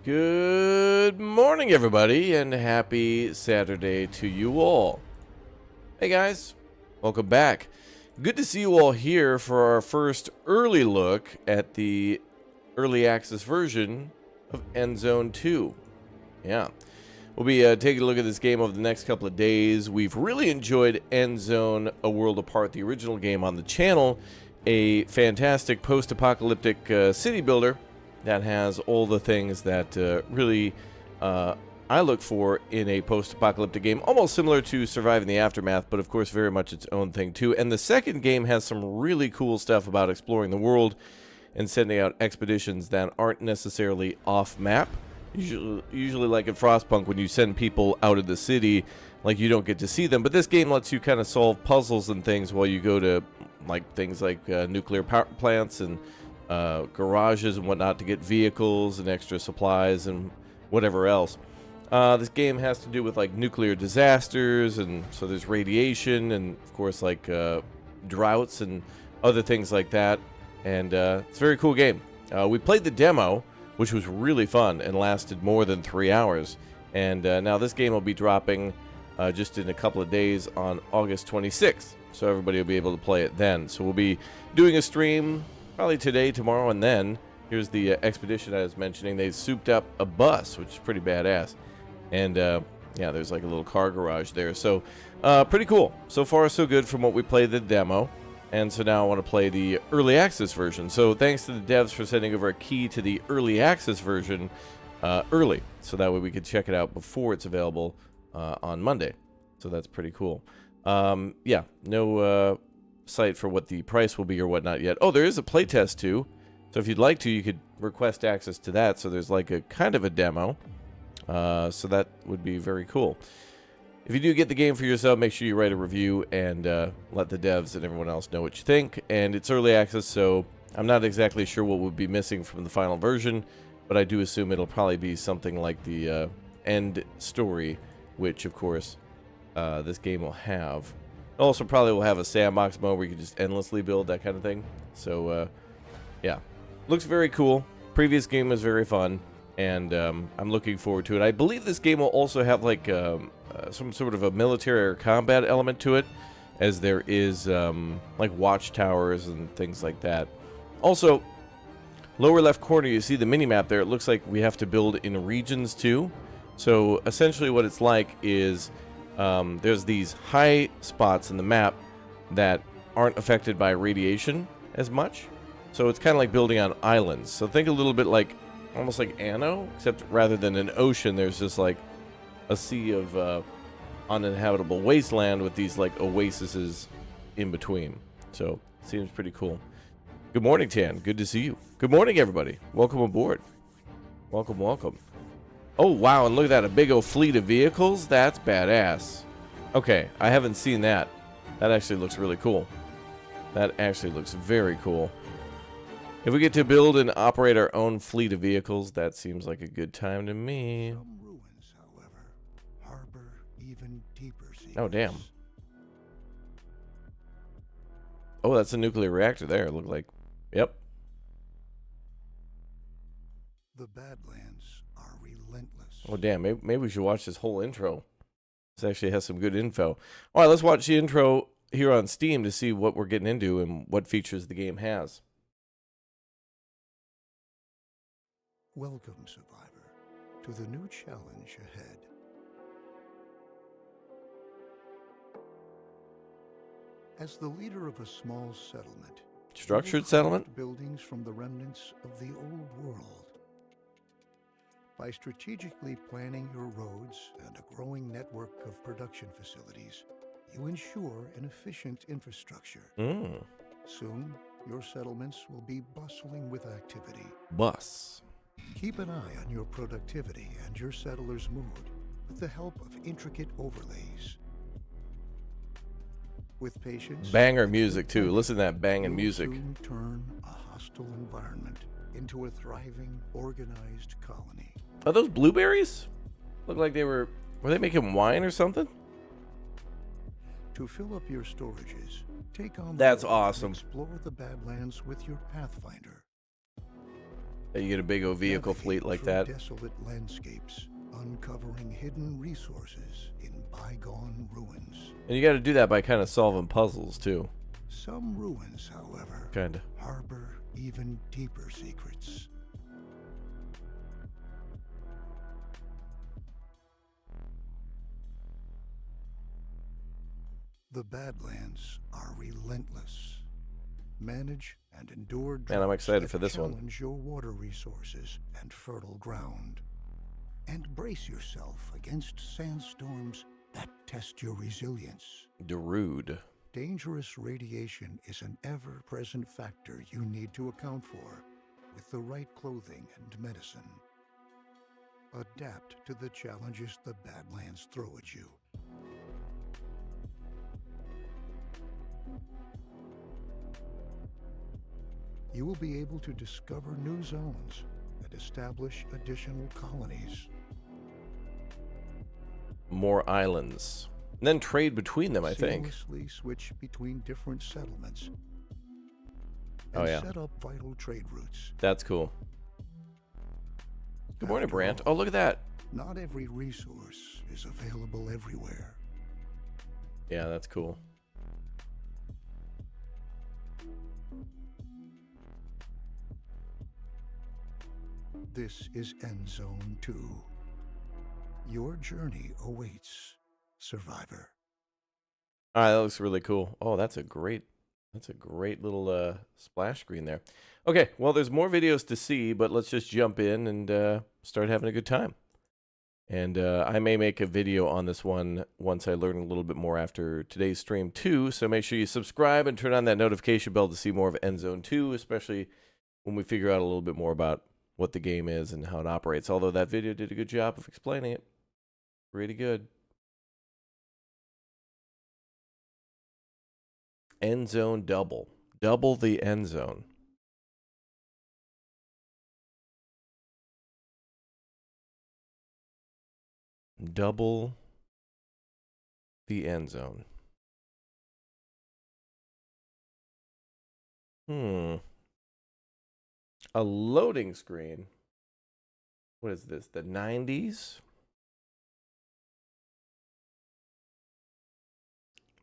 Good morning, everybody, and happy Saturday to you all. Hey, guys. Welcome back. Good to see you all here for our first early look at the early access version of Endzone 2. Yeah. We'll be taking a look at this game over the next couple of days. We've really enjoyed Endzone: A World Apart, the original game on the channel. A fantastic post-apocalyptic city builder that has all the things that really I look for in a post-apocalyptic game, almost similar to Surviving the Aftermath, but of course very much its own thing too. And the second game has some really cool stuff about exploring the world and sending out expeditions that aren't necessarily off-map. Usually like in Frostpunk, when you send people out of the city, like, you don't get to see them, but this game lets you kind of solve puzzles and things while you go to things like nuclear power plants and garages and whatnot to get vehicles and extra supplies and whatever else. This game has to do with like nuclear disasters, and so there's radiation and of course like droughts and other things like that, and it's a very cool game. We played the demo, which was really fun and lasted more than 3 hours, and now this game will be dropping just in a couple of days on August 26th, so everybody will be able to play it then. So we'll be doing a stream probably today, tomorrow, and then here's the expedition I was mentioning. They souped up a bus, which is pretty badass, and yeah, there's like a little car garage there, so pretty cool. So far so good from what we played the demo, and so now I want to play the early access version. So thanks to the devs for sending over a key to the early access version early, so that way we could check it out before it's available on Monday. So that's pretty cool. Yeah, no site for what the price will be or whatnot yet. Oh, there is a playtest too, so if you'd like to, you could request access to that. So there's like a kind of a demo, so that would be very cool. If you do get the game for yourself, make sure you write a review and let the devs and everyone else know what you think. And it's early access, so I'm not exactly sure what would be missing from the final version, but I do assume it'll probably be something like the end story, which of course this game will have. Also probably will have a sandbox mode where you can just endlessly build, that kind of thing. So yeah, looks very cool. Previous game was very fun, and I'm looking forward to it. I believe this game will also have like some sort of a military or combat element to it, as there is like watchtowers and things like that. Also, lower left corner, you see the mini-map there. It looks like we have to build in regions too. So essentially what it's like is there's these high spots in the map that aren't affected by radiation as much. So it's kind of like building on islands. So think a little bit like, almost like Anno, except rather than an ocean, there's just like a sea of uninhabitable wasteland with these like oases in between. So seems pretty cool. Good morning, Tan. Good to see you. Good morning, everybody. Welcome aboard. Welcome, welcome. Oh, wow, and look at that, a big old fleet of vehicles? That's badass. Okay, I haven't seen that. That actually looks really cool. That actually looks very cool. If we get to build and operate our own fleet of vehicles, that seems like a good time to me. Some ruins, however, harbor even deeper secrets. Oh, damn. Oh, that's a nuclear reactor there, it looked like. Yep. The Badlands are relentless. Oh, damn, maybe we should watch this whole intro. This actually has some good info. All right, let's watch the intro here on Steam to see what we're getting into and what features the game has. Welcome, survivor, to the new challenge ahead. As the leader of a small settlement, Structured settlement? buildings from the remnants of the old world. By strategically planning your roads and a growing network of production facilities, you ensure an efficient infrastructure. Soon, your settlements will be bustling with activity. Bus. Keep an eye on your productivity and your settlers' mood with the help of intricate overlays. With patience, Banger music too. Listen to that banging music. soon turn a hostile environment into a thriving, organized colony. Are those blueberries? Look like they were they making wine or something? To fill up your storages, take on That's the road and awesome. explore the Badlands with your Pathfinder. You get a big old vehicle Navigate fleet like through that. desolate landscapes, uncovering hidden resources in bygone ruins. And you got to do that by kind of solving puzzles too. Some ruins, however, Kind of. harbor even deeper secrets. The Badlands are relentless. Manage and endure Man, I'm droughts excited that for this one. challenge your water resources and fertile ground. And brace yourself against sandstorms that test your resilience. Darude. Dangerous radiation is an ever-present factor you need to account for with the right clothing and medicine. Adapt to the challenges the Badlands throw at you. You will be able to discover new zones and establish additional colonies. More islands. And then trade between them, I think. Seamlessly switch between different settlements Oh, and yeah. set up vital trade routes. That's cool. Good morning, After Brant. all, Oh, look at that. not every resource is available everywhere. Yeah, that's cool. This is Endzone 2. Your journey awaits, survivor. All right, that looks really cool. Oh, that's a great little splash screen there. Okay, well, there's more videos to see, but let's just jump in and start having a good time. And I may make a video on this one once I learn a little bit more after today's stream too. So make sure you subscribe and turn on that notification bell to see more of Endzone 2, especially when we figure out a little bit more about what the game is and how it operates. Although that video did a good job of explaining it. Pretty good. Endzone double. Double the Endzone. Double the Endzone. A loading screen. What is this? The 90s?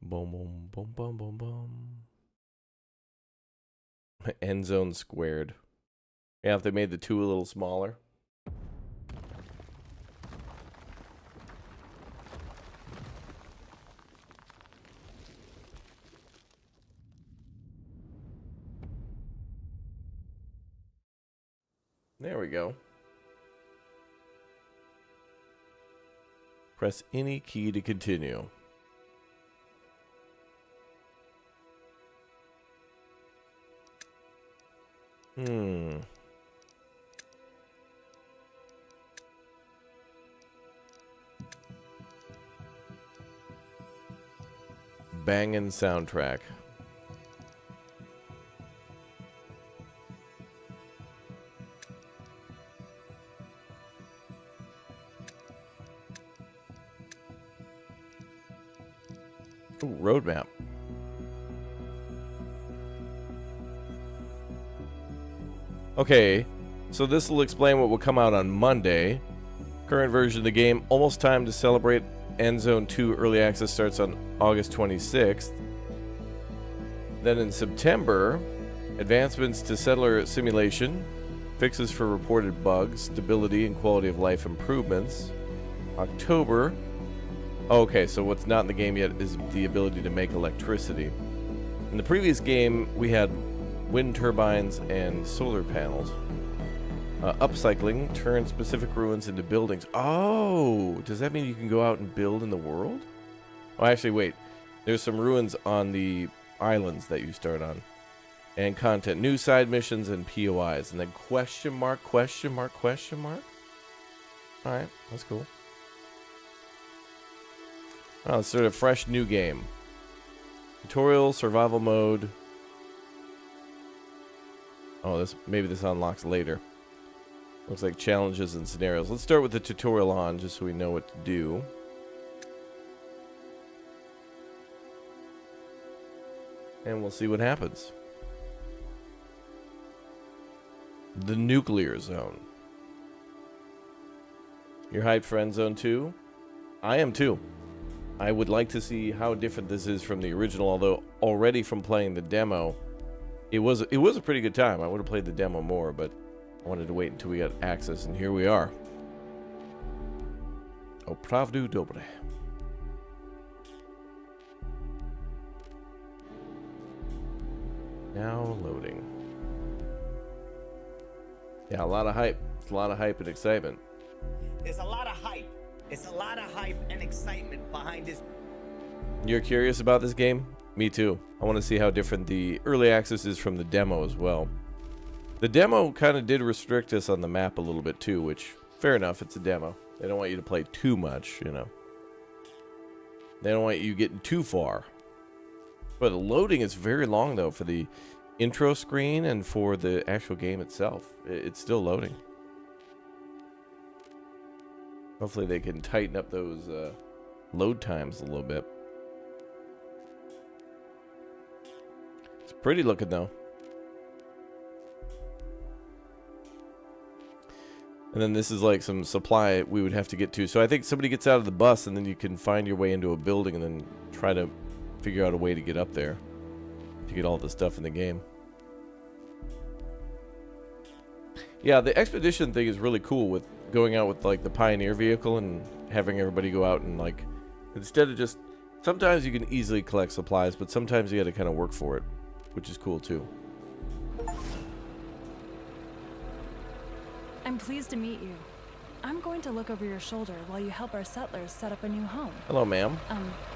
Boom, boom, boom, boom, boom, boom. Endzone squared. Yeah, if they made the 2 a little smaller. There we go. Press any key to continue. Bangin' soundtrack. Ooh, roadmap. Okay, so this will explain what will come out on Monday. Current version of the game, almost time to celebrate. Endzone 2 early access starts on August 26th. Then in September, advancements to settler simulation, fixes for reported bugs, stability and quality of life improvements. October. Okay, so what's not in the game yet is the ability to make electricity. In the previous game, we had wind turbines and solar panels. Upcycling, turn specific ruins into buildings. Oh, does that mean you can go out and build in the world? Oh, actually, wait. There's some ruins on the islands that you start on. And content, new side missions and POIs. And then question mark, question mark, question mark. All right, that's cool. Oh, it's sort of fresh new game. Tutorial, survival mode. Oh, maybe this unlocks later. Looks like challenges and scenarios. Let's start with the tutorial on, just so we know what to do. And we'll see what happens. the nuclear zone. You're hyped for Endzone 2? I am too. I would like to see how different this is from the original, although already from playing the demo, it was a pretty good time. I would have played the demo more, but I wanted to wait until we got access, and here we are. Opravdu dobre. Now loading. Yeah, a lot of hype. It's a lot of hype and excitement. There's a lot of hype. It's a lot of hype and excitement behind this. You're curious about this game? Me too. I want to see how different the early access is from the demo as well. The demo kind of did restrict us on the map a little bit too, which, fair enough, it's a demo. They don't want you to play too much, you know. They don't want you getting too far. But the loading is very long, though, for the intro screen and for the actual game itself. It's still loading. Hopefully they can tighten up those load times a little bit. It's pretty looking, though. And then this is like some supply we would have to get to. So I think somebody gets out of the bus and then you can find your way into a building and then try to figure out a way to get up there to get all the stuff in the game. Yeah, the expedition thing is really cool with going out with like the Pioneer vehicle and having everybody go out and like, instead of just, sometimes you can easily collect supplies, but sometimes you got to kind of work for it, which is cool too. I'm pleased to meet you. I'm going to look over your shoulder while you help our settlers set up a new home. Hello, ma'am.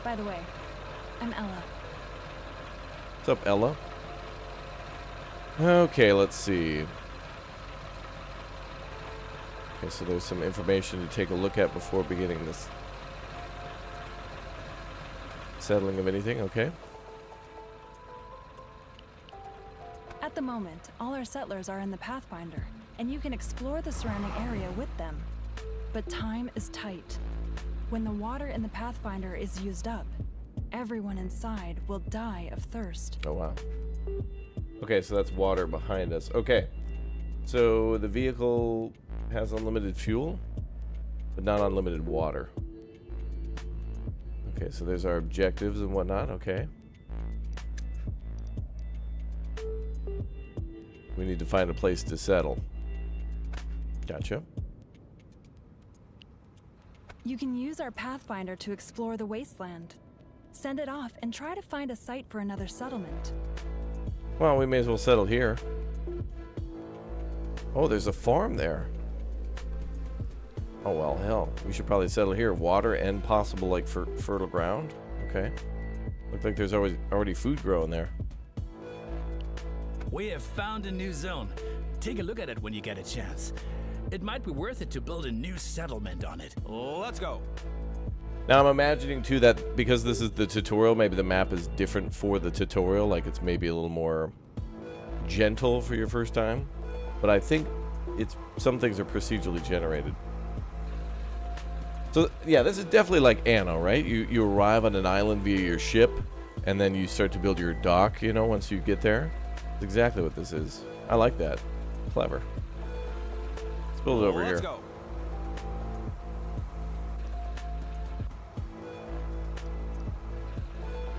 By the way, I'm Ella. What's up, Ella? Okay, let's see. Okay, so there's some information to take a look at before beginning this settling of anything, okay? At the moment, all our settlers are in the Pathfinder, and you can explore the surrounding area with them. But time is tight. When the water in the Pathfinder is used up, everyone inside will die of thirst. Oh, wow. Okay, so that's water behind us. Okay, so the vehicle has unlimited fuel, but not unlimited water. Okay, so there's our objectives and whatnot. Okay. We need to find a place to settle. Gotcha. You can use our Pathfinder to explore the wasteland. Send it off and try to find a site for another settlement. Well, we may as well settle here. Oh, there's a farm there. Oh, well, hell. We should probably settle here. Water and possible, like, fertile ground. Okay. Looks like there's already food growing there. We have found a new zone. Take a look at it when you get a chance. It might be worth it to build a new settlement on it. Let's go. Now, I'm imagining, too, that because this is the tutorial, maybe the map is different for the tutorial. Like, it's maybe a little more gentle for your first time. But I think some things are procedurally generated. So, yeah, this is definitely like Anno, right? You arrive on an island via your ship, and then you start to build your dock, you know, once you get there. That's exactly what this is. I like that. Clever. Let's build it over here. Let's go.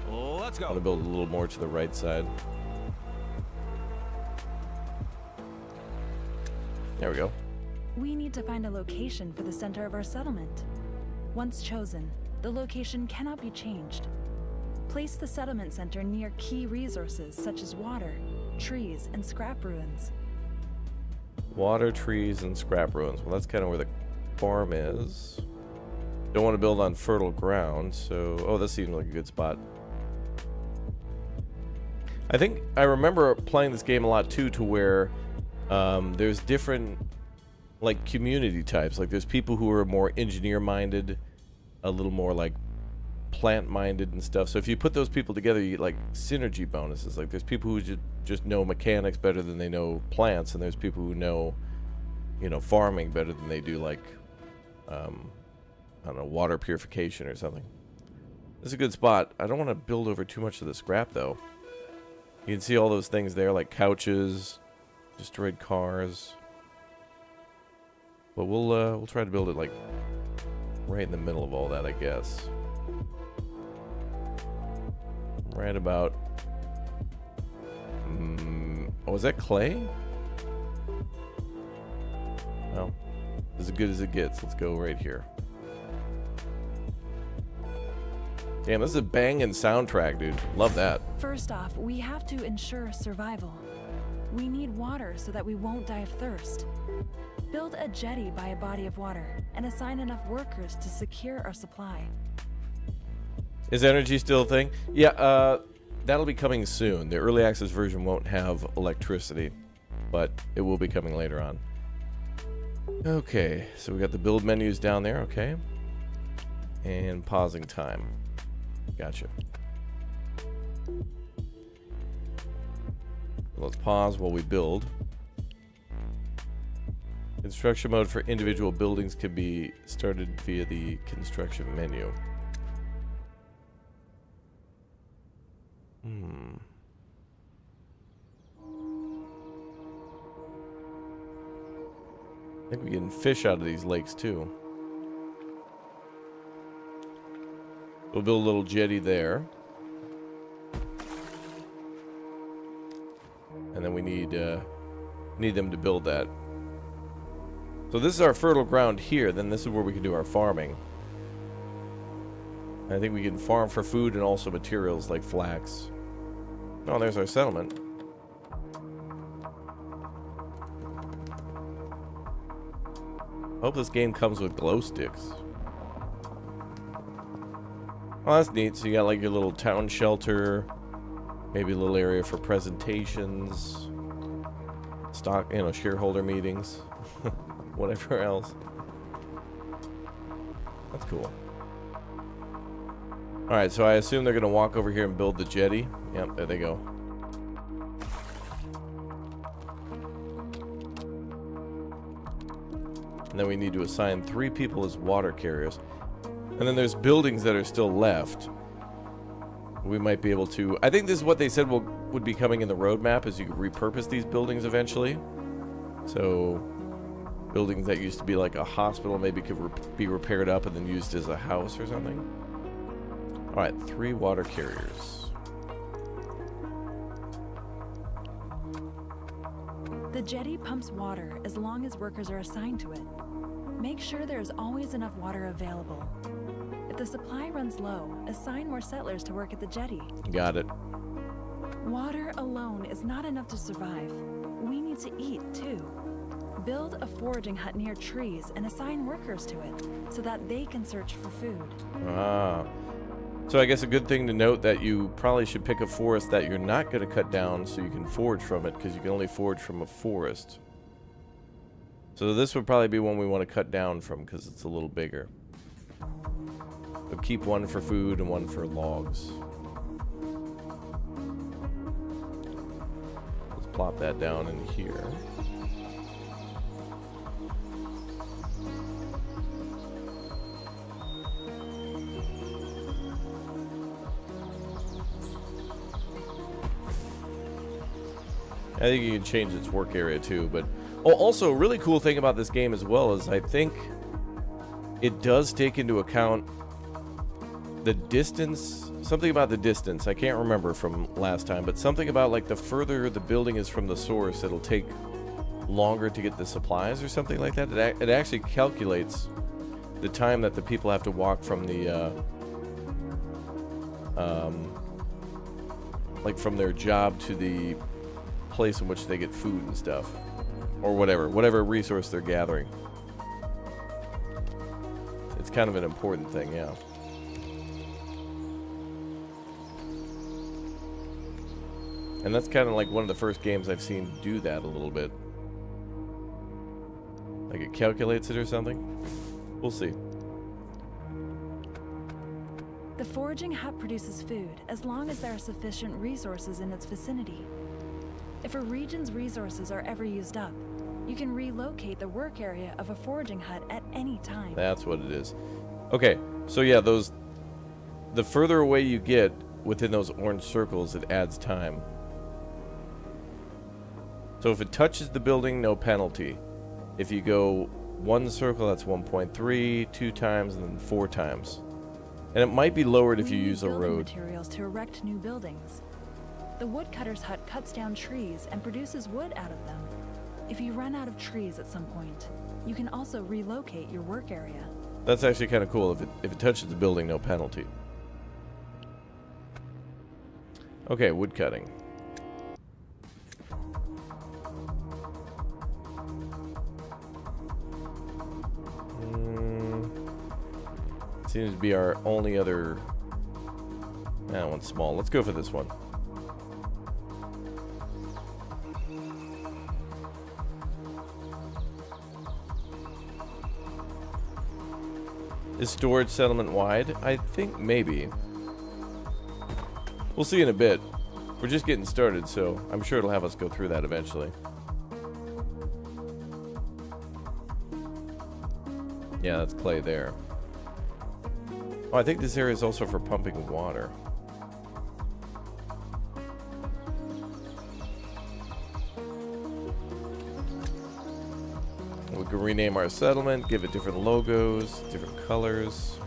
Let's I go. want to build a little more to the right side. There we go. We need to find a location for the center of our settlement. Once chosen, the location cannot be changed. Place the settlement center near key resources such as water, trees, and scrap ruins. Water, trees, and scrap ruins. Well, that's kind of where the farm is. Don't want to build on fertile ground, so... Oh, this seems like a good spot. I think I remember playing this game a lot, too, to where there's different, like, community types. Like, there's people who are more engineer-minded, a little more, like, plant-minded and stuff. So if you put those people together, you get, like, synergy bonuses. Like, there's people who just know mechanics better than they know plants, and there's people who know, you know, farming better than they do, like, I don't know, water purification or something. This is a good spot. I don't want to build over too much of the scrap, though. You can see all those things there, like couches, Destroyed cars. But we'll try to build it like right in the middle of all that, I guess. Right about. Oh, is that clay? Well, as good as it gets. Let's go right here. Damn, this is a banging soundtrack, dude. Love that. First off, we have to ensure survival. We need water so that we won't die of thirst. Build a jetty by a body of water and assign enough workers to secure our supply. Is energy still a thing? Yeah, that'll be coming soon. The early access version won't have electricity, but it will be coming later on. Okay, so we got the build menus down there, okay. And pausing time. Gotcha. Let's pause while we build. Construction mode for individual buildings can be started via the construction menu. I think we can fish out of these lakes too. We'll build a little jetty there. And then we need them to build that. So this is our fertile ground here. Then this is where we can do our farming. I think we can farm for food and also materials like flax. Oh, there's our settlement. Hope this game comes with glow sticks. Oh, that's neat. So you got like your little town shelter, maybe a little area for presentations, stock, shareholder meetings, whatever else. That's cool. All right, so I assume they're gonna walk over here and build the jetty. Yep, there they go. And then we need to assign 3 people as water carriers. And then there's buildings that are still left. We might be able to... I think this is what they said would be coming in the roadmap, is you could repurpose these buildings eventually. So buildings that used to be like a hospital maybe could be repaired up and then used as a house or something. Alright, 3 water carriers. The jetty pumps water as long as workers are assigned to it. Make sure there is always enough water available. If the supply runs low, assign more settlers to work at the jetty. Got it. Water alone is not enough to survive. We need to eat, too. Build a foraging hut near trees and assign workers to it so that they can search for food. Ah. So I guess a good thing to note that you probably should pick a forest that you're not going to cut down so you can forage from it, because you can only forage from a forest. So this would probably be one we want to cut down from because it's a little bigger. But keep one for food and one for logs. Let's plop that down in here. I think you can change its work area too, but also a really cool thing about this game as well is I think it does take into account the distance, something about the distance. I can't remember from last time, but something about like the further the building is from the source, it'll take longer to get the supplies or something like that. It actually calculates the time that the people have to walk from the like from their job to the place in which they get food and stuff, or whatever resource they're gathering. It's kind of an important thing, yeah. And that's kind of like one of the first games I've seen do that a little bit. Like it calculates it or something. We'll see. The foraging hut produces food as long as there are sufficient resources in its vicinity. If a region's resources are ever used up, you can relocate the work area of a foraging hut at any time. That's what it is. Okay, so yeah, the further away you get within those orange circles, it adds time. So if it touches the building, no penalty. If you go one circle, that's 1.3, 2 times, and then 4 times. And it might be lowered if you use a building road. materials to erect new buildings. The woodcutter's hut cuts down trees and produces wood out of them. If you run out of trees at some point, you can also relocate your work area. That's actually kind of cool. If it touches the building, no penalty. Okay, wood cutting. Seems to be our only other... That one's small. Let's go for this one. Is storage settlement wide? I think maybe. We'll see in a bit. We're just getting started, so I'm sure it'll have us go through that eventually. Yeah, that's clay there. Oh, I think this area is also for pumping water. We can rename our settlement, give it different logos, different colors.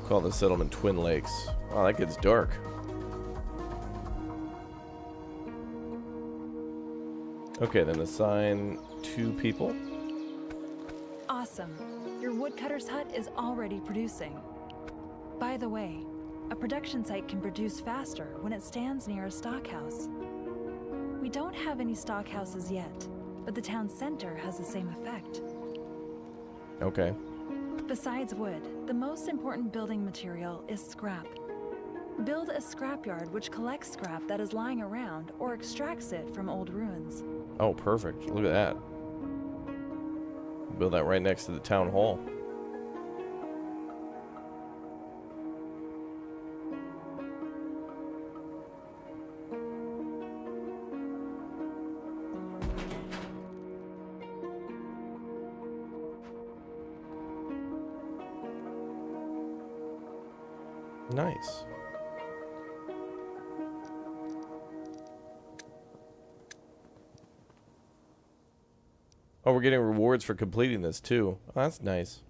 Call the settlement Twin Lakes. Oh, that gets dark. Okay, then assign 2 people. Awesome. Your woodcutter's hut is already producing. By the way, a production site can produce faster when it stands near a stockhouse. We don't have any stockhouses yet, but the town center has the same effect. Okay. Besides wood, the most important building material is scrap. Build a scrapyard which collects scrap that is lying around or extracts it from old ruins. Oh, perfect. Look at that. Build that right next to the town hall. Nice. Oh, we're getting rewards for completing this too. Oh, that's nice.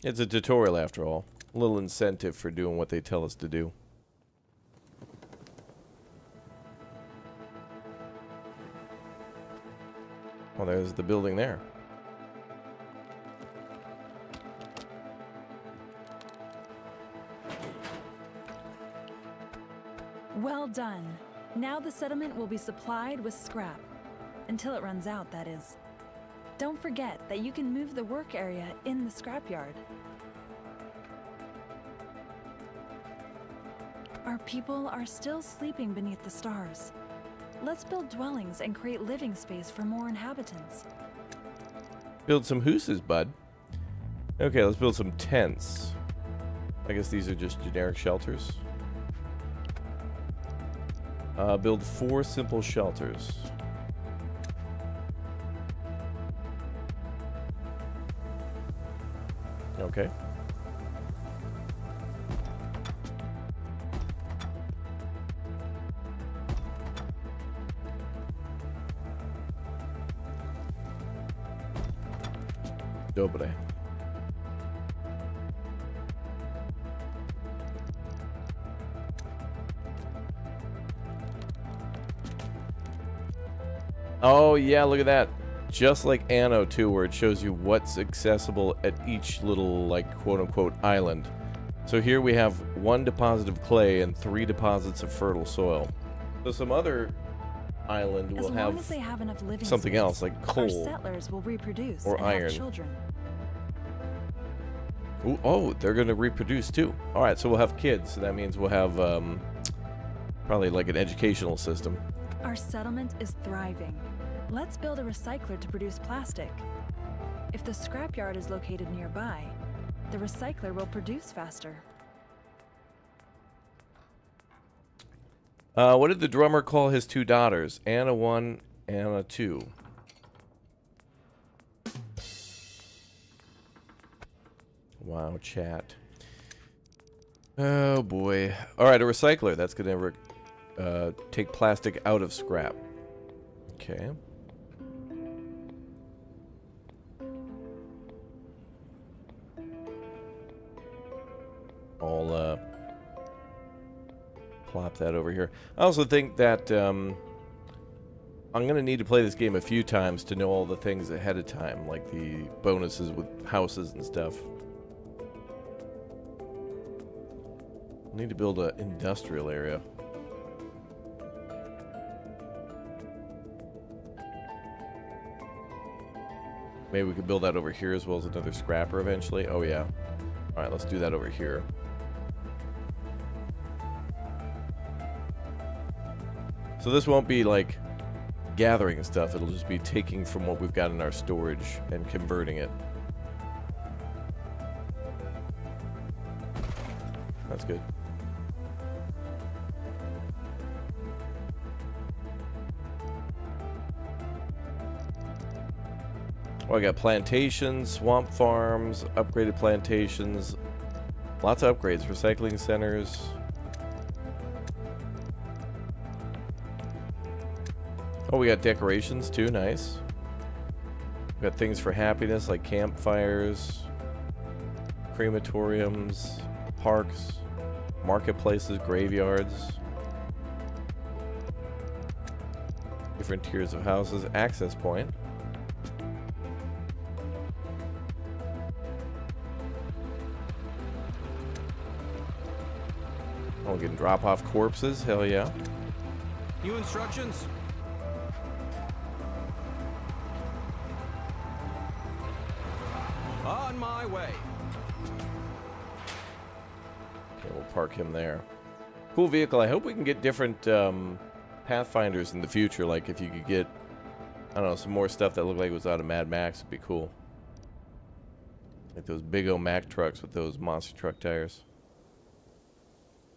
It's a tutorial after all. A little incentive for doing what they tell us to do. Well, there's the building there. Well done. Now the settlement will be supplied with scrap. Until it runs out, that is. Don't forget that you can move the work area in the scrapyard. Our people are still sleeping beneath the stars. Let's build dwellings and create living space for more inhabitants. Build some houses, bud. Okay, let's build some tents. I guess these are just generic shelters. Build 4 simple shelters. Okay. Dobre. Oh yeah, look at that. Just like Anno 2, where it shows you what's accessible at each little, like, quote-unquote island. So here we have 1 deposit of clay and 3 deposits of fertile soil. So some other island will have enough living something space, else, like coal. Our settlers will reproduce or and iron. have children. Ooh, oh, they're going to reproduce too. All right, so we'll have kids. So that means we'll have Probably like an educational system. Our settlement is thriving. Let's build a recycler to produce plastic. If the scrapyard is located nearby, the recycler will produce faster. What did the drummer call his two daughters? Anna 1, Anna 2. Wow, chat. Oh boy. Alright, a recycler. That's going to take plastic out of scrap. Okay. I'll plop that over here. I also think that I'm going to need to play this game a few times to know all the things ahead of time, like the bonuses with houses and stuff. I need to build an industrial area. Maybe we could build that over here as well as another scrapper eventually. Oh yeah. Alright, let's do that over here. So this won't be like gathering stuff, it'll just be taking from what we've got in our storage and converting it. That's good. Oh, I got plantations, swamp farms, upgraded plantations, lots of upgrades, recycling centers. Oh, we got decorations too, nice. We got things for happiness like campfires, crematoriums, parks, marketplaces, graveyards, different tiers of houses, access point. Oh, we can drop off corpses, hell yeah. New instructions? On my way. Okay, we'll park him there. Cool vehicle. I hope we can get different Pathfinders in the future. Like if you could get, I don't know, some more stuff that looked like it was out of Mad Max would be cool. Like those big old Mack trucks with those monster truck tires.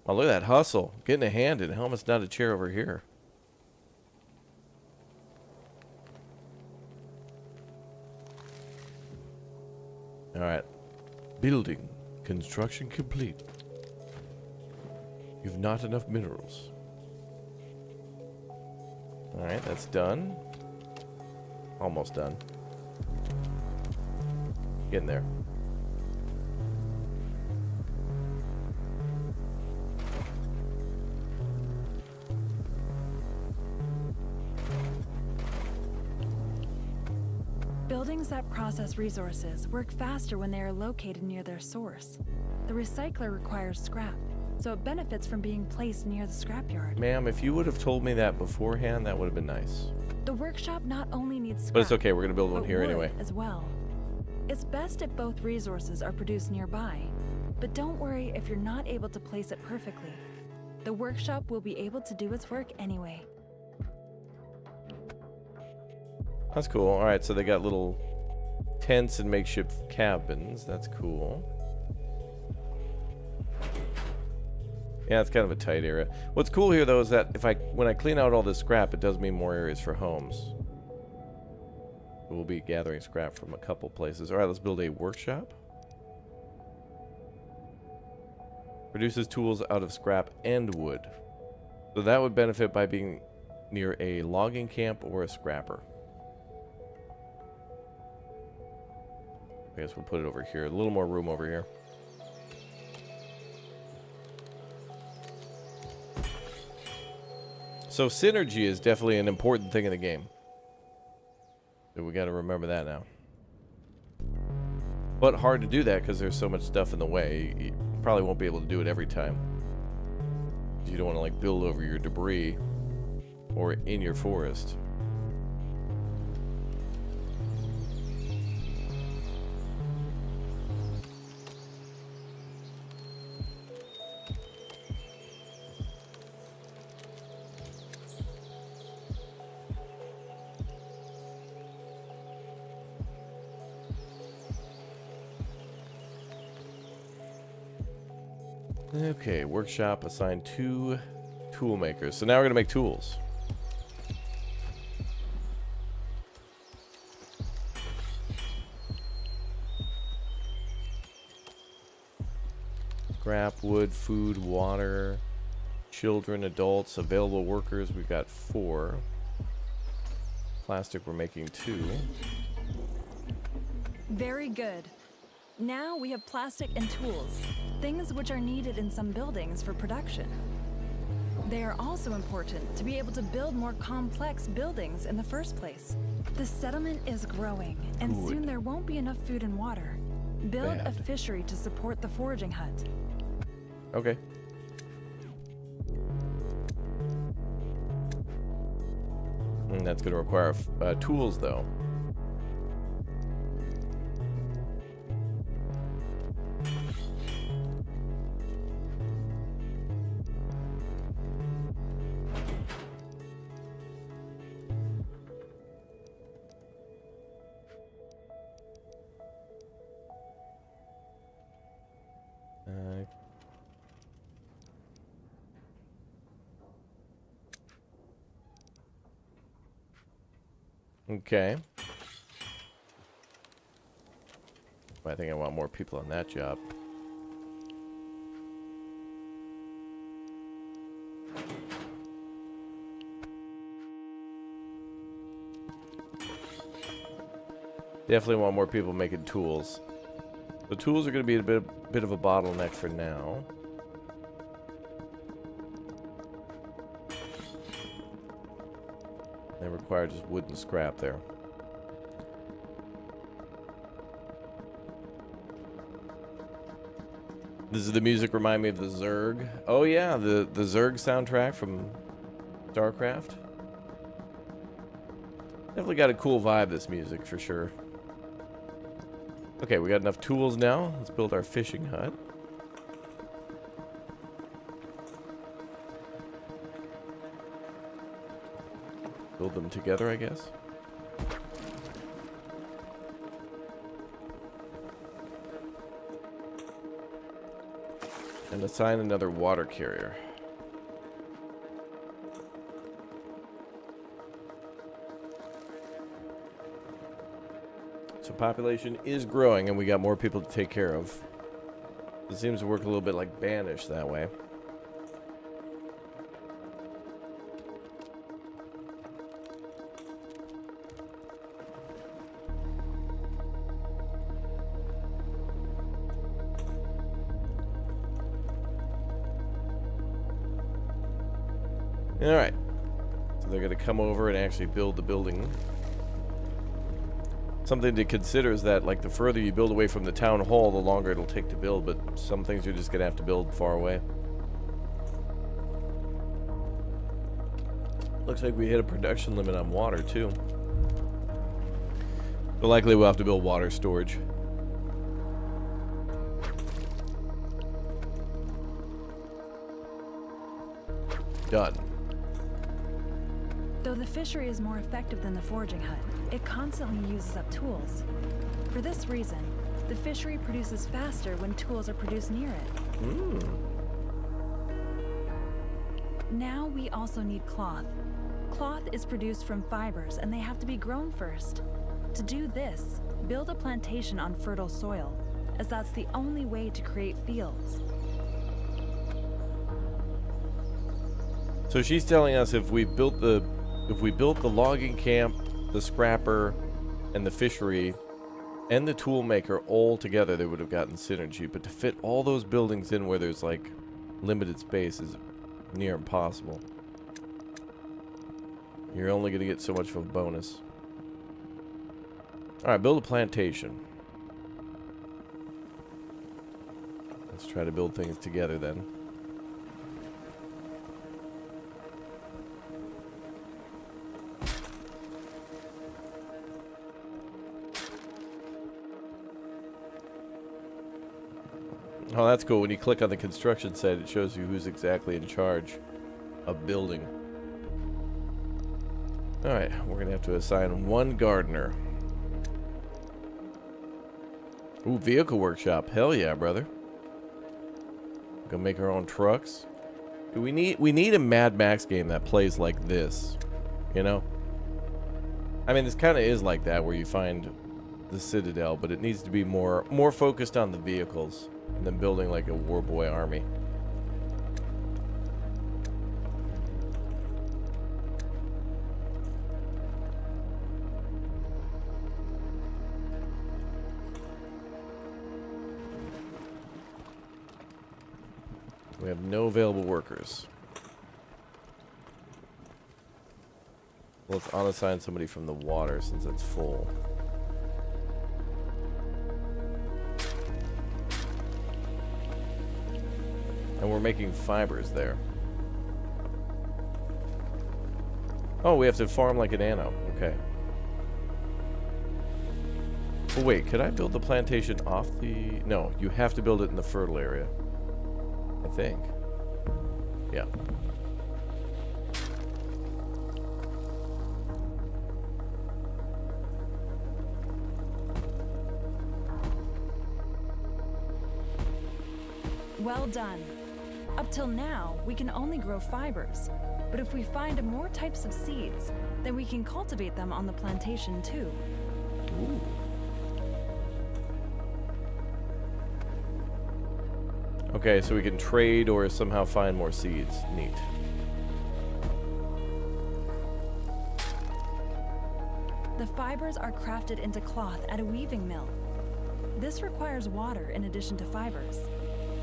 Oh, look at that hustle. Getting a hand in. Helmet's not a chair over here. Alright. Building. Construction complete. You've not enough minerals. Alright, that's done. Almost done. Getting there. Buildings that process resources work faster when they are located near their source. The recycler requires scrap, so it benefits from being placed near the scrapyard. Ma'am, if you would have told me that beforehand, that would have been nice. The workshop not only needs scrap, But it's okay, we're going to build one but here wood anyway. as well. It's best if both resources are produced nearby, but don't worry if you're not able to place it perfectly. The workshop will be able to do its work anyway. That's cool. Alright, so they got little tents and makeshift cabins. That's cool. Yeah, it's kind of a tight area. What's cool here, though, is that when I clean out all this scrap, it does mean more areas for homes. We'll be gathering scrap from a couple places. Alright, let's build a workshop. Produces tools out of scrap and wood. So that would benefit by being near a logging camp or a scrapper. I guess we'll put it over here. A little more room over here. So synergy is definitely an important thing in the game. So we got to remember that now. But hard to do that because there's so much stuff in the way. You probably won't be able to do it every time. You don't want to like build over your debris or in your forest. Okay, workshop assigned 2 tool makers. So now we're going to make tools. Scrap, wood, food, water, children, adults, available workers. We've got 4. Plastic, we're making 2. Very good. Now we have plastic and tools, things which are needed in some buildings for production. They are also important to be able to build more complex buildings in the first place. The settlement is growing, and Good. soon there won't be enough food and water. Build a Bad. fishery to support the foraging hut. Okay. And that's going to require tools, though. Okay. I think I want more people on that job. Definitely want more people making tools. The tools are going to be a bit of a bottleneck for now. They require just wood and scrap there. This is the music remind me of the Zerg. Oh yeah, the Zerg soundtrack from StarCraft. Definitely got a cool vibe, this music, for sure. Okay, we got enough tools now. Let's build our fishing hut. Build them together, I guess. And assign another water carrier. So population is growing and we got more people to take care of. It seems to work a little bit like Banish that way. Alright, so they're going to come over and actually build the building. Something to consider is that, like, the further you build away from the town hall, the longer it'll take to build, but some things you're just going to have to build far away. Looks like we hit a production limit on water, too. But likely we'll have to build water storage. Done. Though the fishery is more effective than the foraging hut, it constantly uses up tools. For this reason, the fishery produces faster when tools are produced near it. Now we also need cloth. Cloth is produced from fibers and they have to be grown first. To do this, build a plantation on fertile soil, as that's the only way to create fields. So she's telling us if we built the logging camp, the scrapper, and the fishery, and the tool maker all together, they would have gotten synergy. But to fit all those buildings in where there's like limited space is near impossible. You're only going to get so much of a bonus. Alright, build a plantation. Let's try to build things together then. Oh, that's cool. When you click on the construction site, it shows you who's exactly in charge of building. Alright, we're going to have to assign one gardener. Ooh, vehicle workshop. Hell yeah, brother. Go make our own trucks. We need a Mad Max game that plays like this, you know? I mean, this kind of is like that, where you find the Citadel, but it needs to be more focused on the vehicles than building like a warboy army. We have no available workers. Let's unassign somebody from the water since it's full. And we're making fibers there. Oh, we have to farm like an anno. Okay. Oh, wait, could I build the plantation off the... No, you have to build it in the fertile area. I think. Yeah. Well done. Up till now, we can only grow fibers. But if we find more types of seeds, then we can cultivate them on the plantation too. Ooh. Okay, so we can trade or somehow find more seeds. Neat. The fibers are crafted into cloth at a weaving mill. This requires water in addition to fibers.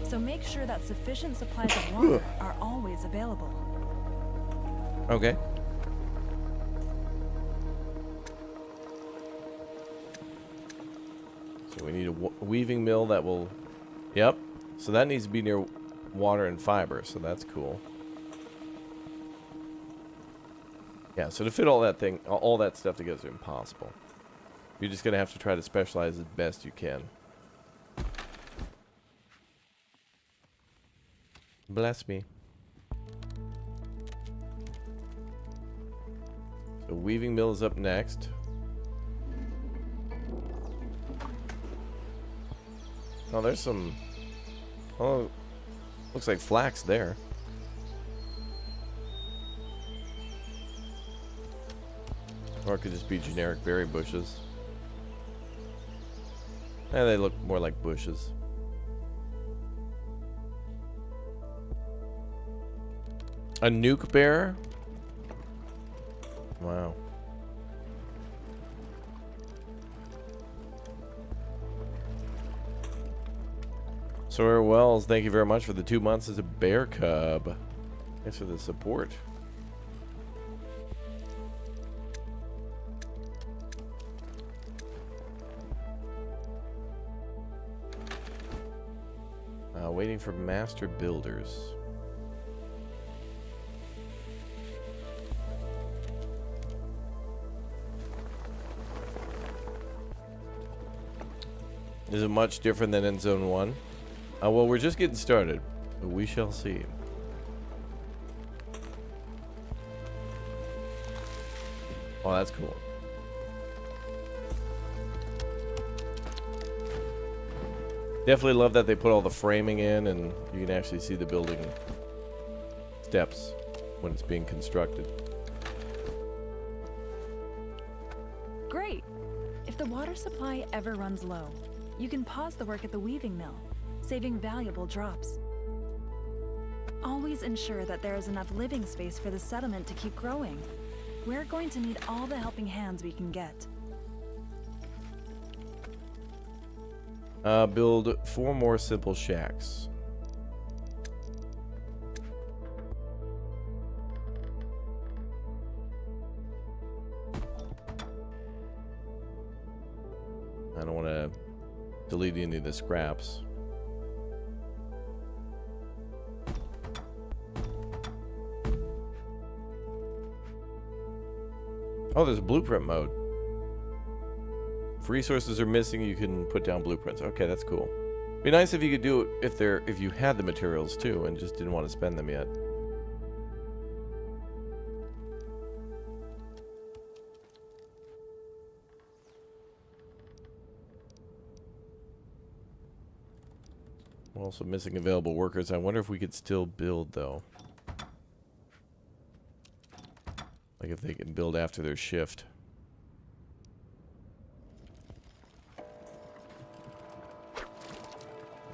So make sure that sufficient supplies of water are always available. Okay. So we need a weaving mill that will... Yep. So that needs to be near water and fiber, so that's cool. Yeah, so to fit all that stuff together is impossible. You're just going to have to try to specialize as best you can. Bless me. So weaving mill is up next. Oh, there's some... Oh, looks like flax there. Or it could just be generic berry bushes. And they look more like bushes. A nuke bearer? Wow. Sawyer Wells, thank you very much for the 2 months as a bear cub. Thanks for the support. Waiting for master builders. Is it much different than Endzone 1? Well, we're just getting started, but we shall see. Oh, that's cool. Definitely love that they put all the framing in and you can actually see the building steps when it's being constructed. Great! If the water supply ever runs low, you can pause the work at the weaving mill, saving valuable drops. Always ensure that there is enough living space for the settlement to keep growing. We're going to need all the helping hands we can get. Build 4 more simple shacks. I don't want to delete any of the scraps. Oh, there's a blueprint mode. If resources are missing, you can put down blueprints. Okay, that's cool. Be nice if you could do it if you had the materials too and just didn't want to spend them yet. Also missing available workers. I wonder if we could still build, though. Like if they can build after their shift.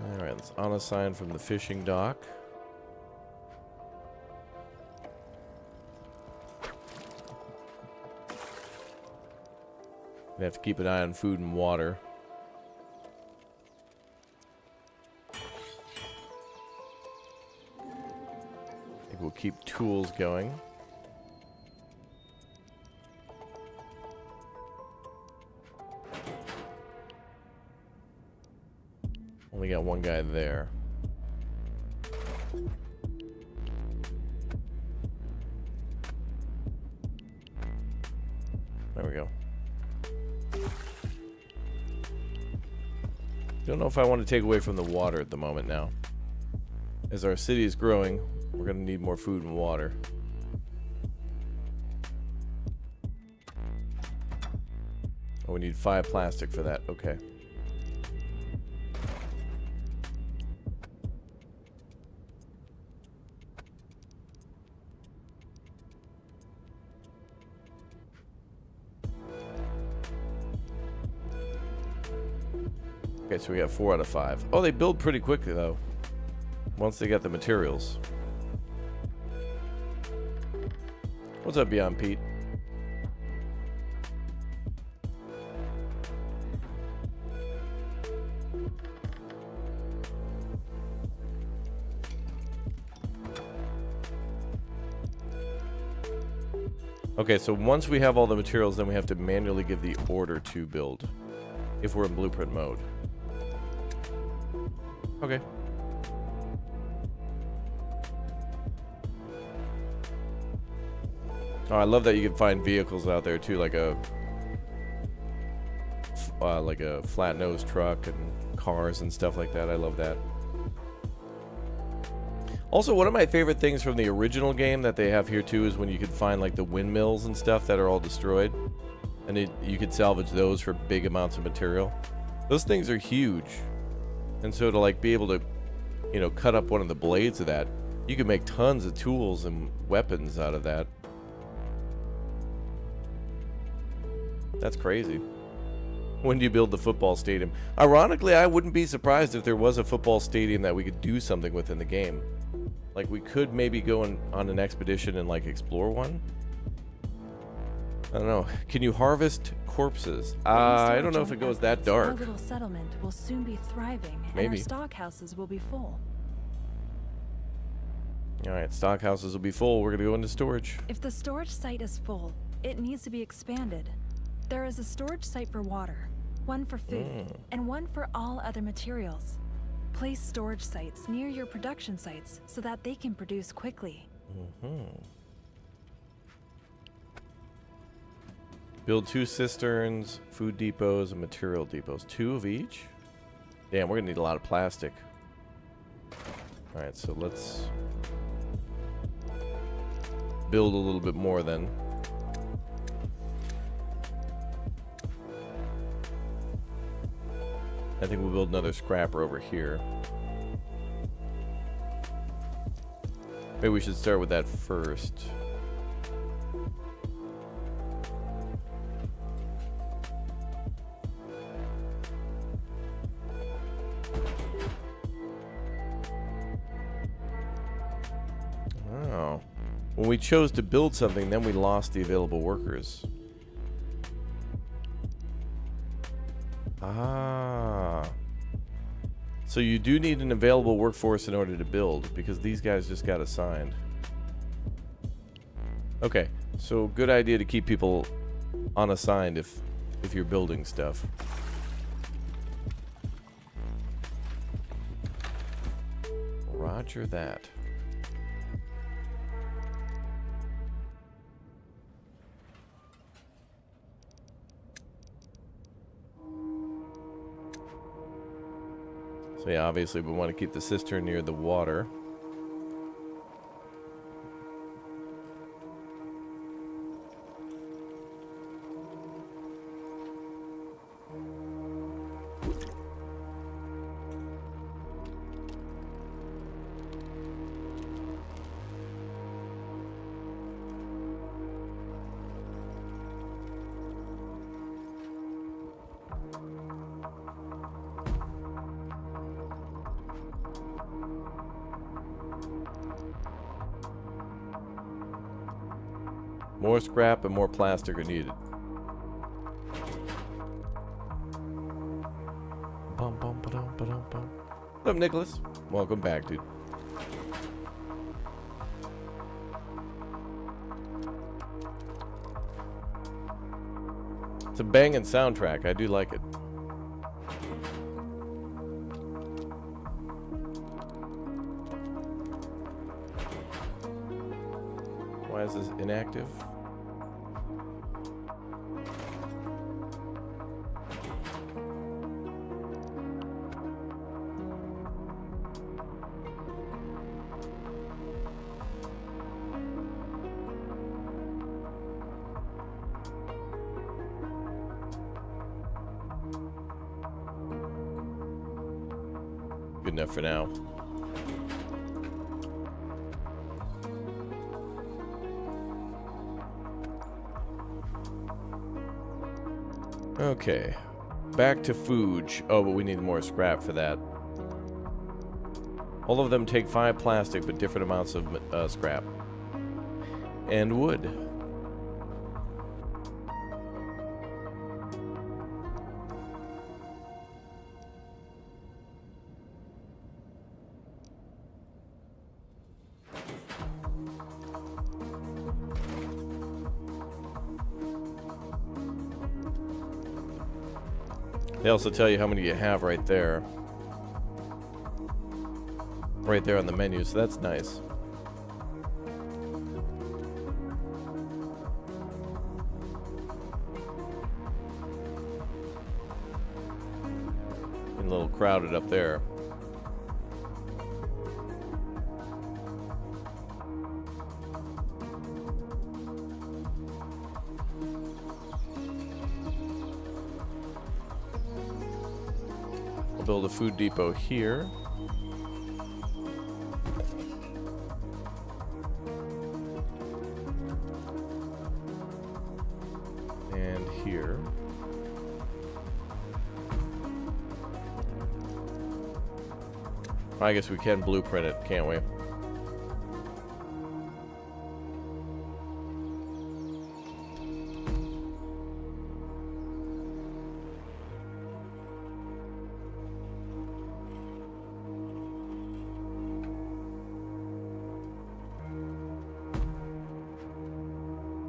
Alright, let's unassign from the fishing dock. We have to keep an eye on food and water. I think we'll keep tools going. Only got one guy there. There we go. Don't know if I want to take away from the water at the moment now. As our city is growing, we're going to need more food and water. Oh, we need 5 plastic for that. Okay. Okay, so we got 4 out of 5. Oh, they build pretty quickly, though. Once they get the materials. What's up, Beyond Pete? Okay, so once we have all the materials, then we have to manually give the order to build. If we're in blueprint mode. Okay. Oh, I love that you can find vehicles out there too, like a flat nose truck and cars and stuff like that. I love that. Also, one of my favorite things from the original game that they have here too is when you could find like the windmills and stuff that are all destroyed, and you could salvage those for big amounts of material. Those things are huge. And so to like be able to, you know, cut up one of the blades of that, you can make tons of tools and weapons out of that. That's crazy. When do you build the football stadium? Ironically, I wouldn't be surprised if there was a football stadium that we could do something with in the game. Like we could maybe go on an expedition and like explore one. I don't know. Can you harvest corpses? I don't know if it goes that dark. Our little settlement will soon be thriving, Maybe. and our stockhouses will be full. All right, stockhouses will be full. We're gonna go into storage. If the storage site is full, it needs to be expanded. There is a storage site for water, one for food, and one for all other materials. Place storage sites near your production sites so that they can produce quickly. Build 2 cisterns, food depots, and material depots. 2 of each? Damn, we're gonna need a lot of plastic. Alright, so let's build a little bit more then. I think we'll build another scrapper over here. Maybe we should start with that first. Oh. When we chose to build something, then we lost the available workers. Ah. So you do need an available workforce in order to build, because these guys just got assigned. Okay, so good idea to keep people unassigned if you're building stuff. Roger that. So yeah, obviously we want to keep the cistern near the water. More scrap and more plastic are needed. Bum, bum, ba-dum, ba-dum, bum. What's up, Nicholas? Welcome back, dude. It's a banging soundtrack. I do like it. Why is this inactive? Good enough for now. Okay, back to Fuge. Oh, but we need more scrap for that. All of them take 5 plastic, but different amounts of scrap. And wood. They also tell you how many you have right there. Right there on the menu, so that's nice. Getting a little crowded up there. Build a food depot here. And here. I guess we can blueprint it, can't we?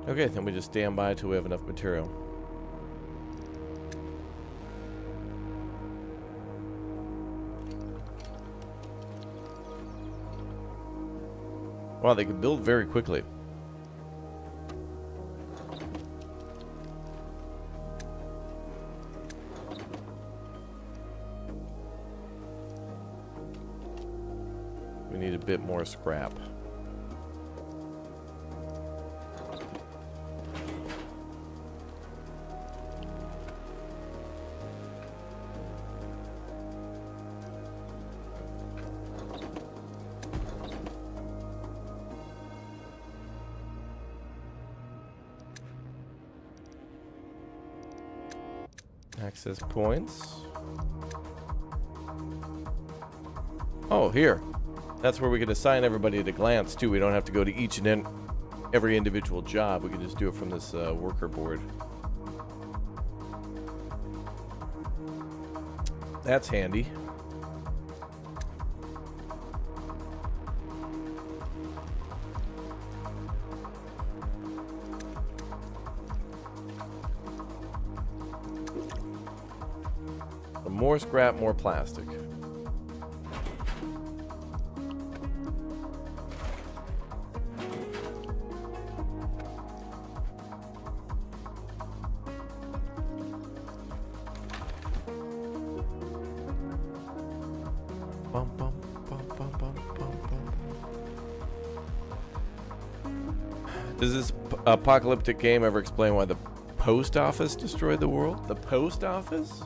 Okay, then we just stand by till we have enough material. Wow, they can build very quickly. We need a bit more scrap. Access points. Oh, here. That's where we can assign everybody at a glance, too. We don't have to go to each and every individual job. We can just do it from this worker board. That's handy. More scrap, more plastic. Bum, bum, bum, bum, bum, bum, bum. Does this apocalyptic game ever explain why the post office destroyed the world? The post office?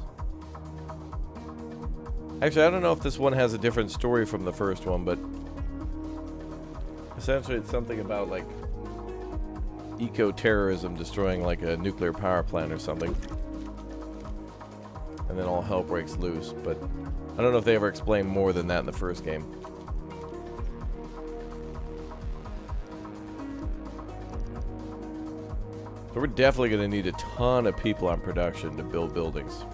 Actually, I don't know if this one has a different story from the first one, but essentially it's something about like eco-terrorism destroying like a nuclear power plant or something. And then all hell breaks loose, but I don't know if they ever explained more than that in the first game. So we're definitely going to need a ton of people on production to build buildings.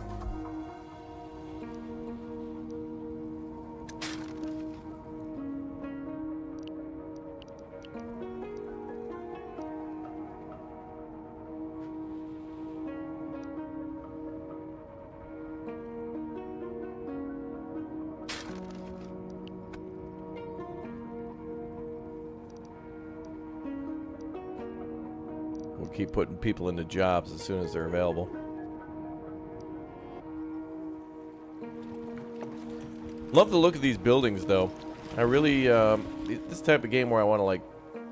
We'll keep putting people into jobs as soon as they're available. Love the look of these buildings, though. I really, this type of game where I want to like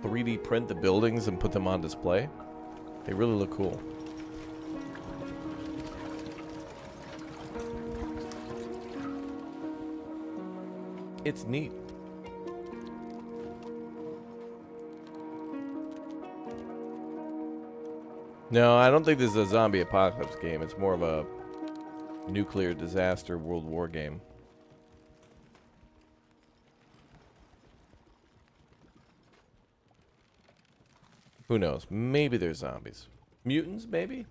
3D print the buildings and put them on display. They really look cool. It's neat. No, I don't think this is a zombie apocalypse game. It's more of a nuclear disaster World War game. Who knows? Maybe there's zombies. Mutants, maybe?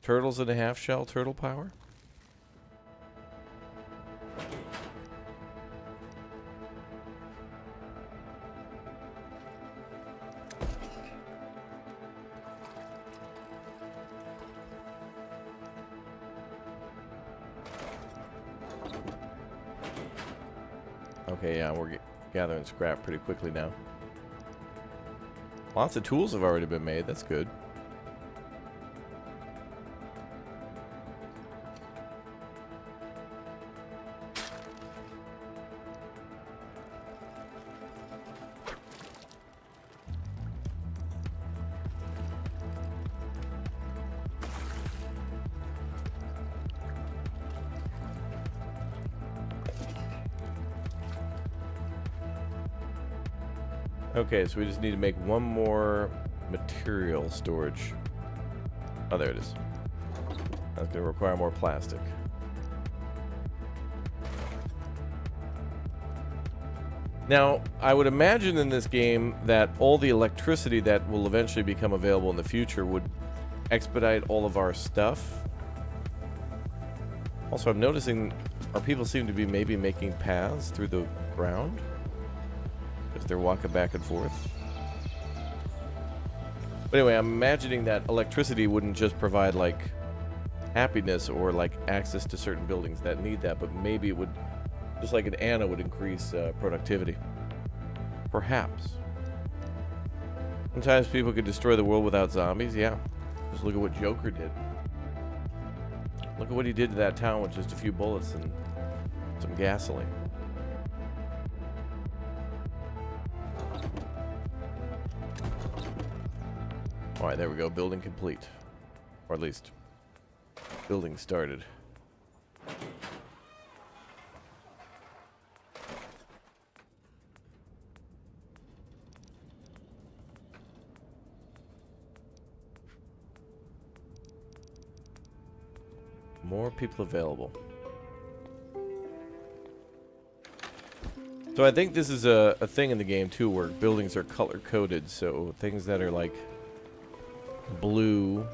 Turtles in a half shell, turtle power? Okay, yeah, we're gathering scrap pretty quickly now. Lots of tools have already been made. That's good. Okay, so we just need to make one more material storage. Oh, there it is. That's going to require more plastic. Now, I would imagine in this game that all the electricity that will eventually become available in the future would expedite all of our stuff. Also, I'm noticing our people seem to be maybe making paths through the ground. Because they're walking back and forth. But anyway, I'm imagining that electricity wouldn't just provide like happiness or like access to certain buildings that need that, but maybe it would, just like an Anna, would increase productivity. Perhaps. Sometimes people could destroy the world without zombies. Yeah. Just look at what Joker did. Look at what he did to that town with just a few bullets and some gasoline. Alright, there we go. Building complete. Or at least, building started. More people available. So I think this is a thing in the game too, where buildings are color coded, so things that are like blue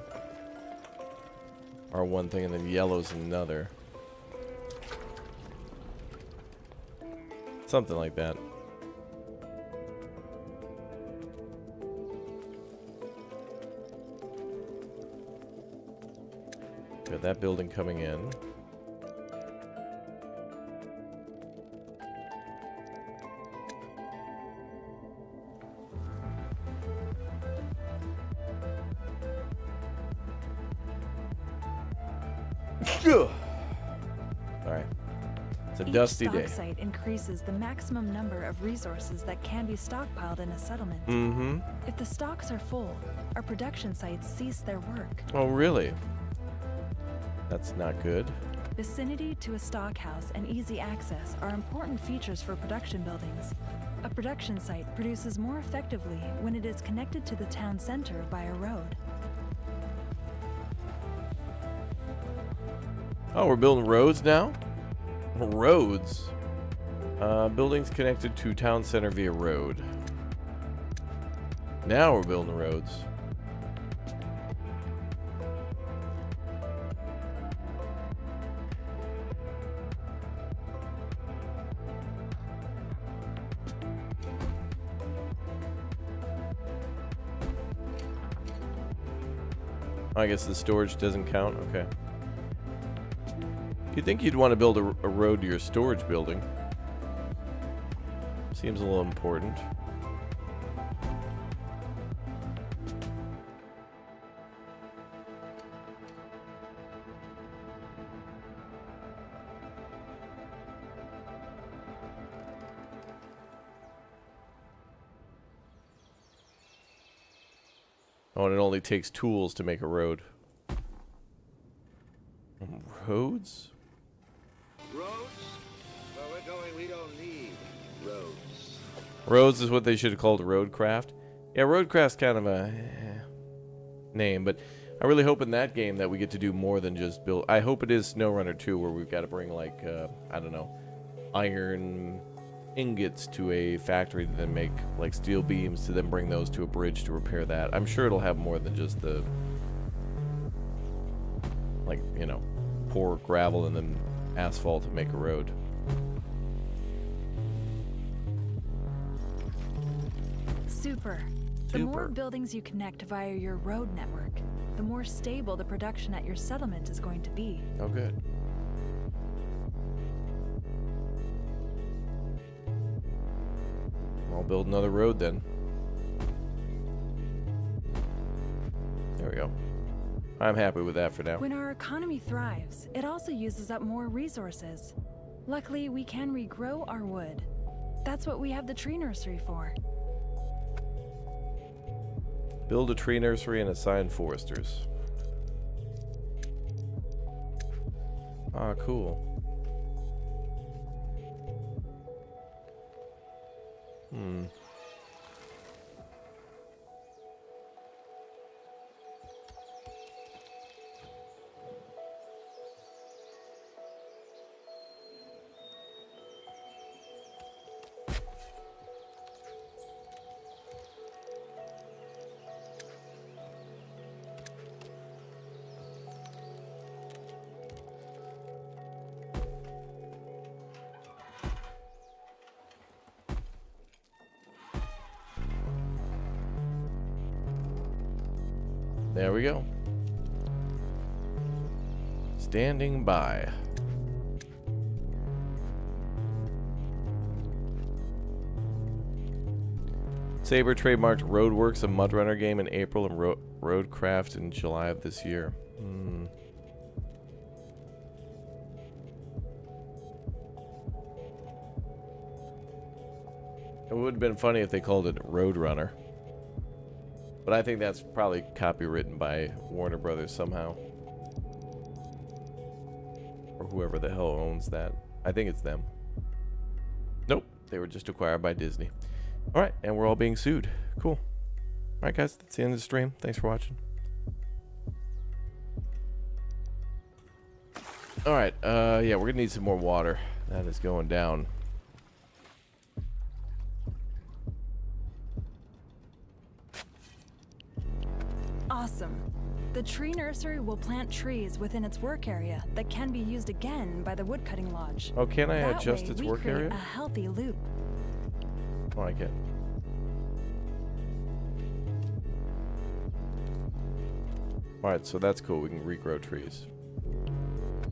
are one thing and then yellow's another. Something like that. Got that building coming in. Alright. It's a dusty day. Each stock site increases the maximum number of resources that can be stockpiled in a settlement. Mm-hmm. If the stocks are full, our production sites cease their work. Oh, really? That's not good. Vicinity to a stockhouse and easy access are important features for production buildings. A production site produces more effectively when it is connected to the town center by a road. Oh, we're building roads now? Roads. Buildings connected to town center via road. Now we're building roads. I guess the storage doesn't count. Okay. You'd think you'd want to build a road to your storage building. Seems a little important. Oh, and it only takes tools to make a road. Roads? Roads? Where we're going, we don't need roads. Roads is what they should have called roadcraft. Yeah, roadcraft's kind of a name, but I really hope in that game that we get to do more than just build. I hope it is SnowRunner 2 where we've got to bring like, I don't know, iron ingots to a factory to then make like steel beams to then bring those to a bridge to repair that. I'm sure it'll have more than just the, like, you know, pour gravel and then asphalt to make a road. Super. The more buildings you connect via your road network, the more stable the production at your settlement is going to be. Oh, good. I'll build another road then. There we go. I'm happy with that for now. When our economy thrives, it also uses up more resources. Luckily, we can regrow our wood. That's what we have the tree nursery for. Build a tree nursery and assign foresters. Ah, cool. There we go. Standing by. Saber trademarked Roadworks, a Mudrunner game, in April, and Roadcraft in July of this year. It would have been funny if they called it Roadrunner. But I think that's probably copywritten by Warner Brothers somehow. Or whoever the hell owns that. I think it's them. Nope, they were just acquired by Disney. Alright, and we're all being sued. Cool. Alright guys, that's the end of the stream. Thanks for watching. Alright, yeah, we're gonna need some more water. That is going down. Awesome. The tree nursery will plant trees within its work area that can be used again by the woodcutting lodge. Oh, can I That adjust way, its we work create area? a healthy loop. Oh, I can. Alright, so that's cool. We can regrow trees.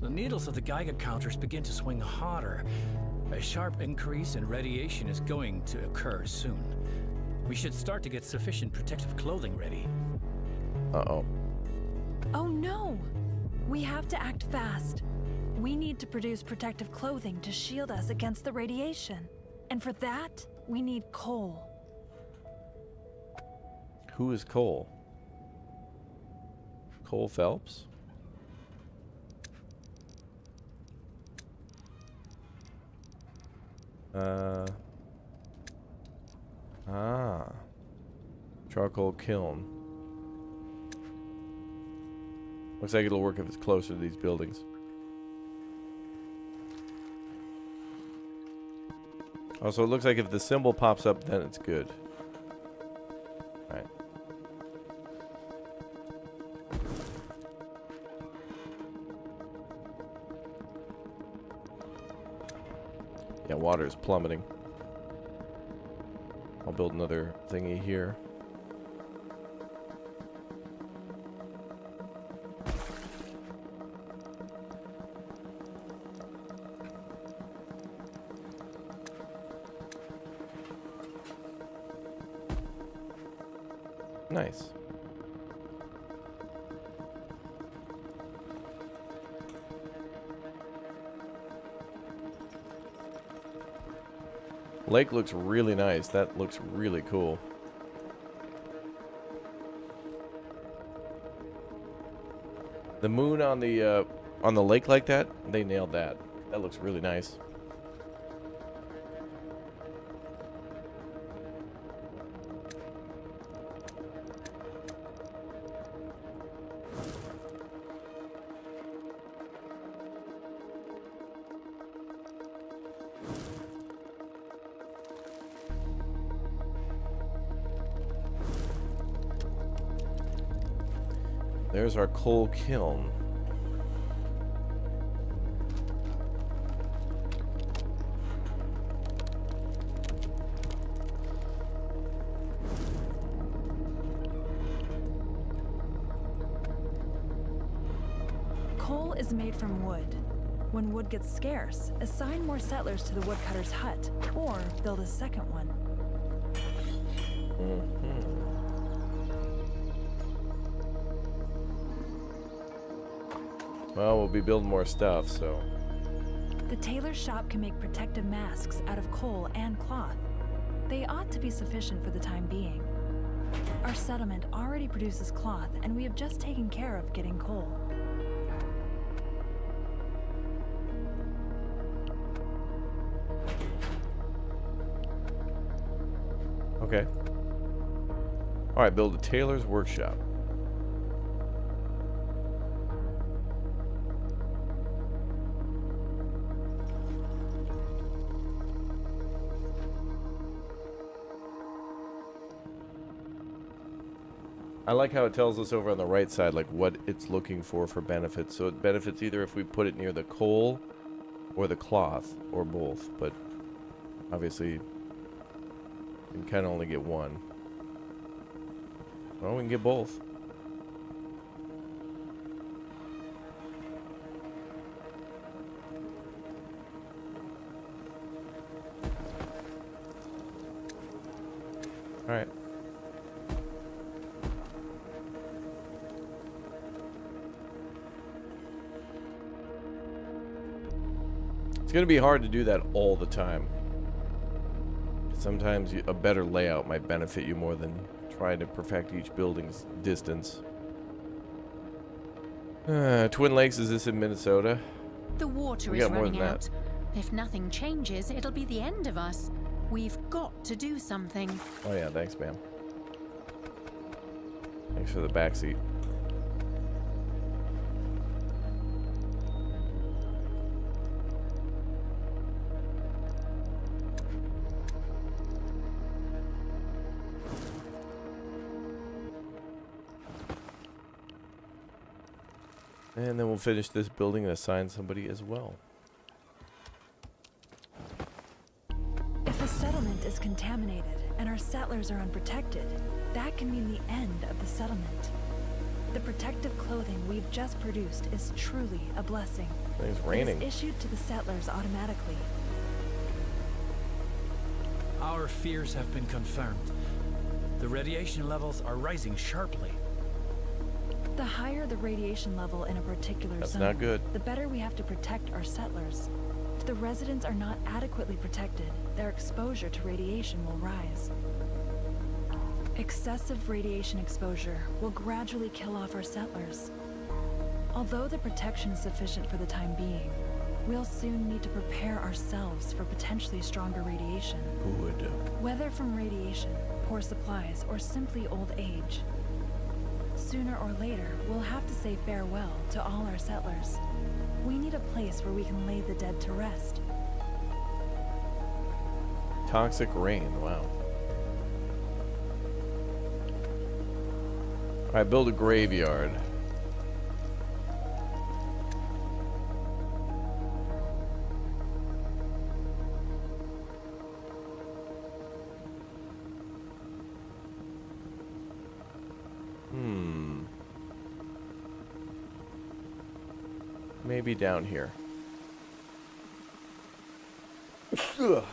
The needles of the Geiger counters begin to swing hotter. A sharp increase in radiation is going to occur soon. We should start to get sufficient protective clothing ready. Uh-oh. Oh no! We have to act fast. We need to produce protective clothing to shield us against the radiation. And for that, we need coal. Who is Cole? Cole Phelps? Charcoal kiln. Looks like it'll work if it's closer to these buildings. Also, it looks like if the symbol pops up, then it's good. Alright. Yeah, water is plummeting. I'll build another thingy here. Nice. Lake looks really nice. That looks really cool. The moon on the lake like that, they nailed that. That looks really nice. There's our coal kiln. Coal is made from wood. When wood gets scarce, assign more settlers to the woodcutter's hut, or build a second one. Well, we'll be building more stuff, so. The tailor's shop can make protective masks out of coal and cloth. They ought to be sufficient for the time being. Our settlement already produces cloth, and we have just taken care of getting coal. Okay. Alright, build a tailor's workshop. I like how it tells us over on the right side, like, what it's looking for benefits. So it benefits either if we put it near the coal or the cloth, or both. But obviously, you can kind of only get one. Well, we can get both. All right. It's going to be hard to do that all the time. Sometimes a better layout might benefit you more than trying to perfect each building's distance. Twin Lakes, is this in Minnesota? The water We is got more running than that. out. If nothing changes, it'll be the end of us. We've got to do something. Oh yeah, thanks, ma'am. Thanks for the backseat. And then we'll finish this building and assign somebody as well. If a settlement is contaminated and our settlers are unprotected, that can mean the end of the settlement. The protective clothing we've just produced is truly a blessing. It's It raining. is issued to the settlers automatically. Our fears have been confirmed. The radiation levels are rising sharply. The higher the radiation level in a particular That's zone, not good. the better we have to protect our settlers. If the residents are not adequately protected, their exposure to radiation will rise. Excessive radiation exposure will gradually kill off our settlers. Although the protection is sufficient for the time being, we'll soon need to prepare ourselves for potentially stronger radiation. Good. Whether from radiation, poor supplies, or simply old age. Sooner or later, we'll have to say farewell to all our settlers. We need a place where we can lay the dead to rest. Toxic rain, wow. Alright, build a graveyard. Maybe down here. Ugh.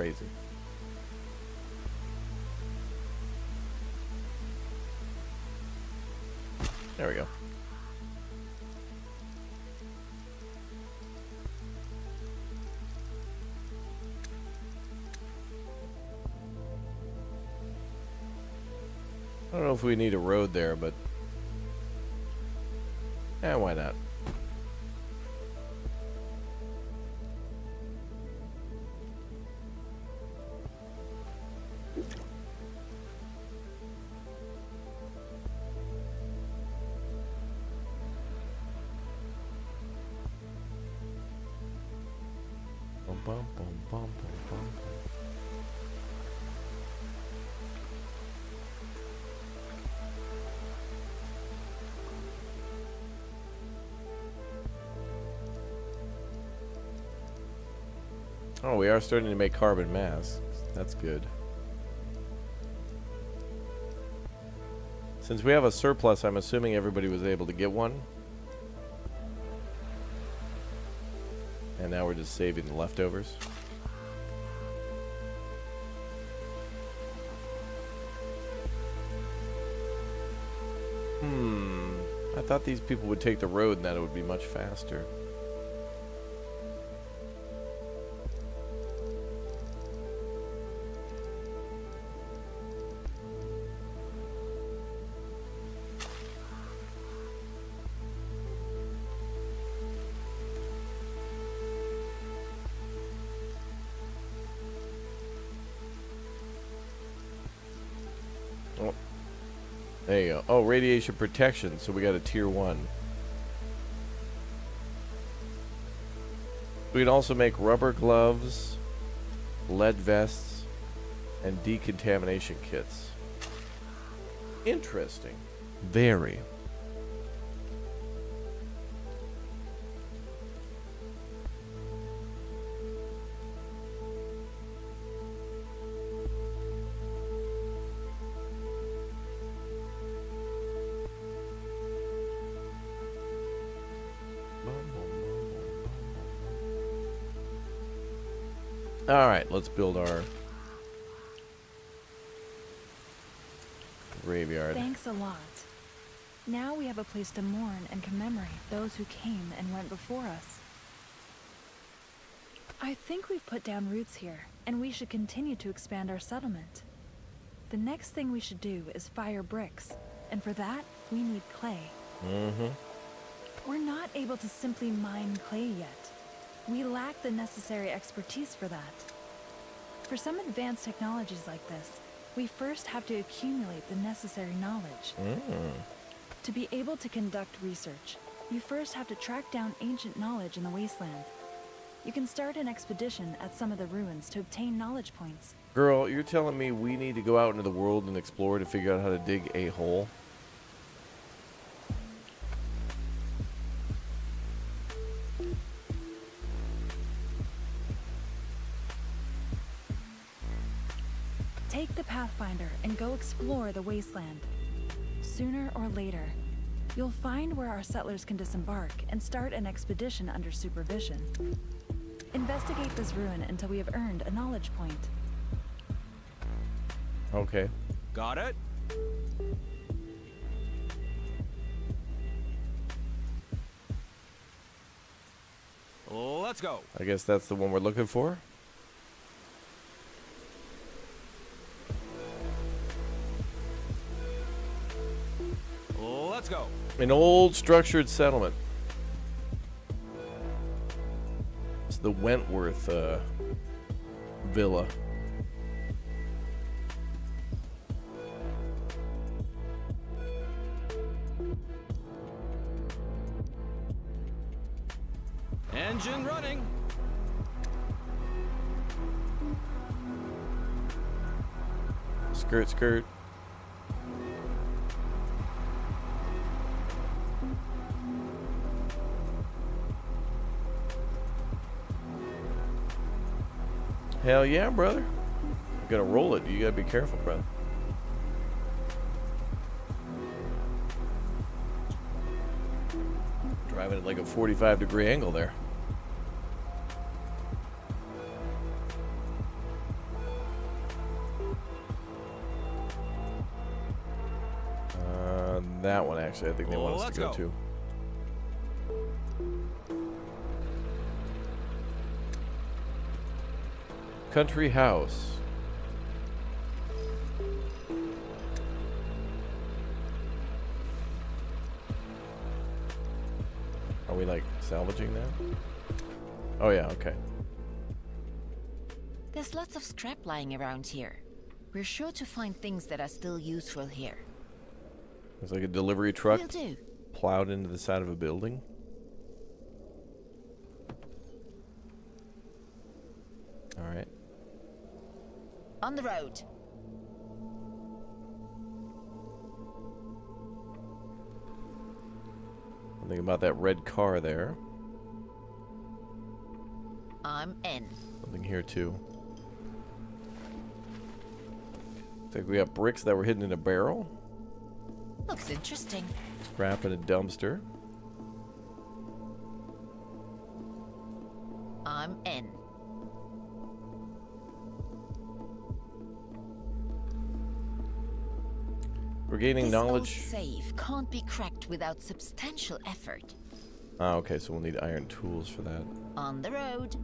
Crazy. There we go. I don't know if we need a road there, but why not? Bum, bum, bum, bum, bum, bum. Oh, we are starting to make carbon masks. That's good. Since we have a surplus, I'm assuming everybody was able to get one. And now we're just saving the leftovers. I thought these people would take the road and that it would be much faster. Oh, there you go. Oh, radiation protection. So we got a tier 1. We can also make rubber gloves, lead vests, and decontamination kits. Interesting. Very. Alright, let's build our graveyard. Thanks a lot. Now we have a place to mourn and commemorate those who came and went before us. I think we've put down roots here, and we should continue to expand our settlement. The next thing we should do is fire bricks, and for that, we need clay. We're not able to simply mine clay yet. We lack the necessary expertise for that. For some advanced technologies like this, we first have to accumulate the necessary knowledge. To be able to conduct research, you first have to track down ancient knowledge in the wasteland. You can start an expedition at some of the ruins to obtain knowledge points. Girl, you're telling me we need to go out into the world and explore to figure out how to dig a hole? Take the Pathfinder and go explore the wasteland. Sooner or later, you'll find where our settlers can disembark and start an expedition under supervision. Investigate this ruin until we have earned a knowledge point. Okay. Got it? Let's go. I guess that's the one we're looking for. Let's go. An old structured settlement. It's the Wentworth villa. Engine running. Skirt, skirt. Hell yeah, brother. You gotta roll it. You gotta be careful, brother. Driving at like a 45-degree angle there. that one, actually. I think they want us Let's to go go. to. Country house. Are we like salvaging that? Oh yeah, okay. There's lots of scrap lying around here. We're sure to find things that are still useful here. It's like a delivery truck Will do. plowed into the side of a building. All right. On the road. Something about that red car there. I'm in. Something here too. Looks like we got bricks that were hidden in a barrel. Looks interesting. Scrap in a dumpster. I'm in. We're gaining This knowledge. old safe can't be cracked without substantial effort. Ah, okay, so we'll need iron tools for that. On the road.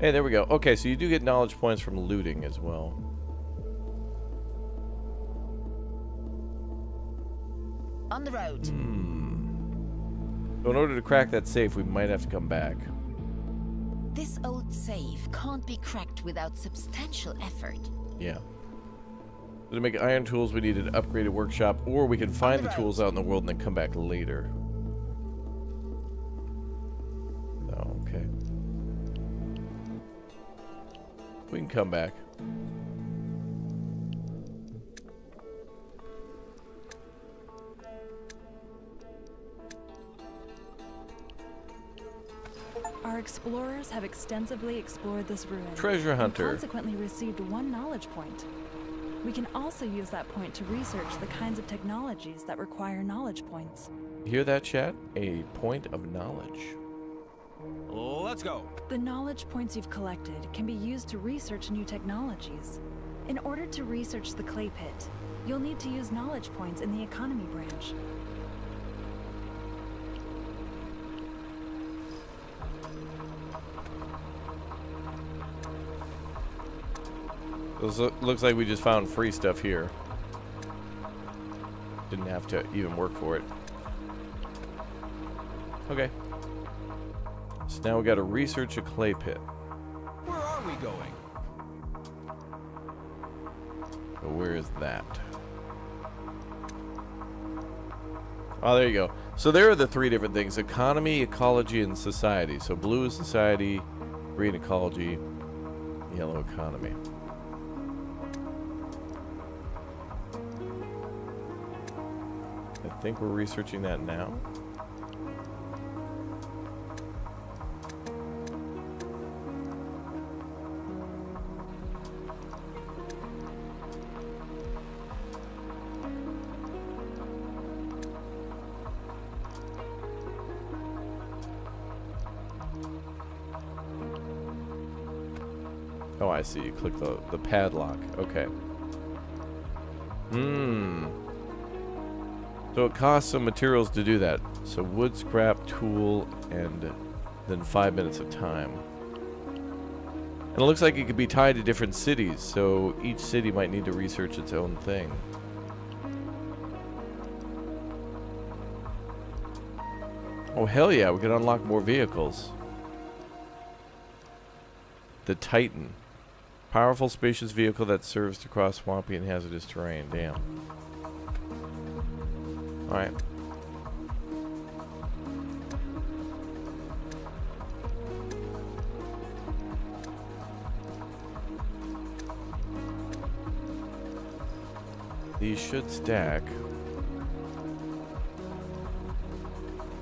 Hey, there we go. Okay, so you do get knowledge points from looting as well. On the road. So in order to crack that safe, we might have to come back. This old safe can't be cracked without substantial effort. Yeah. So to make iron tools, we need an upgraded workshop, or we can find the tools out in the world and then come back later. Oh, okay. We can come back. Our explorers have extensively explored this ruin. Treasure hunter. And consequently received 1 knowledge point. We can also use that point to research the kinds of technologies that require knowledge points. Hear that, chat? A point of knowledge. Let's go. The knowledge points you've collected can be used to research new technologies. In order to research the clay pit, you'll need to use knowledge points in the economy branch. Looks like we just found free stuff here. Didn't have to even work for it. Okay. So now we got to research a clay pit. Where are we going? So where is that? Oh, there you go. So there are the 3 different things: economy, ecology, and society. So blue is society, green ecology, yellow economy. I think we're researching that now. Oh, I see. You click the padlock. Okay. So it costs some materials to do that. So wood, scrap, tool, and then 5 minutes of time. And it looks like it could be tied to different cities, so each city might need to research its own thing. Oh, hell yeah, we can unlock more vehicles. The Titan. Powerful, spacious vehicle that serves to cross swampy and hazardous terrain. Damn. Alright. These should stack.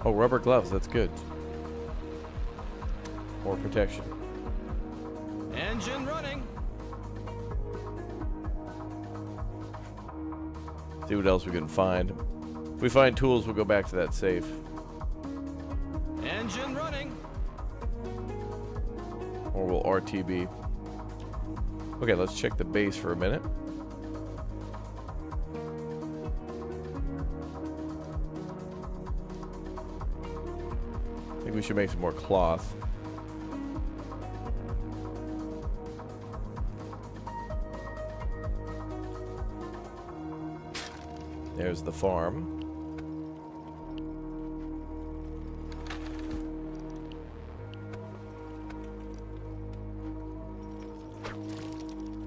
Oh, rubber gloves. That's good. More protection. Engine running. See what else we can find. If we find tools, we'll go back to that safe. Engine running. Or we'll RTB. Okay, let's check the base for a minute. I think we should make some more cloth. There's the farm.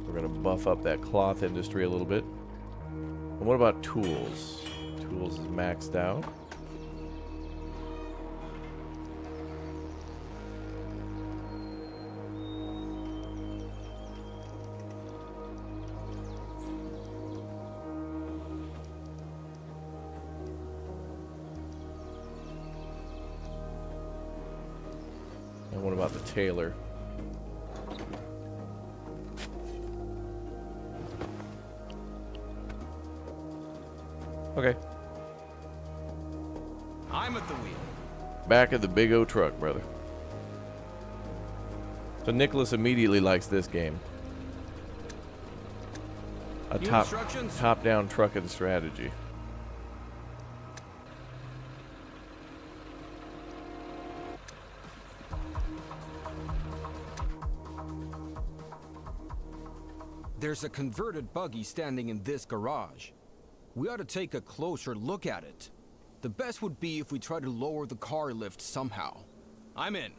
We're going to buff up that cloth industry a little bit. And what about tools? Tools is maxed out. And what about the tailor? Okay. I'm at the wheel. Back of the big O truck, brother. So Nicholas immediately likes this game. A New top instructions? top-down trucking strategy. There's a converted buggy standing in this garage. We ought to take a closer look at it. The best would be if we try to lower the car lift somehow. I'm in.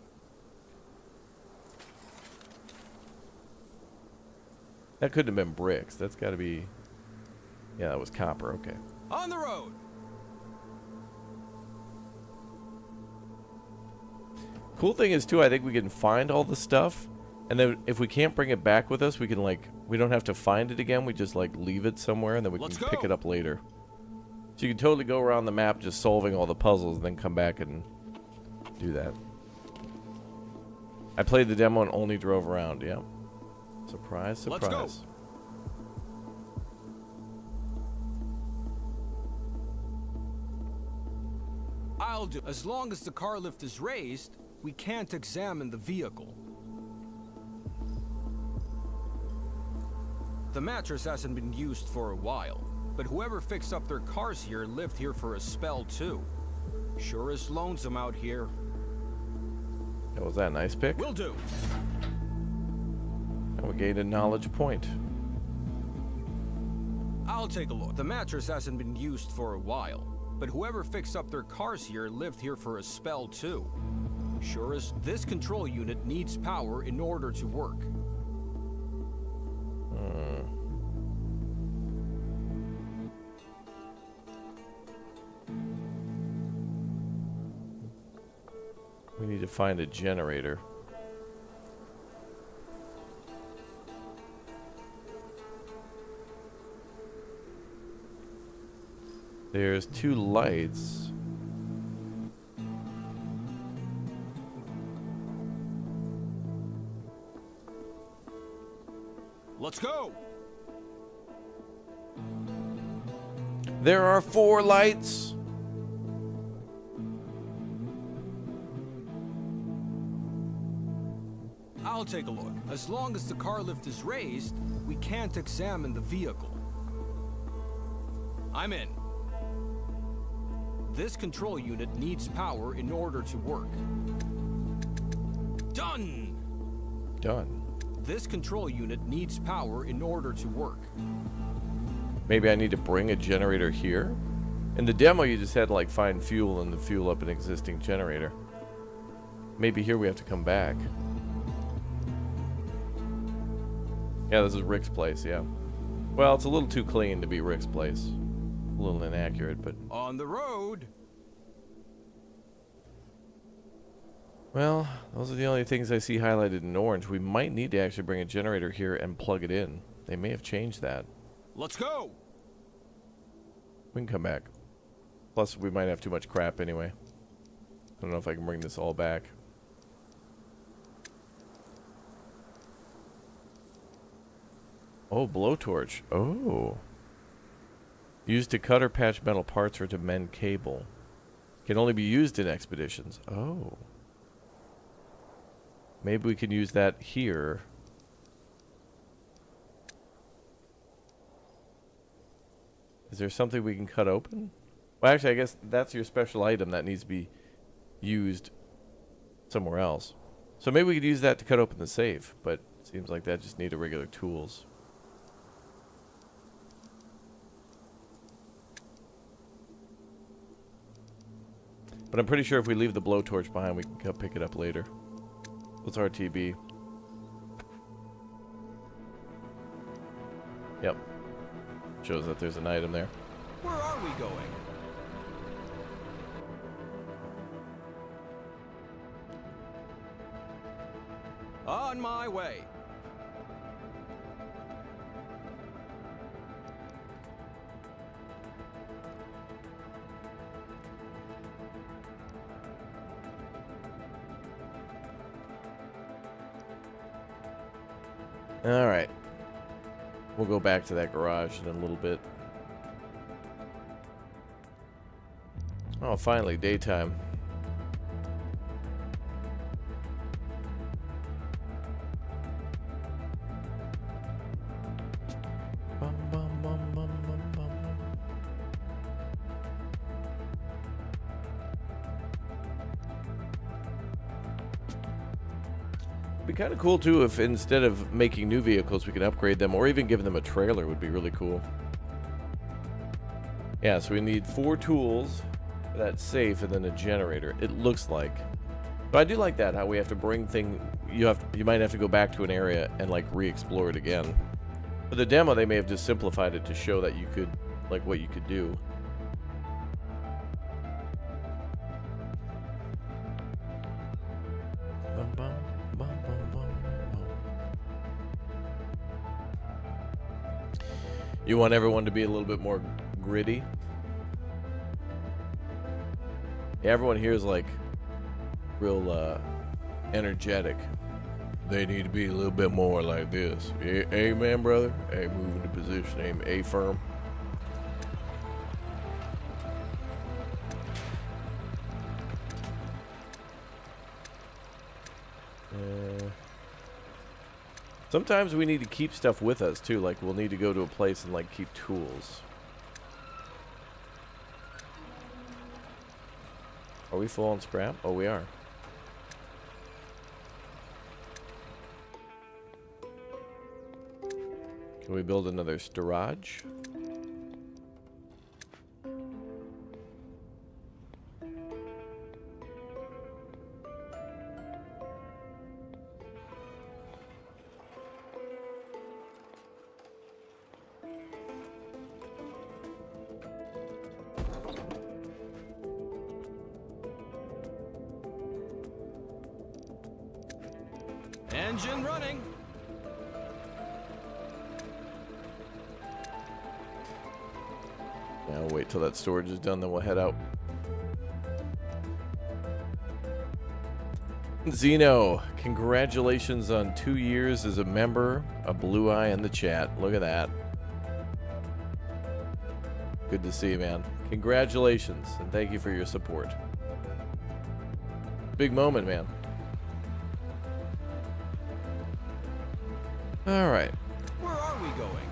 That couldn't have been bricks. That's got to be... Yeah, that was copper. Okay. On the road! Cool thing is, too, I think we can find all the stuff. And then if we can't bring it back with us, we can, like... We don't have to find it again. We just, like, leave it somewhere, and then we can pick it up later. So you can totally go around the map just solving all the puzzles and then come back and do that. I played the demo and only drove around, yeah. Surprise, surprise. Let's go. I'll do. As long as the car lift is raised, we can't examine the vehicle. The mattress hasn't been used for a while, but whoever fixed up their cars here lived here for a spell too. Sure is lonesome out here. That was that a nice pick? Will do. And we gained a knowledge point. I'll take a look. The mattress hasn't been used for a while, but whoever fixed up their cars here lived here for a spell too. Sure as this control unit needs power in order to work. We need to find a generator. There's 2 lights. Let's go! There are 4 lights. I'll take a look. As long as the car lift is raised, we can't examine the vehicle. I'm in. This control unit needs power in order to work. Done! Done. This control unit needs power in order to work. Maybe I need to bring a generator here? In the demo, you just had to, like, find fuel and then fuel up an existing generator. Maybe here we have to come back. Yeah, this is Rick's place, yeah. Well, it's a little too clean to be Rick's place. A little inaccurate, but... On the road! Well, those are the only things I see highlighted in orange. We might need to actually bring a generator here and plug it in. They may have changed that. Let's go! We can come back. Plus, we might have too much crap anyway. I don't know if I can bring this all back. Oh, blowtorch. Oh. Used to cut or patch metal parts or to mend cable. Can only be used in expeditions. Oh. Maybe we can use that here. Is there something we can cut open? Well, actually, I guess that's your special item that needs to be used somewhere else. So maybe we could use that to cut open the safe, but it seems like that just need a regular tools. But I'm pretty sure if we leave the blowtorch behind, we can come pick it up later. What's RTB? Yep. Shows that there's an item there. Where are we going? On my way. All right. We'll go back to that garage in a little bit. Oh, finally, daytime. Bum, bum, bum, bum, bum, bum. It'd be kind of cool too if instead of making new vehicles we could upgrade them or even give them a trailer would be really cool. Yeah, so we need 4 tools for that safe and then a generator, it looks like. But I do like that, how we have to bring you might have to go back to an area and like re-explore it again. For the demo they may have just simplified it to show that you could, like, what you could do. Bum, bum, bum, bum, bum, bum. You want everyone to be a little bit more gritty? Yeah, everyone here is like real energetic. They need to be a little bit more like this. Amen, brother. Hey, move into position. Aim. A firm. Sometimes we need to keep stuff with us too. Like we'll need to go to a place and like keep tools. Are we full on scrap? Oh, we are. Can we build another storage? Engine running. Now we'll wait till that storage is done, then we'll head out. Zeno, congratulations on 2 years as a member. A blue eye in the chat. Look at that. Good to see you, man. Congratulations, and thank you for your support. Big moment, man. All right. Where are we going?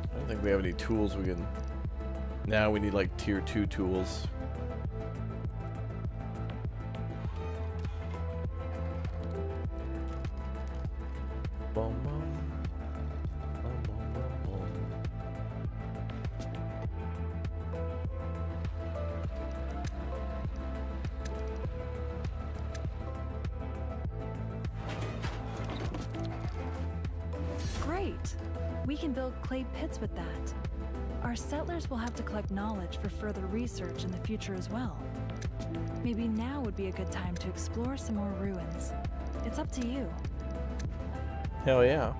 I don't think we have any tools we can... Now we need like tier 2 tools. Bum, bum. Bum, bum, bum, bum. Great! We can build clay pits with that. Our settlers will have to collect knowledge for further research in the future as well. Maybe now would be a good time to explore some more ruins. It's up to you. Hell yeah.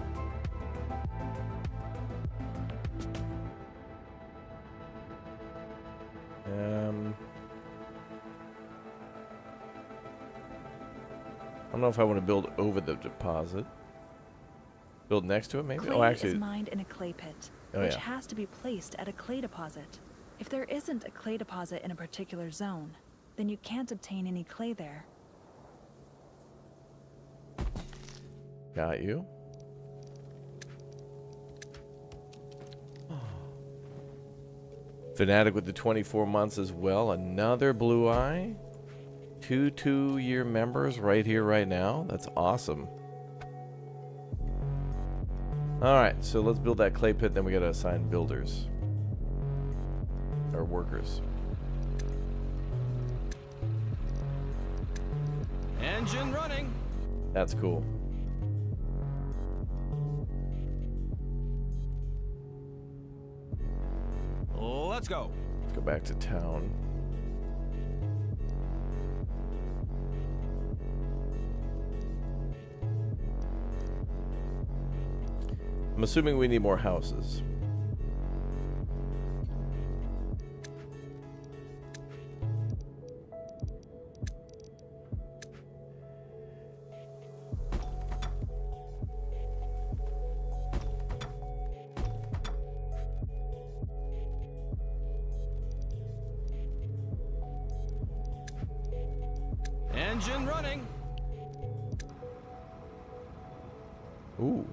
I don't know if I want to build over the deposit. Build next to it, maybe? Clay Oh, actually... is mined in a clay pit, Oh, which yeah. has to be placed at a clay deposit. If there isn't a clay deposit in a particular zone, then you can't obtain any clay there. Got you. Fanatic with the 24 months as well. Another blue eye. 2 2-year members right here, right now. That's awesome. Alright, so let's build that clay pit, then we gotta assign builders. Or workers. Engine running. That's cool. Let's go. Let's go back to town. I'm assuming we need more houses. Engine running. Ooh,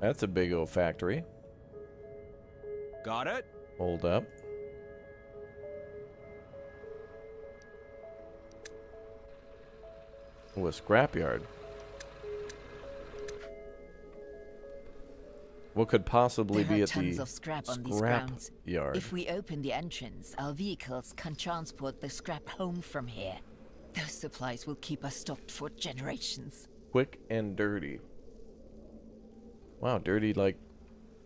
that's a big old factory. Got it. Hold up. Ooh, a scrapyard. What could possibly There be are at tons the of scrap on these scrap grounds. yard? If we open the entrance, our vehicles can transport the scrap home from here. Those supplies will keep us stocked for generations. Quick and dirty. Wow, dirty like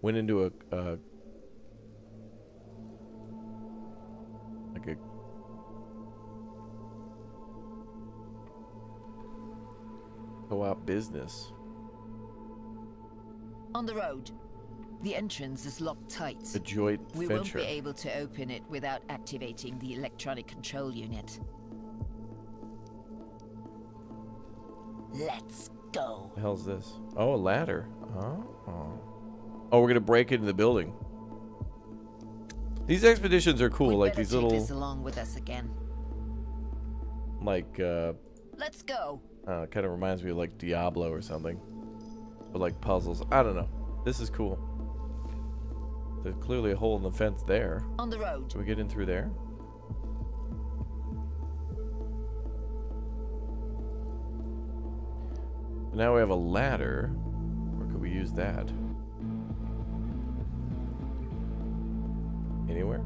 went into a like a co-op business. On the road. The entrance is locked tight. A joint We venture. won't be able to open it without activating the electronic control unit. Let's go. The hell's this? Oh, a ladder. Oh. Oh, we're gonna break into the building. These expeditions are cool, We'd like better these take little, this along with us again. like, Let's go. kind of reminds me of like Diablo or something, but like puzzles. I don't know. This is cool. There's clearly a hole in the fence there. On the road. Can we get in through there? Now we have a ladder. Where could we use that? Anywhere?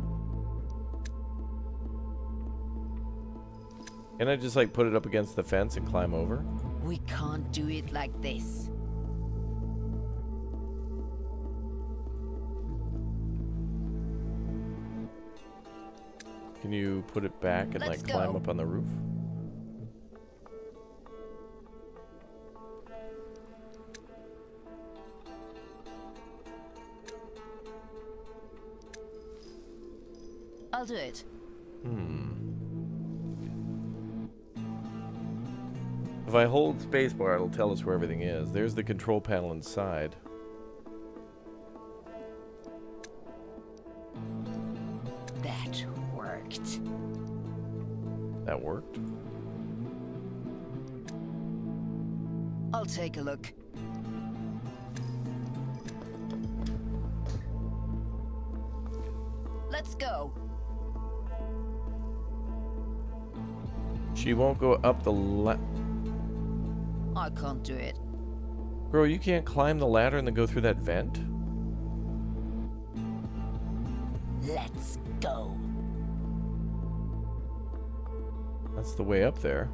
Can I just like put it up against the fence and climb over? We can't do it like this. Can you put it back and Let's like climb go. up on the roof? I'll do it. If I hold spacebar, it'll tell us where everything is. There's the control panel inside. That worked. That worked. I'll take a look. Let's go. She won't go up the I can't do it. Bro, you can't climb the ladder and then go through that vent? Let's go. That's the way up there.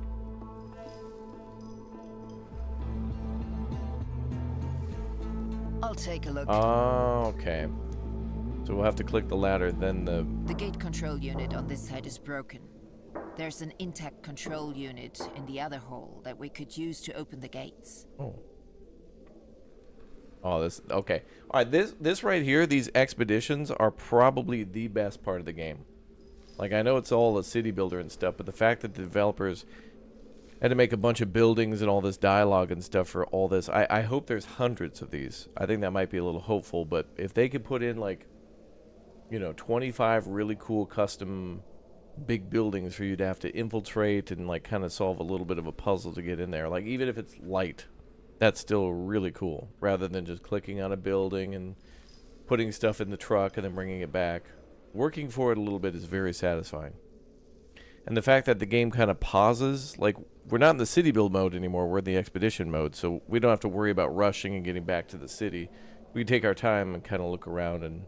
I'll take a look. Oh, okay. So we'll have to click the ladder, then the... The gate control unit on this side is broken. There's an intact control unit in the other hall that we could use to open the gates. Oh. Oh, this... Okay. Alright, this right here, these expeditions are probably the best part of the game. Like, I know it's all a city builder and stuff, but the fact that the developers had to make a bunch of buildings and all this dialogue and stuff for all this, I hope there's hundreds of these. I think that might be a little hopeful, but if they could put in, like, you know, 25 really cool custom big buildings for you to have to infiltrate and, like, kind of solve a little bit of a puzzle to get in there. Like, even if it's light, that's still really cool, rather than just clicking on a building and putting stuff in the truck and then bringing it back. Working for it a little bit is very satisfying. And the fact that the game kind of pauses, like, we're not in the city build mode anymore, we're in the expedition mode, so we don't have to worry about rushing and getting back to the city. We can take our time and kind of look around and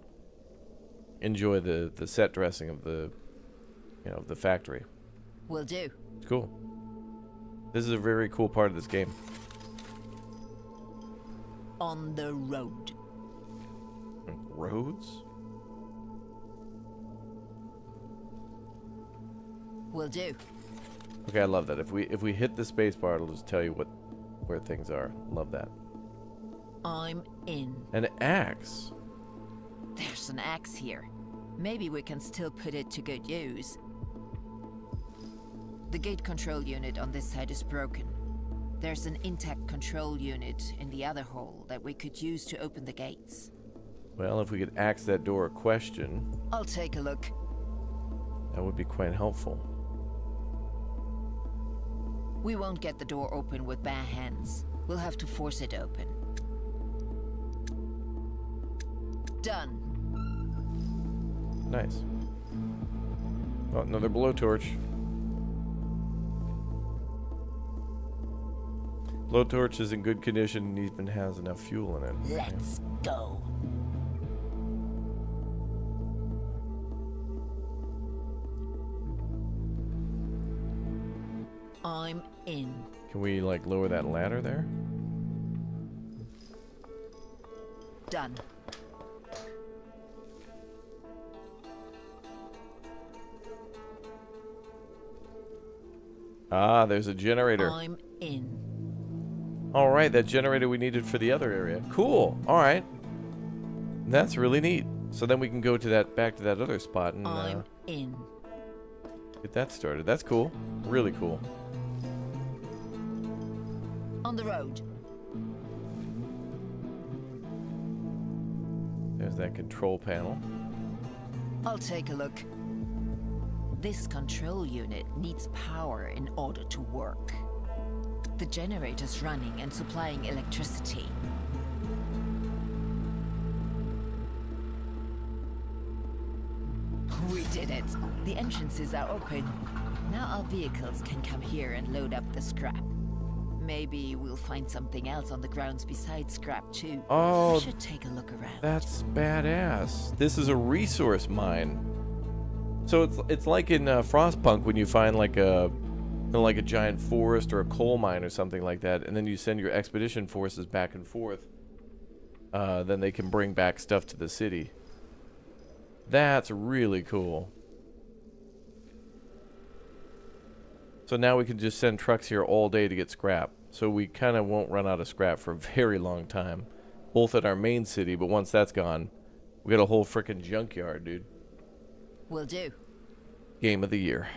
enjoy the set dressing of the, you know, the factory. Will do. It's cool. This is a very cool part of this game. On the road. Roads? Will do. Okay, I love that. If we hit the space bar, it'll just tell you where things are. Love that. I'm in. An axe. There's an axe here. Maybe we can still put it to good use. The gate control unit on this side is broken. There's an intact control unit in the other hole that we could use to open the gates. Well, if we could axe that door a question, I'll take a look. that would be quite helpful. We won't get the door open with bare hands. We'll have to force it open. Done. Nice. Oh, another blowtorch. Blowtorch is in good condition and even has enough fuel in it. Let's go. I'm in. Can we, like, lower that ladder there? Done. Ah, there's a generator. I'm in. All right, that generator we needed for the other area. Cool. All right. That's really neat. So then we can go to that, back to that other spot and I'm in. get that started. That's cool. Really cool. On the road. There's that control panel. I'll take a look. This control unit needs power in order to work. The generator's running and supplying electricity. We did it. The entrances are open. Now our vehicles can come here and load up the scrap. Maybe we'll find something else on the grounds besides scrap too. Oh, We should take a look around. that's badass. This is a resource mine. So it's like in Frostpunk when you find like a giant forest or a coal mine or something like that, and then you send your expedition forces back and forth. Then they can bring back stuff to the city. That's really cool. So now we can just send trucks here all day to get scrap. So we kind of won't run out of scrap for a very long time. Both at our main city, but once that's gone, we got a whole frickin' junkyard, dude. Will do. Game of the year.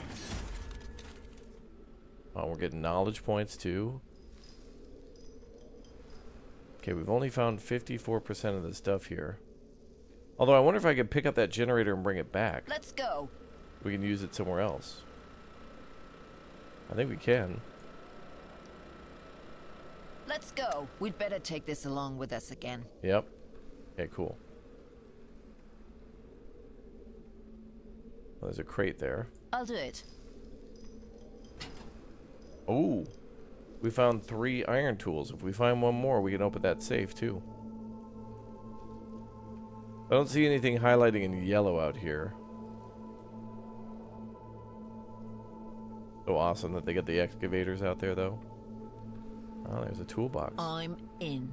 Oh, we're getting knowledge points too. Okay, we've only found 54% of the stuff here. Although I wonder if I could pick up that generator and bring it back. Let's go. We can use it somewhere else. I think we can. Let's go. We'd better take this along with us again. Yep. Okay, cool. Well, there's a crate there. I'll do it. Oh, we found 3 iron tools. If we find one more, we can open that safe too. I don't see anything highlighting in yellow out here. So awesome that they got the excavators out there, though. Oh, there's a toolbox. I'm in.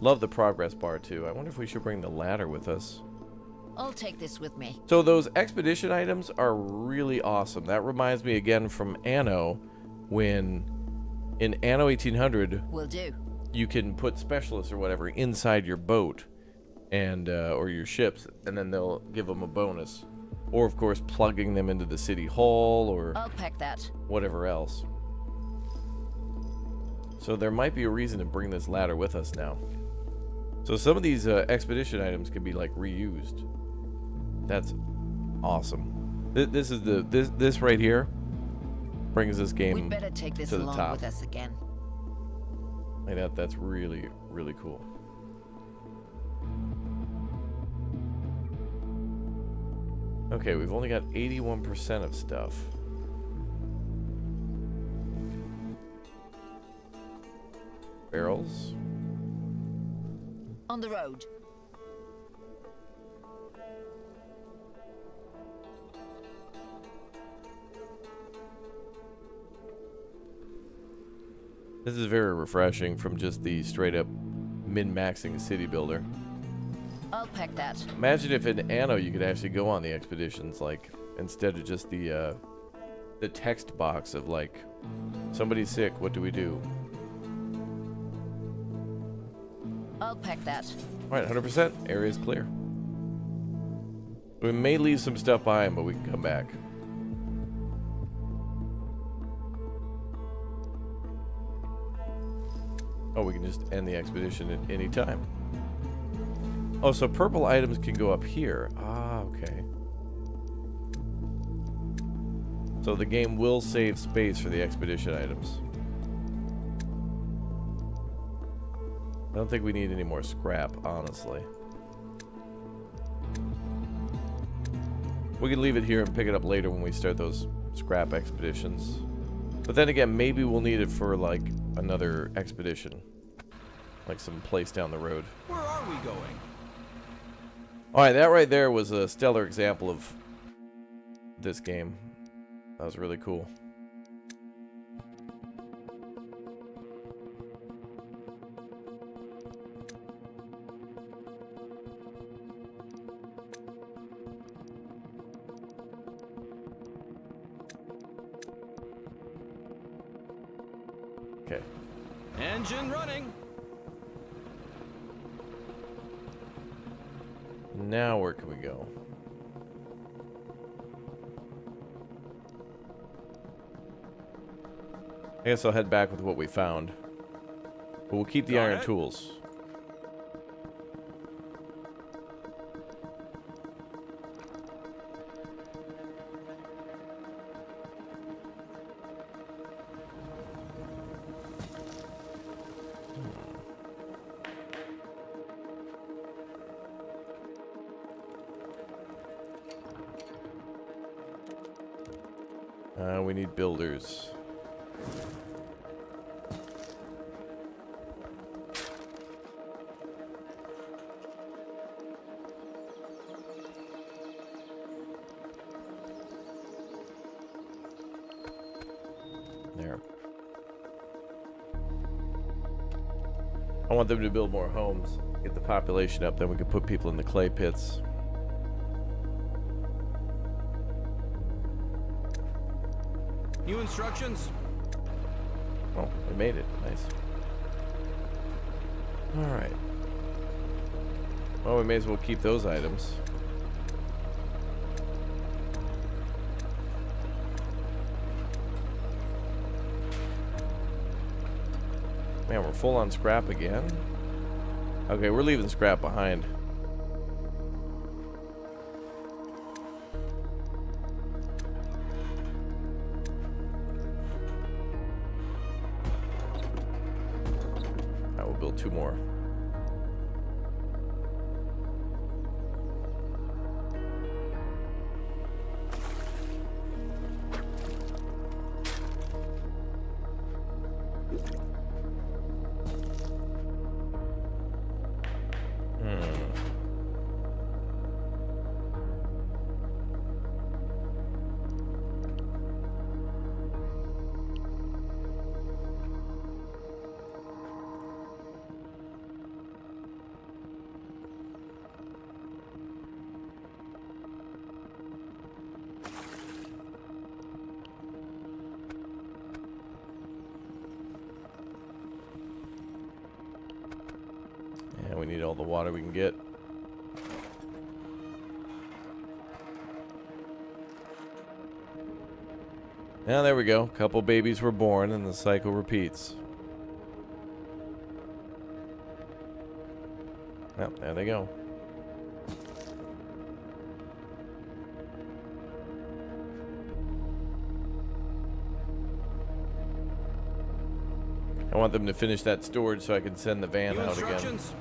Love the progress bar, too. I wonder if we should bring the ladder with us. I'll take this with me. So those expedition items are really awesome. That reminds me again from Anno, when in Anno 1800, Will do. you can put specialists or whatever inside your boat and or your ships, and then they'll give them a bonus. Or, of course, plugging them into the city hall or I'll pack that. whatever else. So there might be a reason to bring this ladder with us now. So some of these expedition items can be like reused. That's awesome. This is this right here brings this game We'd better take this to the along top. with us again. Like that, that's really, really cool. Okay, we've only got 81% of stuff. Barrels. On the road. This is very refreshing from just the straight up min-maxing city builder. I'll pack that. Imagine if in Anno you could actually go on the expeditions, like, instead of just the text box of like, somebody's sick, what do we do? I'll pack that. Alright, 100%. Area's clear. We may leave some stuff behind, but we can come back. Oh, we can just end the expedition at any time. Oh, so purple items can go up here. Ah, okay. So the game will save space for the expedition items. I don't think we need any more scrap, honestly. We can leave it here and pick it up later when we start those scrap expeditions. But then again, maybe we'll need it for, like, another expedition. Like some place down the road. Where are we going? Alright, that right there was a stellar example of this game. That was really cool. Okay. Engine running. Now where can we go? I guess I'll head back with what we found. But we'll keep the Got iron it. tools. We need builders. There. I want them to build more homes, get the population up, then we can put people in the clay pits. New instructions? Oh, we made it. Nice. Alright. Well, we may as well keep those items. Man, we're full on scrap again? Okay, we're leaving scrap behind. I will build 2 more. We need all the water we can get. Now there we go. Couple babies were born and the cycle repeats. Well, there they go. I want them to finish that storage so I can send the van New out again. instructions?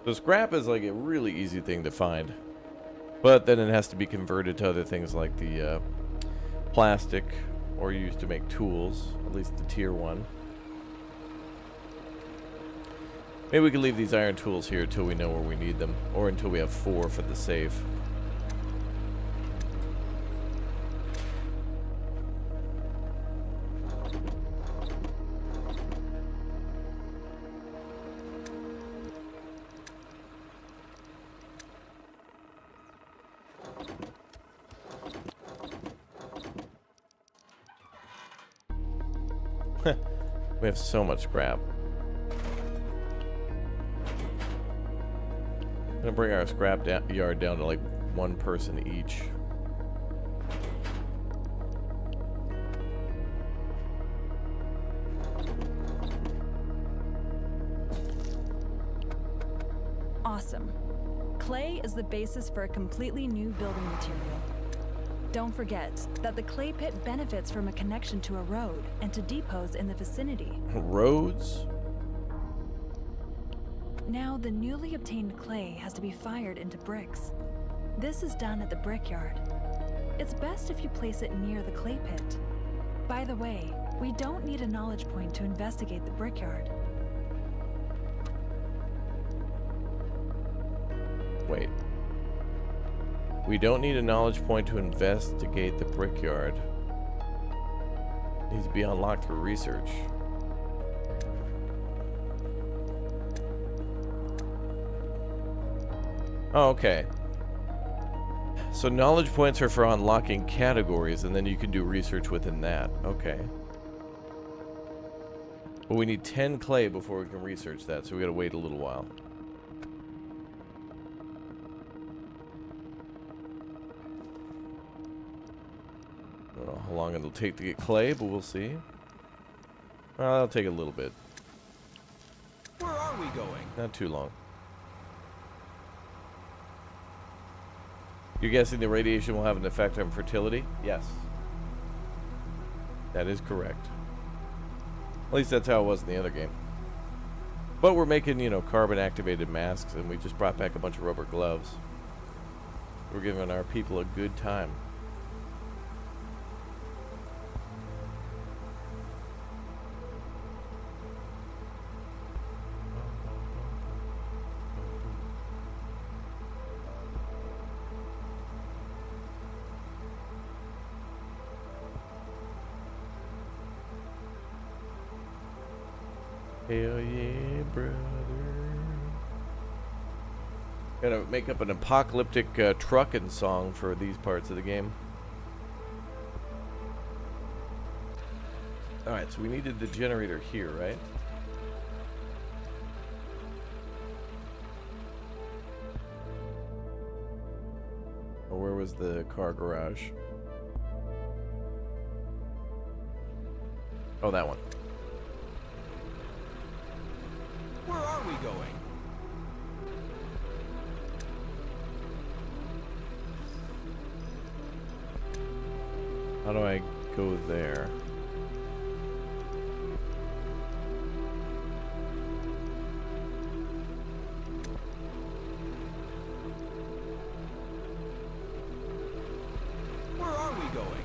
So scrap is like a really easy thing to find. But then it has to be converted to other things like the plastic or used to make tools, at least the tier 1. Maybe we can leave these iron tools here until we know where we need them, or until we have 4 for the save. We have so much scrap. I'm gonna bring our scrap yard down to like 1 person each. Awesome. Clay is the basis for a completely new building material. Don't forget that the clay pit benefits from a connection to a road and to depots in the vicinity. Roads? Now, the newly obtained clay has to be fired into bricks. This is done at the brickyard. It's best if you place it near the clay pit. By the way, we don't need a knowledge point to investigate the brickyard. Wait. We don't need a knowledge point to investigate the brickyard. It needs to be unlocked for research. Oh, okay. So knowledge points are for unlocking categories, and then you can do research within that. Okay. But we need 10 clay before we can research that, so we gotta wait a little while. I don't know how long it'll take to get clay, but we'll see. Well, that'll take a little bit. Where are we going? Not too long. You're guessing the radiation will have an effect on fertility? Yes. That is correct. At least that's how it was in the other game. But we're making, you know, carbon-activated masks, and we just brought back a bunch of rubber gloves. We're giving our people a good time. Hell yeah, brother. Gotta make up an apocalyptic trucking song for these parts of the game. Alright, so we needed the generator here, right? Or where was the car garage? Oh, that one. Where are we going? How do I go there? Where are we going?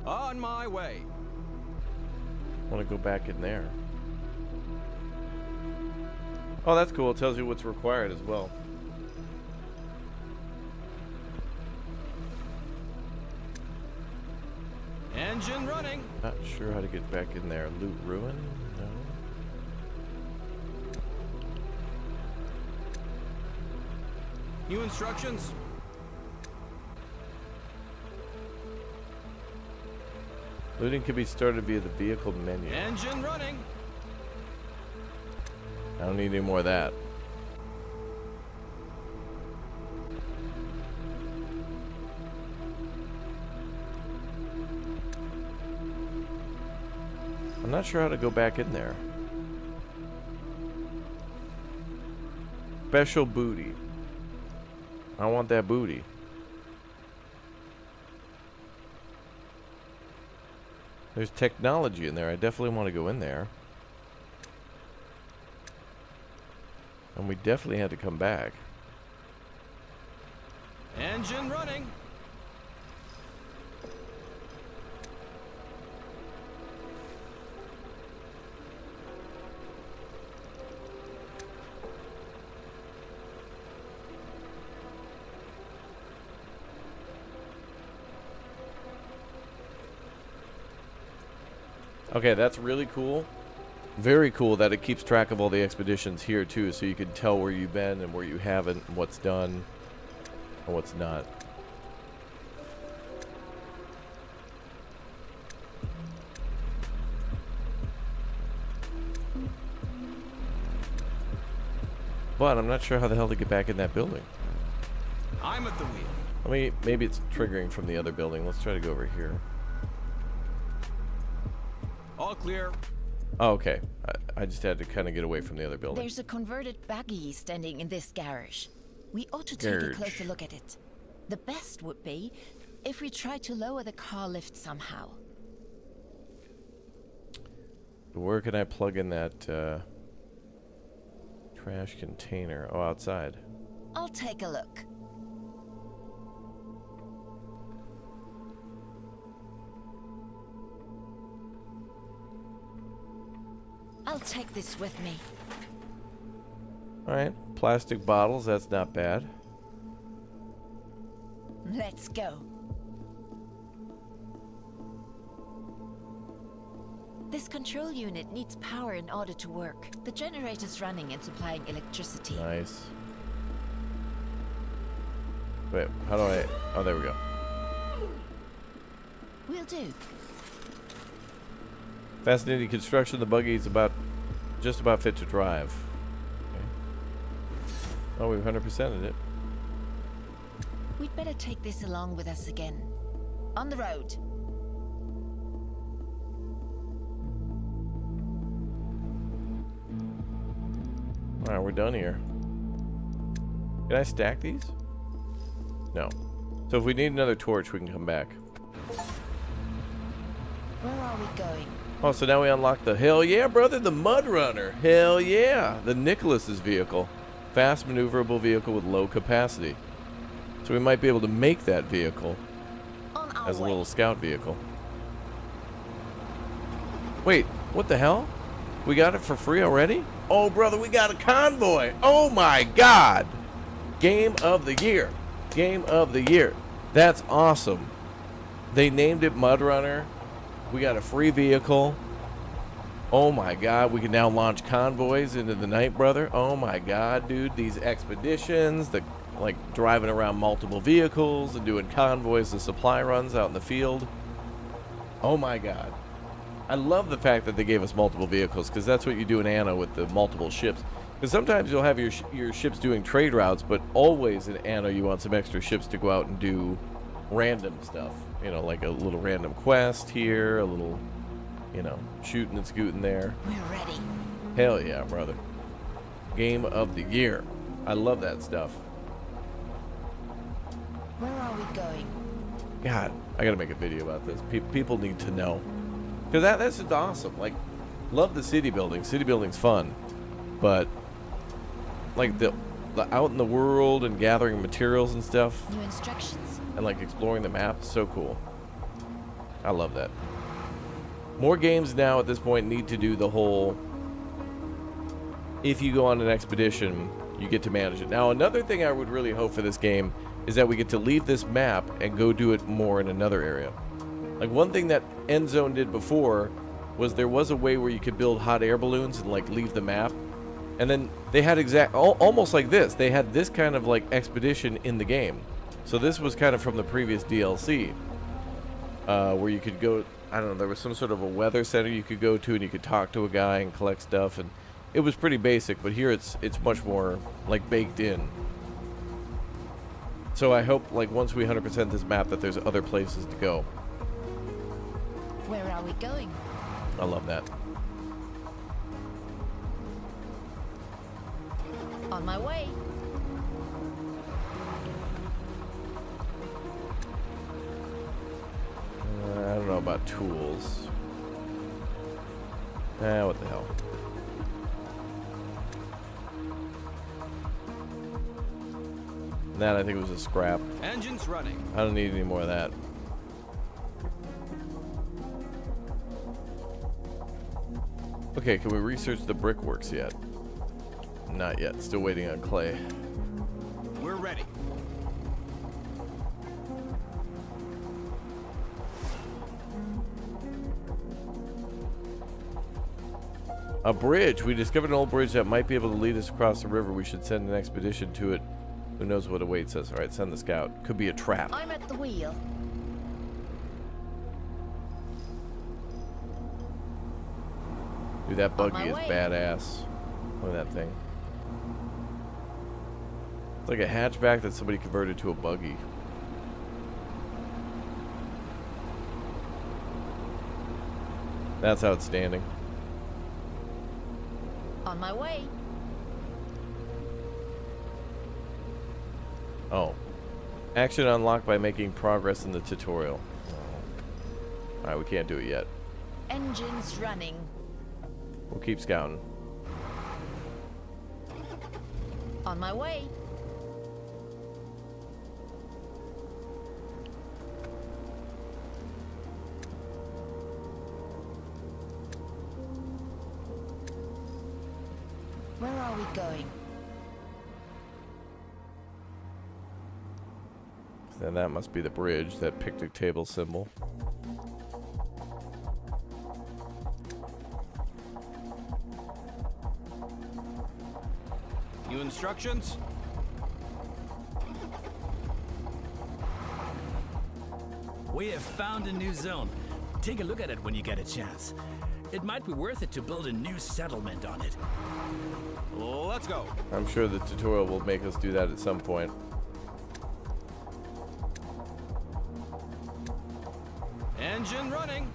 On my way. I want to go back in there. Oh, that's cool. It tells you what's required as well. Engine running. Not sure how to get back in there. Loot ruin? No. New instructions? Looting can be started via the vehicle menu. Engine running. I don't need any more of that. I'm not sure how to go back in there. Special booty. I want that booty. There's technology in there. I definitely want to go in there. And we definitely had to come back. Engine running. Okay, that's really cool. Very cool that it keeps track of all the expeditions here too, so you can tell where you've been and where you haven't, and what's done and what's not. But I'm not sure how the hell to get back in that building. I'm at the wheel. I mean, maybe it's triggering from the other building. Let's try to go over here. All clear. Oh, okay. I just had to kind of get away from the other building. There's a converted buggy standing in this garage. We ought to take a closer look at it. The best would be if we try to lower the car lift somehow. Where can I plug in that trash container? Oh, outside. I'll take a look. I'll take this with me. Alright, plastic bottles, that's not bad. Let's go. This control unit needs power in order to work. The generator's running and supplying electricity. Nice. Wait, how do I... Oh, there we go. Will do. Fascinating construction. The buggy is just about fit to drive. Okay. Oh, we've 100%ed it. We'd better take this along with us again. On the road. Alright, we're done here. Can I stack these? No. So if we need another torch, we can come back. Where are we going? Oh, so now we unlock the... Hell yeah, brother! The Mud Runner! Hell yeah! The Nicholas's vehicle. Fast maneuverable vehicle with low capacity. So we might be able to make that vehicle as a little scout vehicle. Wait, what the hell? We got it for free already? Oh, brother, we got a convoy! Oh my god! Game of the year. Game of the year. That's awesome. They named it Mud Runner. We got a free vehicle. Oh my god, we can now launch convoys into the night, brother. Oh my god, dude, these expeditions, like driving around multiple vehicles and doing convoys and supply runs out in the field. Oh my god. I love the fact that they gave us multiple vehicles, because that's what you do in Anno with the multiple ships. Because sometimes you'll have your ships doing trade routes, but always in Anno you want some extra ships to go out and do random stuff. You know, like a little random quest here, a little, you know, shooting and scooting there. We're ready. Hell yeah, brother. Game of the year. I love that stuff. Where are we going? God, I gotta make a video about this. People need to know. Because that's just awesome. Like, love the city building. City building's fun. But, like, the out in the world and gathering materials and stuff. New instructions. And like exploring the map, so cool. I love that. More games now at this point need to do the whole, if you go on an expedition, you get to manage it. Now, another thing I would really hope for this game is that we get to leave this map and go do it more in another area. Like, one thing that Endzone did before was there was a way where you could build hot air balloons and like leave the map. And then they had almost like this. They had this kind of like expedition in the game. So this was kind of from the previous DLC, where you could go, I don't know, there was some sort of a weather center you could go to and you could talk to a guy and collect stuff, and it was pretty basic, but here it's much more like baked in. So I hope like once we 100% this map that there's other places to go. Where are we going? I love that. On my way. I don't know about tools. What the hell? That I think was a scrap. Engines running. I don't need any more of that. Okay, can we research the brickworks yet? Not yet. Still waiting on clay. We're ready. A bridge. We discovered an old bridge that might be able to lead us across the river. We should send an expedition to it. Who knows what awaits us? All right, send the scout. Could be a trap. I'm at the wheel. Dude, that On buggy my is way. badass. Look at that thing. It's like a hatchback that somebody converted to a buggy. That's outstanding. On my way. Oh. Action unlocked by making progress in the tutorial. Alright, we can't do it yet. Engines running. We'll keep scouting. On my way. Where are we going? Then that must be the bridge, that picnic table symbol. New instructions? We have found a new zone. Take a look at it when you get a chance. It might be worth it to build a new settlement on it. Let's go. I'm sure the tutorial will make us do that at some point. Engine running.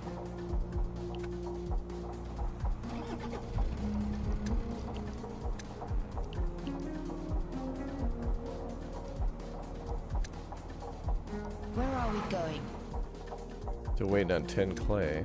Where are we going? Still waiting on 10 clay.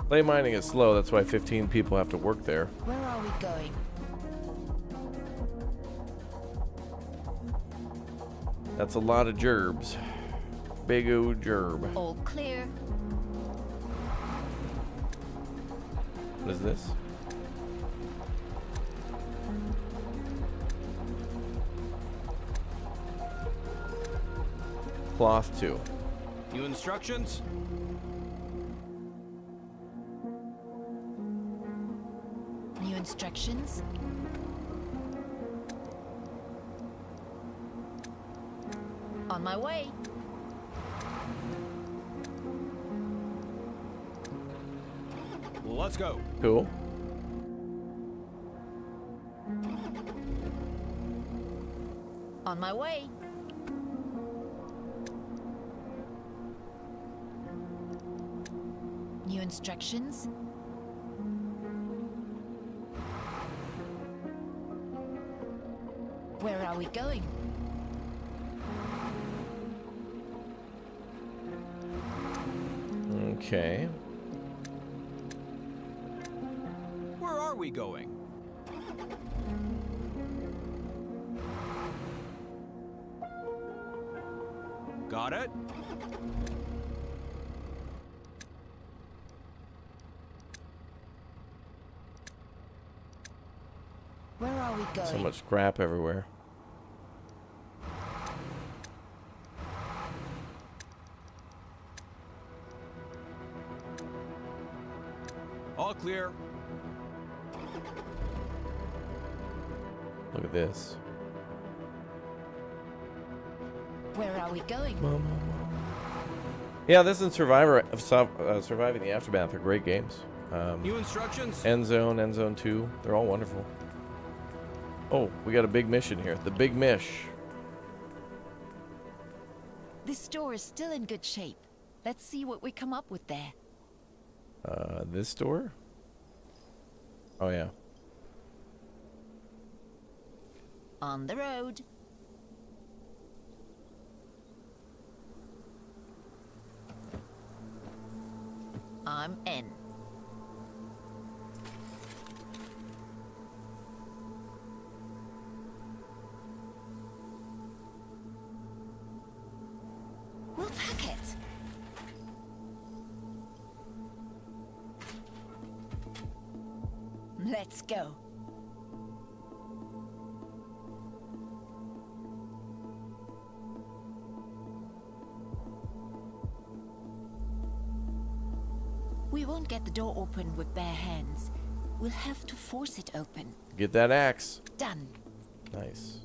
Clay mining is slow, that's why 15 people have to work there. Where are we going? That's a lot of gerbs. Big O gerb. All clear. What is this? Cloth 2. New instructions? New instructions? On my way. Let's go. Cool. On my way. New instructions? Where are we going? Okay. Where are we going? Got it? Where are we going? So much scrap everywhere. All clear. Look at this. Where are we going? Yeah, this and Surviving the Aftermath are great games. New instructions? Endzone, Endzone 2, they're all wonderful. Oh, we got a big mission here. The Big Mish. This store is still in good shape. Let's see what we come up with there. This door? Oh, yeah. On the road. I'm in. We'll pack it. Let's go. We won't get the door open with bare hands. We'll have to force it open. Get that axe. Done. Nice.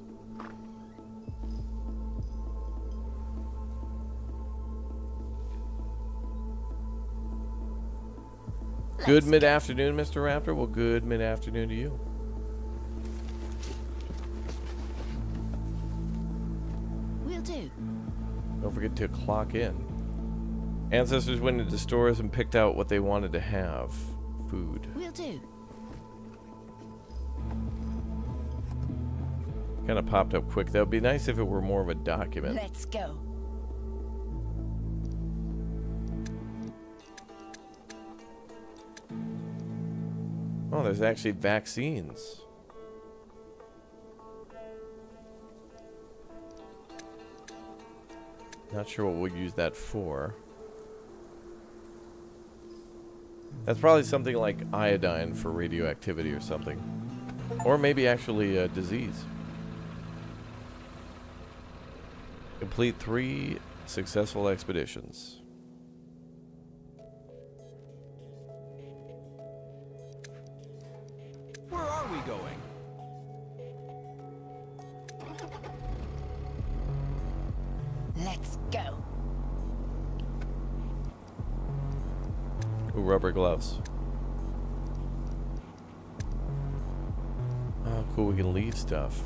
Good mid-afternoon, Mr. Raptor. Well, good mid-afternoon to you. Will do. Don't forget to clock in. Ancestors went into stores and picked out what they wanted to have. Food. Will do. Kind of popped up quick. That would be nice if it were more of a document. Let's go. Oh, there's actually vaccines. Not sure what we'll use that for. That's probably something like iodine for radioactivity or something. Or maybe actually a disease. Complete 3 successful expeditions. Where are we going? Let's go. Ooh, rubber gloves. Oh, cool. We can leave stuff.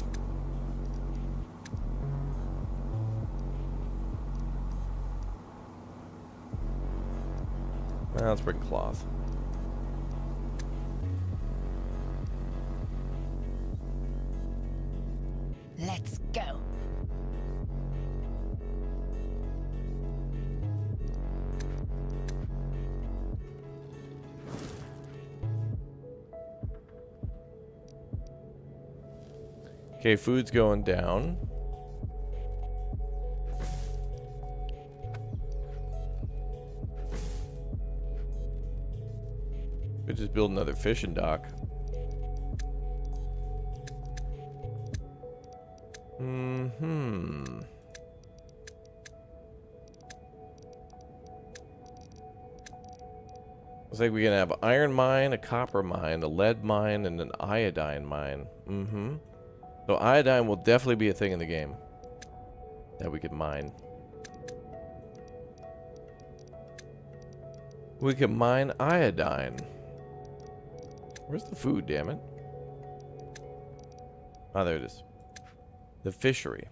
Well, let's bring cloth. Let's go. Okay, food's going down. Could just build another fishing dock. Looks like we can have an iron mine, a copper mine, a lead mine, and an iodine mine. So iodine will definitely be a thing in the game that we can mine. We can mine iodine. Where's the food, damn it? Oh, there it is. The fishery.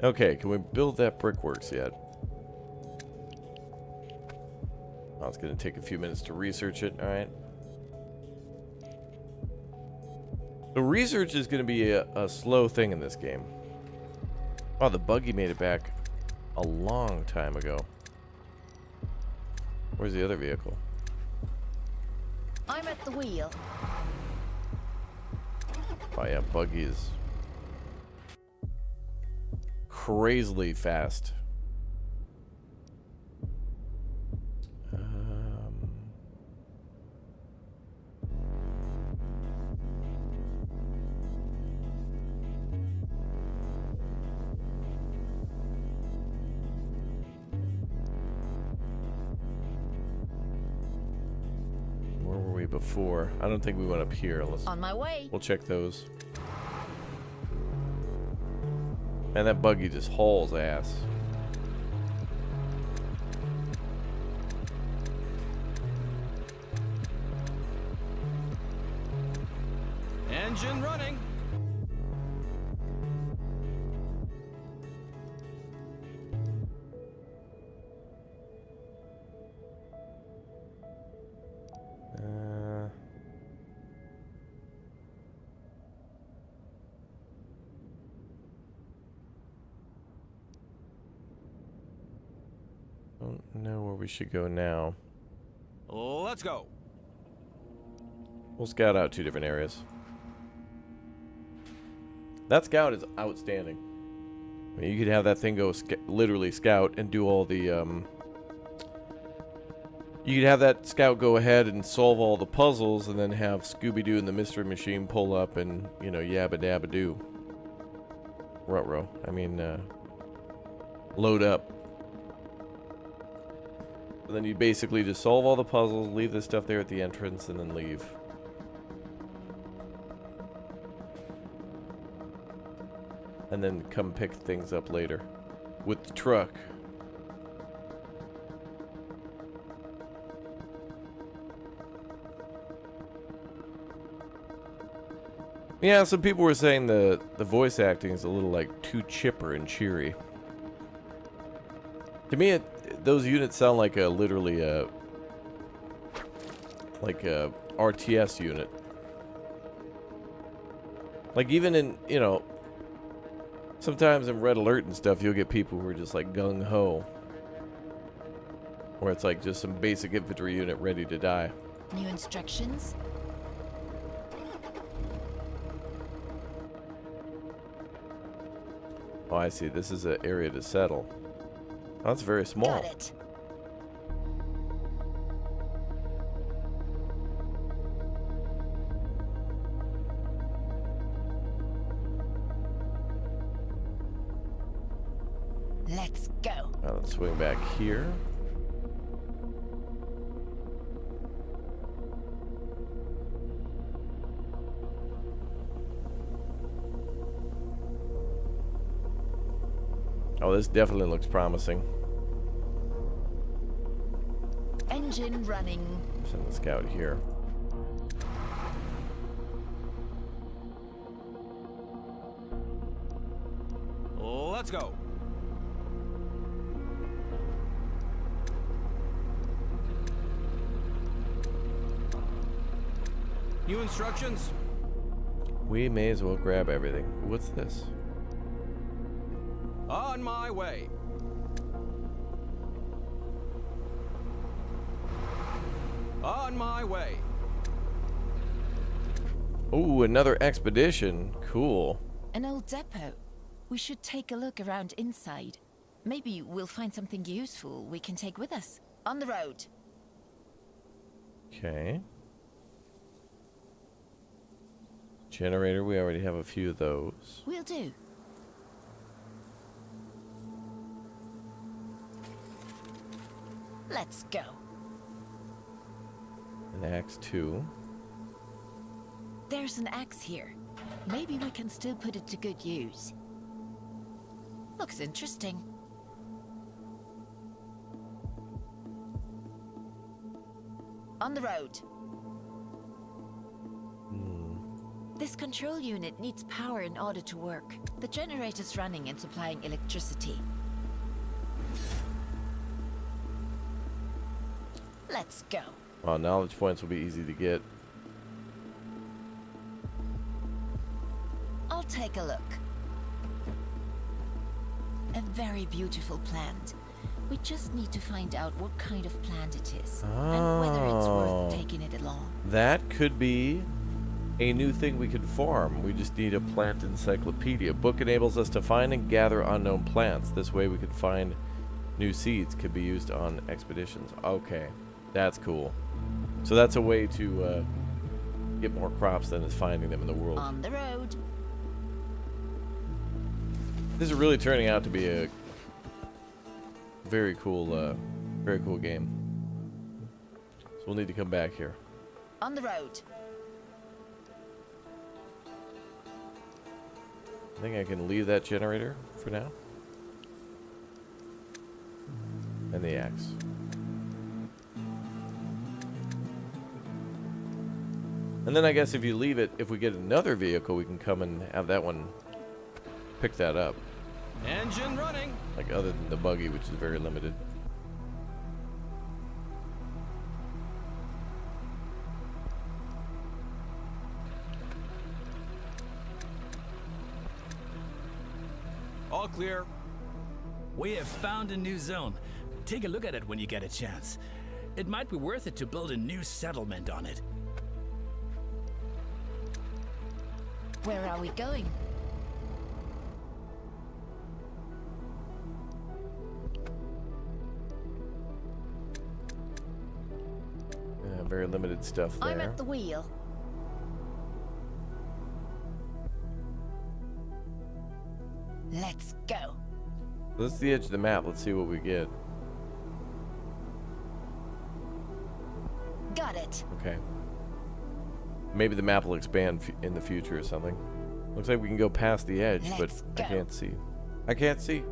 Okay, can we build that brickworks yet? Oh, it's going to take a few minutes to research it. Alright. The research is going to be a slow thing in this game. Oh, the buggy made it back a long time ago. Where's the other vehicle? I'm at the wheel. Oh yeah, buggy is crazily fast. before. I don't think we went up here. On my way. We'll check those. And that buggy just hauls ass. Engine running. Don't know where we should go now. Let's go. We'll scout out 2 different areas. That scout is outstanding. I mean, you could have that thing go literally scout and do all the, you could have that scout go ahead and solve all the puzzles and then have Scooby-Doo and the Mystery Machine pull up and, you know, yabba-dabba-doo. Ruh-roh. I mean, load up. And then you basically just solve all the puzzles, leave this stuff there at the entrance, and then leave. And then come pick things up later with the truck. Yeah, some people were saying the voice acting is a little like too chipper and cheery. To me, those units sound like literally a RTS unit. Like even in, you know, sometimes in Red Alert and stuff, you'll get people who are just like gung-ho. Where it's like just some basic infantry unit ready to die. New instructions? Oh, I see. This is an area to settle. Oh, that's very small. Got it. Let's go. Now let's swing back here. Oh, this definitely looks promising. Engine running. Send the scout here. Let's go. New instructions? We may as well grab everything. What's this? On my way. On my way. Ooh, another expedition. Cool. An old depot. We should take a look around inside. Maybe we'll find something useful we can take with us. On the road. Okay. Generator, we already have a few of those. We'll do. Let's go. An axe 2. There's an axe here. Maybe we can still put it to good use. Looks interesting. On the road. This control unit needs power in order to work. The generator's running and supplying electricity. Let's go. Oh, knowledge points will be easy to get. I'll take a look. A very beautiful plant. We just need to find out what kind of plant it is and whether it's worth taking it along. That could be a new thing we could farm. We just need a plant encyclopedia. Book enables us to find and gather unknown plants. This way we can find new seeds. Could be used on expeditions. Okay, that's cool. So that's a way to get more crops than is finding them in the world. On the road. This is really turning out to be a very cool game. So we'll need to come back here. On the road. I think I can leave that generator for now. And the axe. And then I guess if you leave it, if we get another vehicle, we can come and have that one pick that up. Engine running. Like other than the buggy, which is very limited. All clear. We have found a new zone. Take a look at it when you get a chance. It might be worth it to build a new settlement on it. Where are we going? Yeah, very limited stuff there. I'm at the wheel. Let's go. This is the edge of the map. Let's see what we get. Got it. Okay. Maybe the map will expand in the future or something. Looks like we can go past the edge, Let's but go. I can't see. I can't see.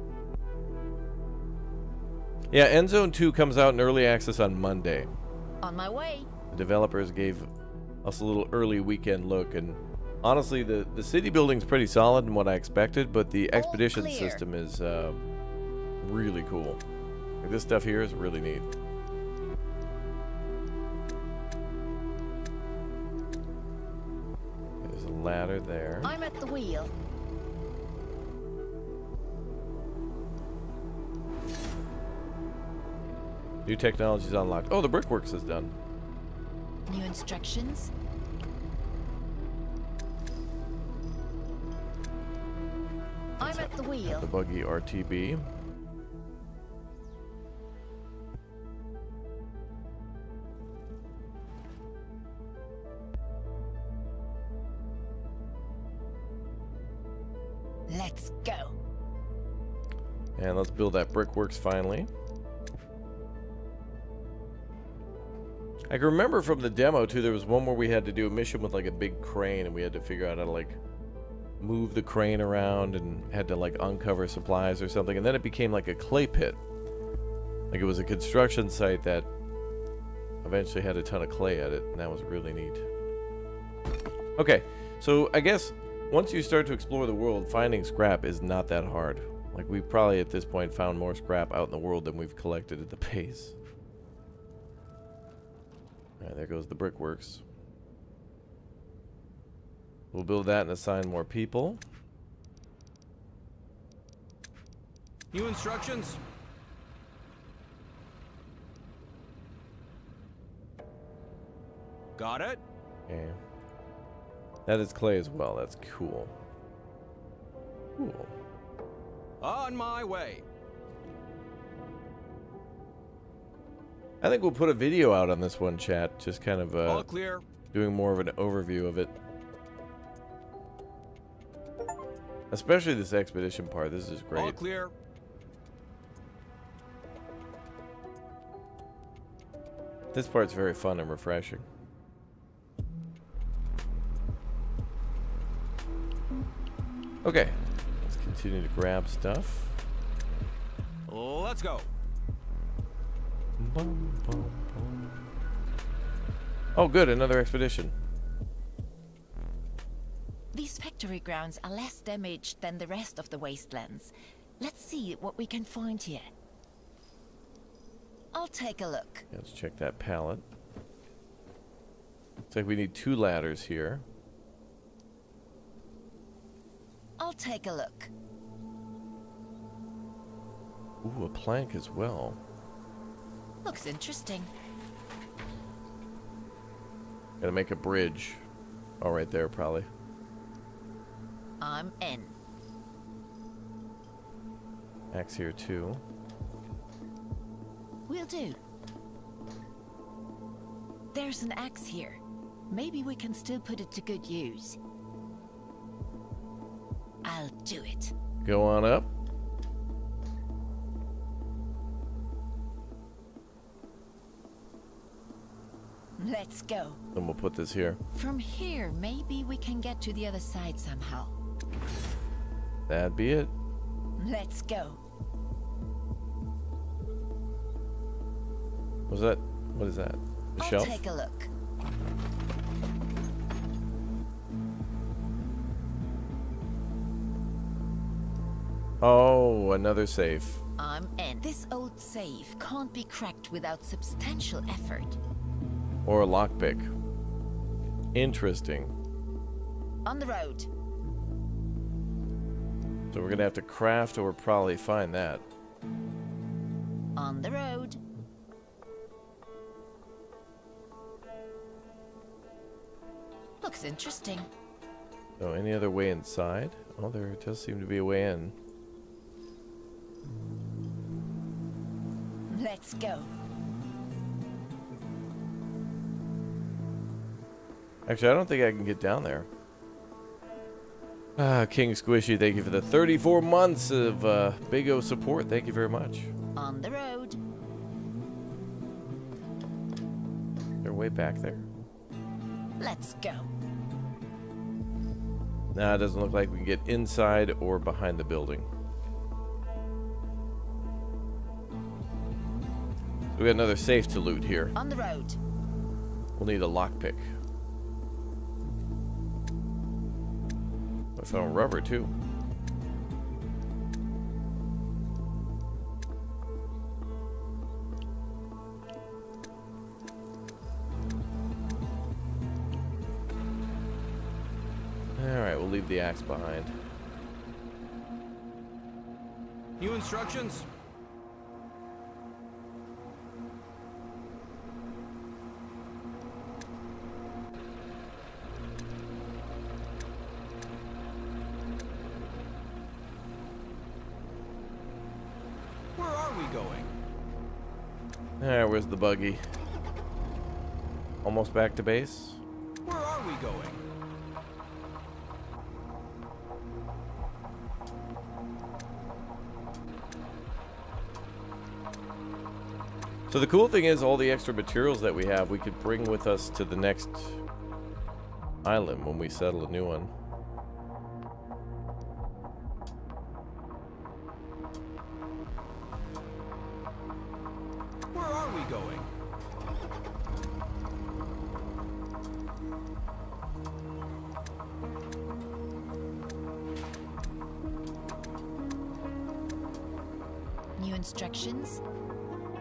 Yeah, Endzone 2 comes out in early access on Monday. On my way. The developers gave us a little early weekend look, and honestly, the city building's pretty solid in what I expected, but the All expedition clear. system is really cool. Like, this stuff here is really neat. There's a ladder there. I'm at the wheel. New technologies unlocked. Oh, the brickworks is done. New instructions. I'm at the wheel. The buggy RTB. Let's go. And let's build that brickworks finally. I can remember from the demo too, there was one where we had to do a mission with like a big crane, and we had to figure out how to like move the crane around and had to like uncover supplies or something, and then it became like a clay pit. Like it was a construction site that eventually had a ton of clay at it, and that was really neat. Okay, so I guess once you start to explore the world, finding scrap is not that hard. Like we probably at this point found more scrap out in the world than we've collected at the base. Alright, there goes the brickworks. We'll build that and assign more people. New instructions. Got it. Okay. That is clay as well. That's cool. Cool. On my way. I think we'll put a video out on this one, chat. Just kind of All clear. doing more of an overview of it. Especially this expedition part. This is great. All clear. This part's very fun and refreshing. Okay. Let's continue to grab stuff. Let's go. Bum, bum, bum. Oh, good. Another expedition. These factory grounds are less damaged than the rest of the wastelands. Let's see what we can find here. I'll take a look. Yeah, let's check that pallet. Looks like we need 2 ladders here. I'll take a look. Ooh, a plank as well. Looks interesting. Gotta make a bridge. Oh, right there, probably. I'm in. Axe here, too. Will do. There's an axe here. Maybe we can still put it to good use. I'll do it. Go on up. Let's go. Then we'll put this here. From here, maybe we can get to the other side somehow. That'd be it. Let's go. Was that? What is that? The I'll shelf? take a look. Oh, another safe. I'm in. This old safe can't be cracked without substantial effort. Or a lockpick. Interesting. On the road. So we're gonna have to craft or probably find that. On the road. Looks interesting. So any other way inside? Oh, there does seem to be a way in. Let's go. Actually, I don't think I can get down there. Ah, King Squishy, thank you for the 34 months of Big O support. Thank you very much. On the road. They're way back there. Let's go. Nah, it doesn't look like we can get inside or behind the building. We got another safe to loot here. On the road. We'll need a lockpick. I found rubber too. Alright, we'll leave the axe behind. New instructions? Where are we going? Alright, where's the buggy? Almost back to base? Where are we going? So the cool thing is all the extra materials that we have, we could bring with us to the next island when we settle a new one. Where are we going? New instructions?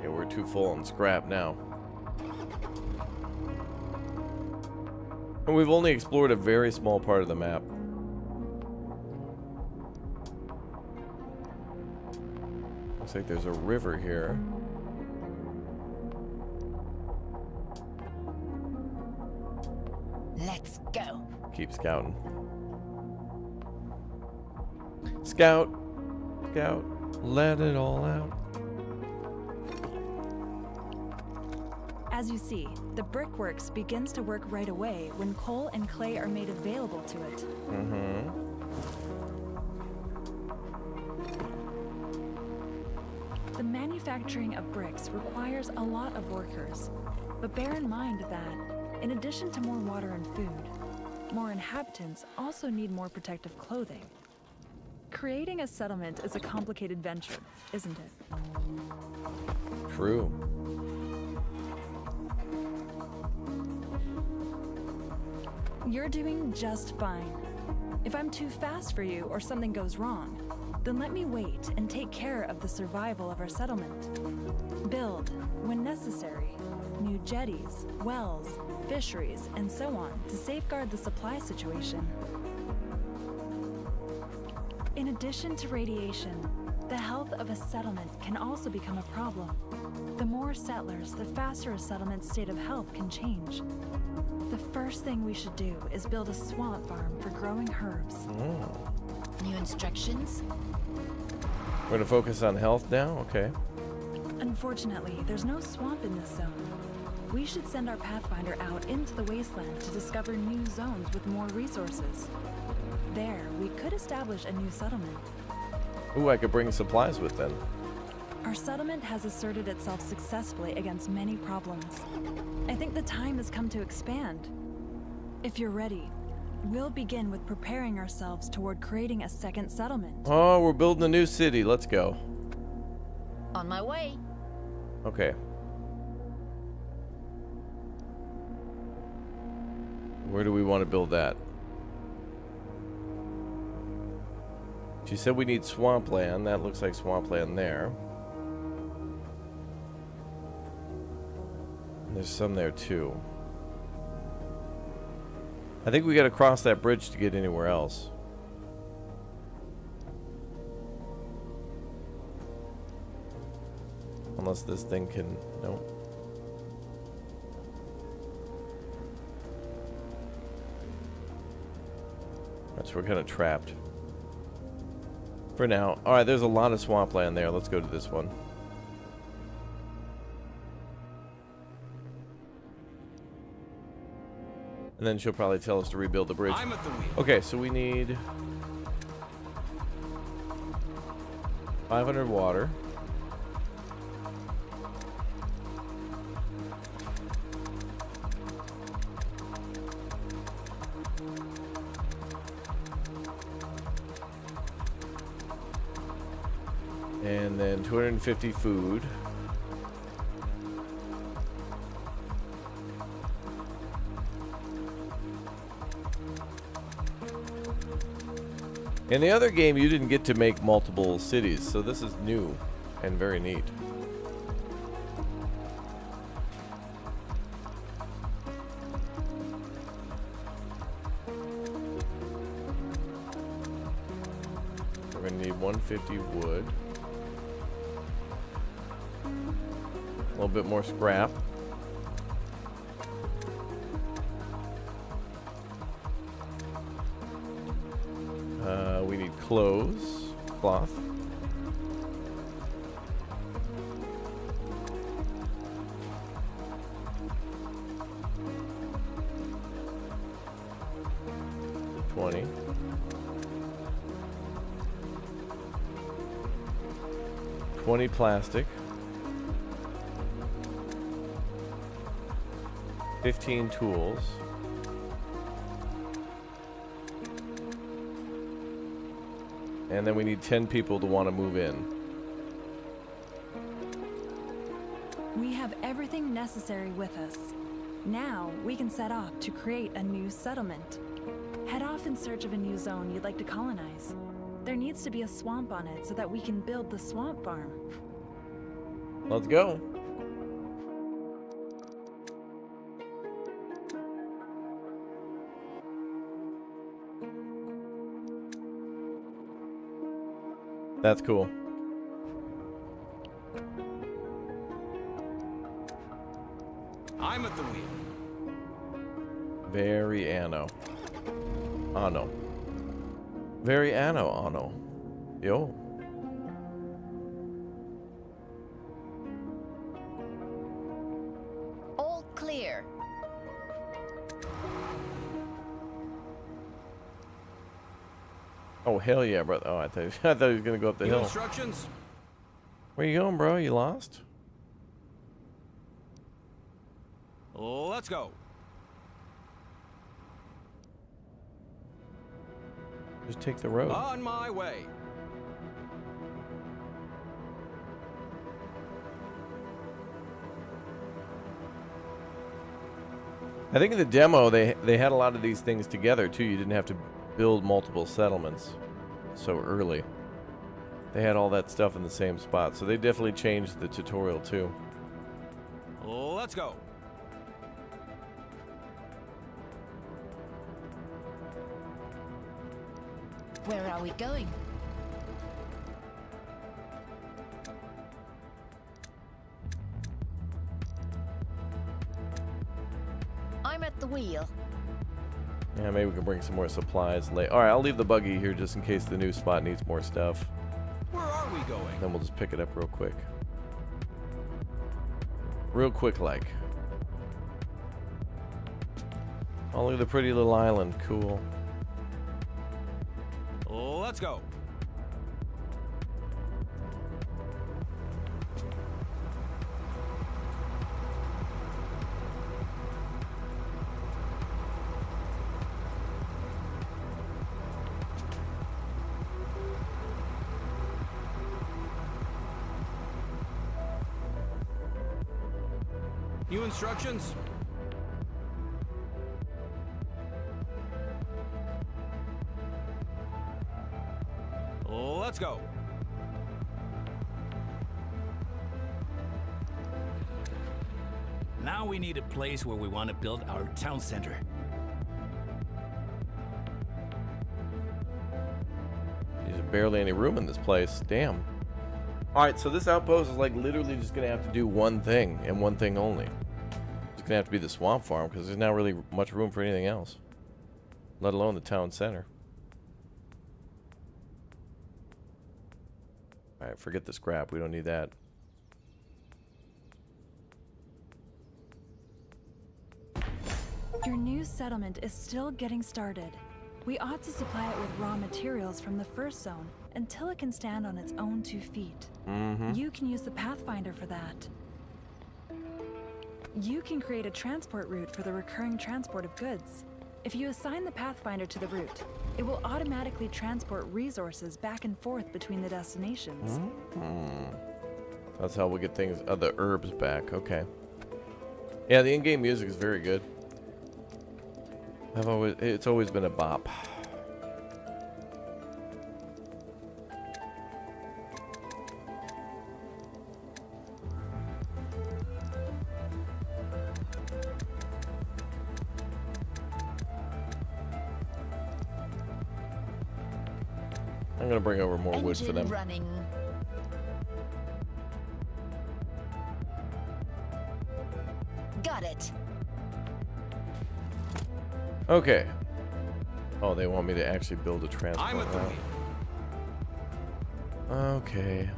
Yeah, we're too full on scrap now. And we've only explored a very small part of the map. Looks like there's a river here. Let's go. Keep scouting. Scout. Scout. Let it all out. As you see, the brickworks begins to work right away when coal and clay are made available to it. The manufacturing of bricks requires a lot of workers, but bear in mind that, in addition to more water and food, more inhabitants also need more protective clothing. Creating a settlement is a complicated venture, isn't it? True. You're doing just fine. If I'm too fast for you or something goes wrong, then let me wait and take care of the survival of our settlement. Build, when necessary, new jetties, wells, fisheries, and so on to safeguard the supply situation. In addition to radiation, the health of a settlement can also become a problem. The more settlers, the faster a settlement's state of health can change. The first thing we should do is build a swamp farm for growing herbs. New instructions? We're gonna focus on health now? Okay. Unfortunately, there's no swamp in this zone. We should send our Pathfinder out into the wasteland to discover new zones with more resources. There, we could establish a new settlement. Ooh, I could bring supplies with then. Our settlement has asserted itself successfully against many problems. I think the time has come to expand. If you're ready, we'll begin with preparing ourselves toward creating a second settlement. Oh, we're building a new city. Let's go. On my way. Okay. Where do we want to build that? She said we need swampland. That looks like swampland there. There's some there too. I think we got to cross that bridge to get anywhere else. Unless this thing can... No. That's we're kind of trapped. For now. Alright, there's a lot of swampland there. Let's go to this one. And then she'll probably tell us to rebuild the bridge. I'm at the wheel. Okay, so we need 500 water. And then 250 food. In the other game, you didn't get to make multiple cities, so this is new and very neat. We're going to need 150 wood. A little bit more scrap. We need clothes, cloth. $20. $20 plastic. 15 tools. And then we need 10 people to want to move in. We have everything necessary with us. Now we can set off to create a new settlement. Head off in search of a new zone you'd like to colonize. There needs to be a swamp on it so that we can build the swamp farm. Let's go. That's cool. I'm at the wheel. Very anno. Anno. Very anno, anno. Yo. All clear. Oh, hell yeah, bro. Oh, I thought he was going to go up the New hill. instructions? Where you going, bro? You lost? Let's go. Just take the road. On my way. I think in the demo, they had a lot of these things together, too. You didn't have to build multiple settlements so early. They had all that stuff in the same spot, so they definitely changed the tutorial, too. Let's go. Where are we going? I'm at the wheel. Yeah, maybe we can bring some more supplies late. All right, I'll leave the buggy here just in case the new spot needs more stuff. Where are we going? Then we'll just pick it up real quick. Real quick, like. Oh, look at the pretty little island. Cool. Let's go. New instructions? Let's go. Now we need a place where we want to build our town center. There's barely any room in this place. Damn. Alright, so this outpost is like literally just going to have to do one thing and one thing only. It's going to have to be the swamp farm because there's not really much room for anything else. Let alone the town center. Alright, forget the scrap. We don't need that. Your new settlement is still getting started. We ought to supply it with raw materials from the first zone until it can stand on its own 2 feet. You can use the Pathfinder for that. You can create a transport route for the recurring transport of goods. If you assign the Pathfinder to the route, it will automatically transport resources back and forth between the destinations. That's how we'll get things, the herbs back. Okay. Yeah, the in-game music is very good. It's always been a bop. I'm gonna bring over more wood for them. Running. Got it. Okay. Oh, they want me to actually build a transport I'm route. Okay.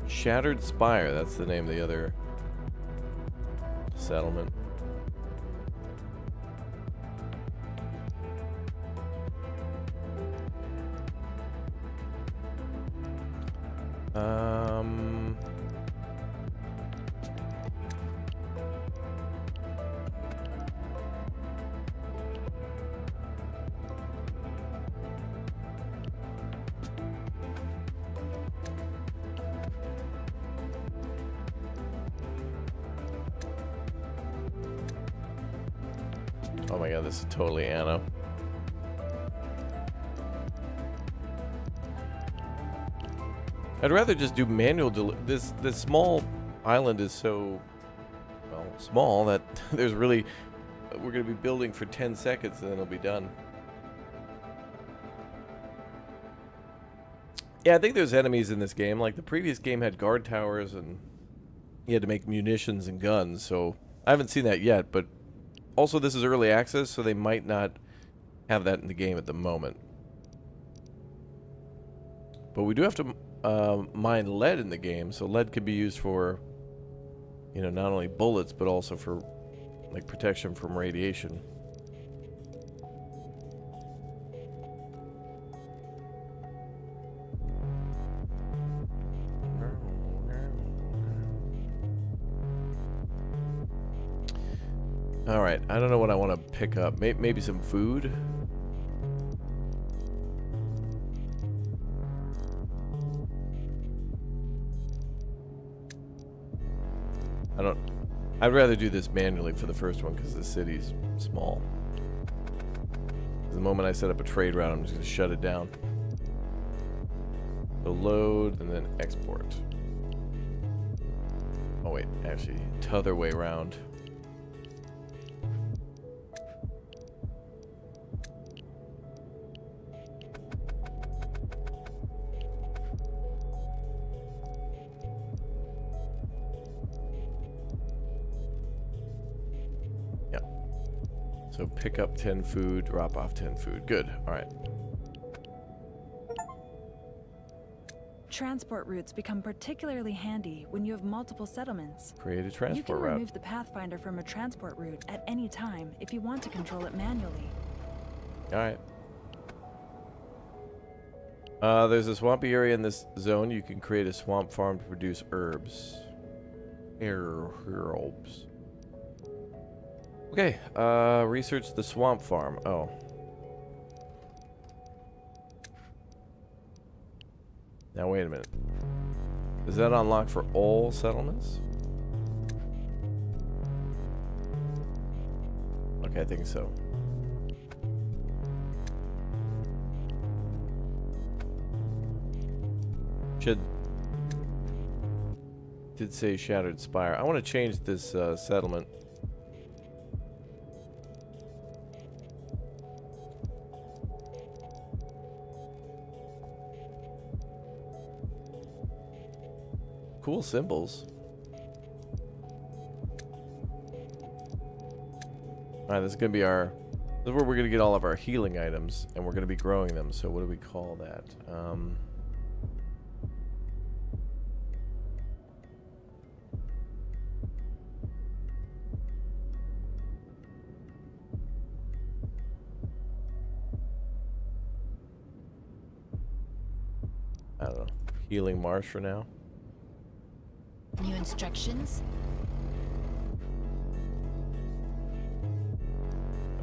Shattered Spire, that's the name of the other settlement. Oh my god, this is totally Anno. I'd rather just do manual this small island is so, well, small that there's really, we're going to be building for 10 seconds and then it'll be done. Yeah, I think there's enemies in this game. Like the previous game had guard towers and you had to make munitions and guns, so I haven't seen that yet, but also this is early access, so they might not have that in the game at the moment. But we do have to mine lead in the game, so lead could be used for, you know, not only bullets, but also for, like, protection from radiation. Alright, I don't know what I want to pick up. Maybe some food? I'd rather do this manually for the first one because the city's small. The moment I set up a trade route, I'm just going to shut it down. So load and then export. Oh wait, actually, t'other way around. So pick up 10 food, drop off 10 food. Good. All right. Transport routes become particularly handy when you have multiple settlements. Create a transport You can route. remove the Pathfinder from a transport route at any time if you want to control it manually. All right. There's a swampy area in this zone. You can create a swamp farm to produce herbs. Herbs. Okay, research the swamp farm. Oh. Now wait a minute. Is that unlocked for all settlements? Okay, I think so. Did say Shattered Spire. I want to change this settlement. Cool symbols. Alright, this is going to be our... This is where we're going to get all of our healing items, and we're going to be growing them. So what do we call that? I don't know. Healing Marsh for now. New instructions?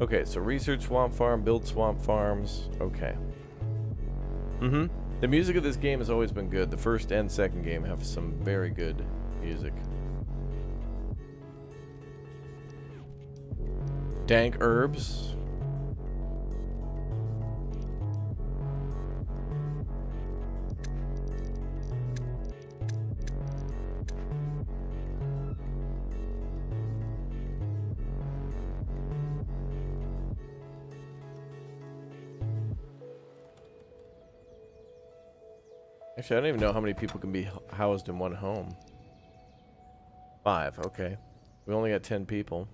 Okay, so research swamp farm, build swamp farms. Okay. The music of this game has always been good. The first and second game have some very good music. Dank herbs. Actually, I don't even know how many people can be housed in one home. 5, okay. We only got 10 people.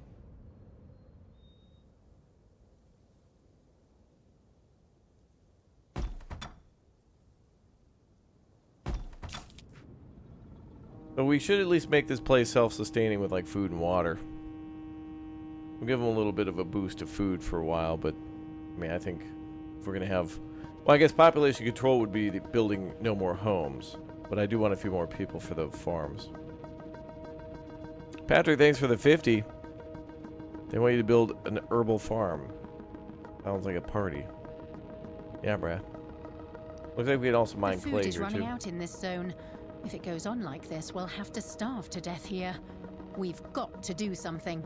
So we should at least make this place self-sustaining with like food and water. We'll give them a little bit of a boost of food for a while, but I mean, I think if we're gonna have... Well, I guess population control would be building no more homes, but I do want a few more people for the farms. Patrick, thanks for the 50. They want you to build an herbal farm. Sounds like a party. Yeah, Brad. Looks like we can also mine clay here, too. The food is running out in this zone. If it goes on like this, we'll have to starve to death here. We've got to do something.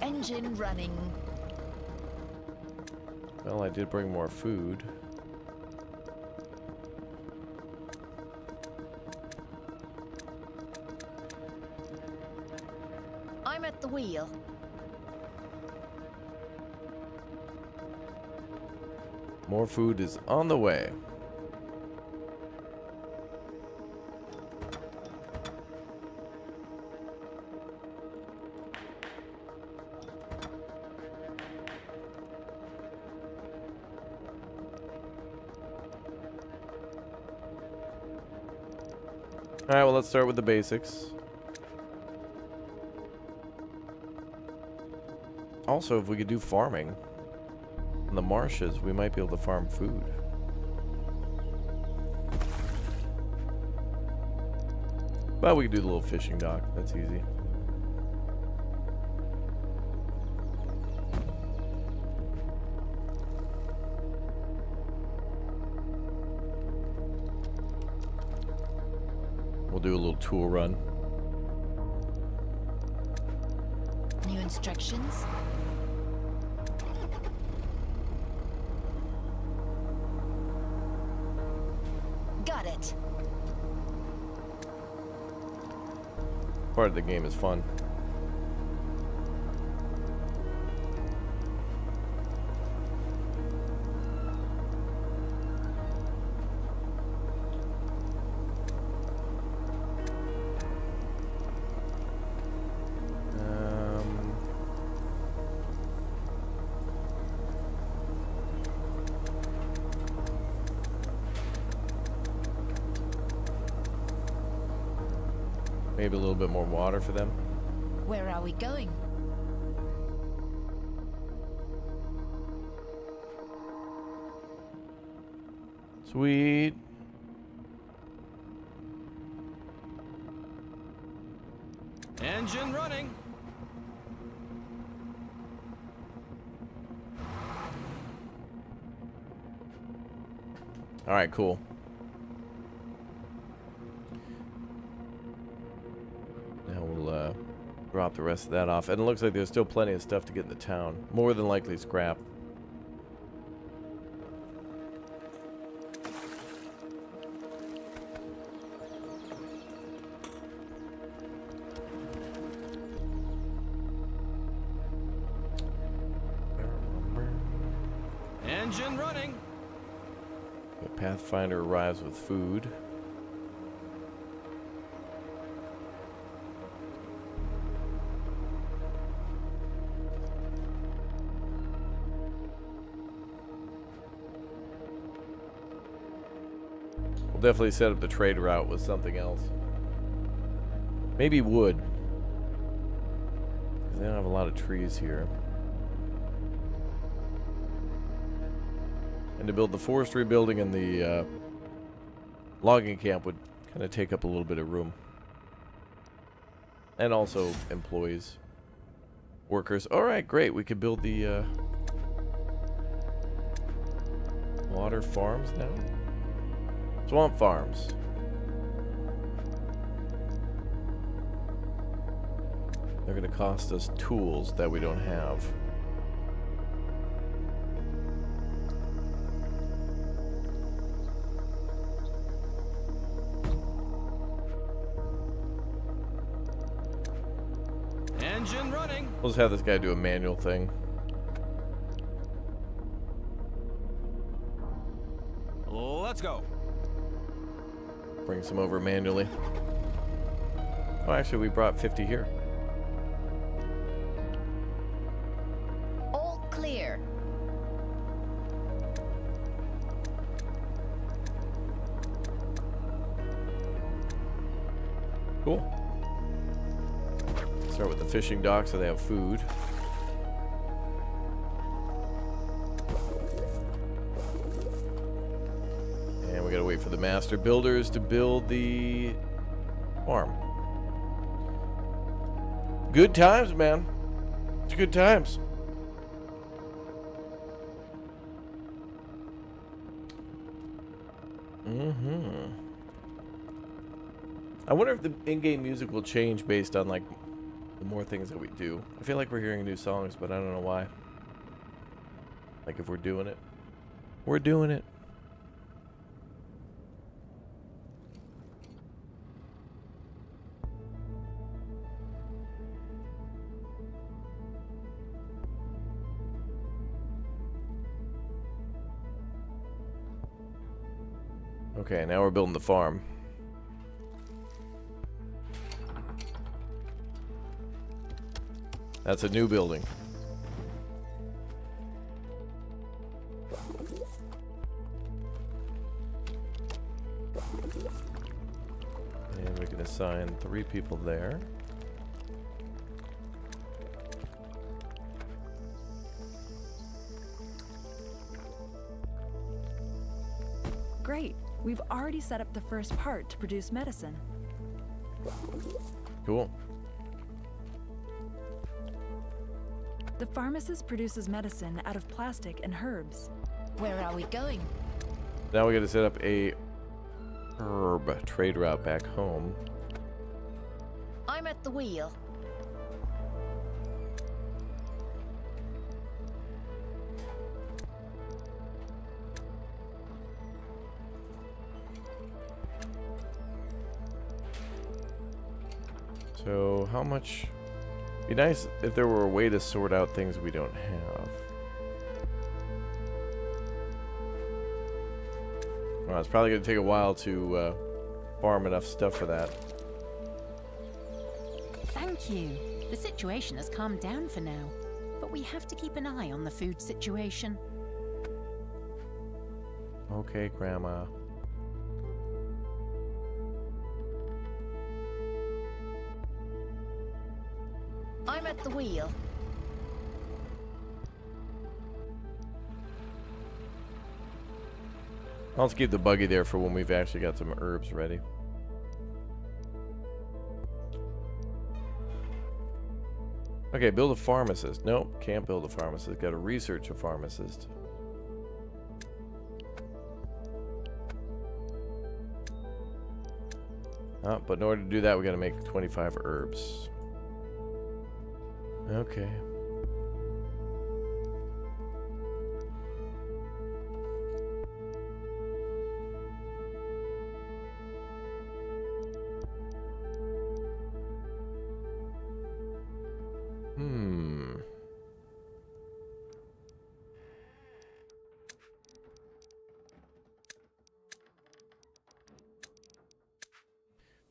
Engine running. Well, I did bring more food. I'm at the wheel. More food is on the way. Alright, well, let's start with the basics. Also, if we could do farming in the marshes, we might be able to farm food. But we could do the little fishing dock. That's easy. We'll do a little tool run. New instructions? Got it. Part of the game is fun. Maybe a little bit more water for them. Where are we going? Sweet. Engine running. Alright, cool. Now we'll drop the rest of that off. And it looks like there's still plenty of stuff to get in the town. More than likely scrap. Engine running. The Pathfinder arrives with food. We'll definitely set up the trade route with something else. Maybe wood. 'Cause they don't have a lot of trees here. And to build the forestry building and the logging camp would kind of take up a little bit of room. And also employees, workers. Alright, great. We could build the water farms now. Swamp farms. They're going to cost us tools that we don't have. Engine running. We'll just have this guy do a manual thing. Let's go. Bring some over manually. Oh, actually, we brought 50 here. All clear. Cool. Start with the fishing dock so they have food. And we gotta wait for the master builders to build the farm. Good times, man. It's good times. I wonder if the in-game music will change based on, like, the more things that we do. I feel like we're hearing new songs, but I don't know why. Like, if we're doing it. We're doing it. Okay, now we're building the farm. That's a new building. And we can assign 3 people there. Great. We've already set up the first part to produce medicine. Cool. The pharmacist produces medicine out of plastic and herbs. Where are we going? Now we got to set up a herb trade route back home. I'm at the wheel. So how much... Be nice if there were a way to sort out things we don't have. Well, it's probably going to take a while to farm enough stuff for that. Thank you. The situation has calmed down for now, but we have to keep an eye on the food situation. Okay, Grandma. I'm at the wheel. I'll just keep the buggy there for when we've actually got some herbs ready. Okay, build a pharmacist. Nope, can't build a pharmacist. Got to research a pharmacist. But in order to do that, we got to make 25 herbs. Okay.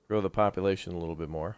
Grow the population a little bit more.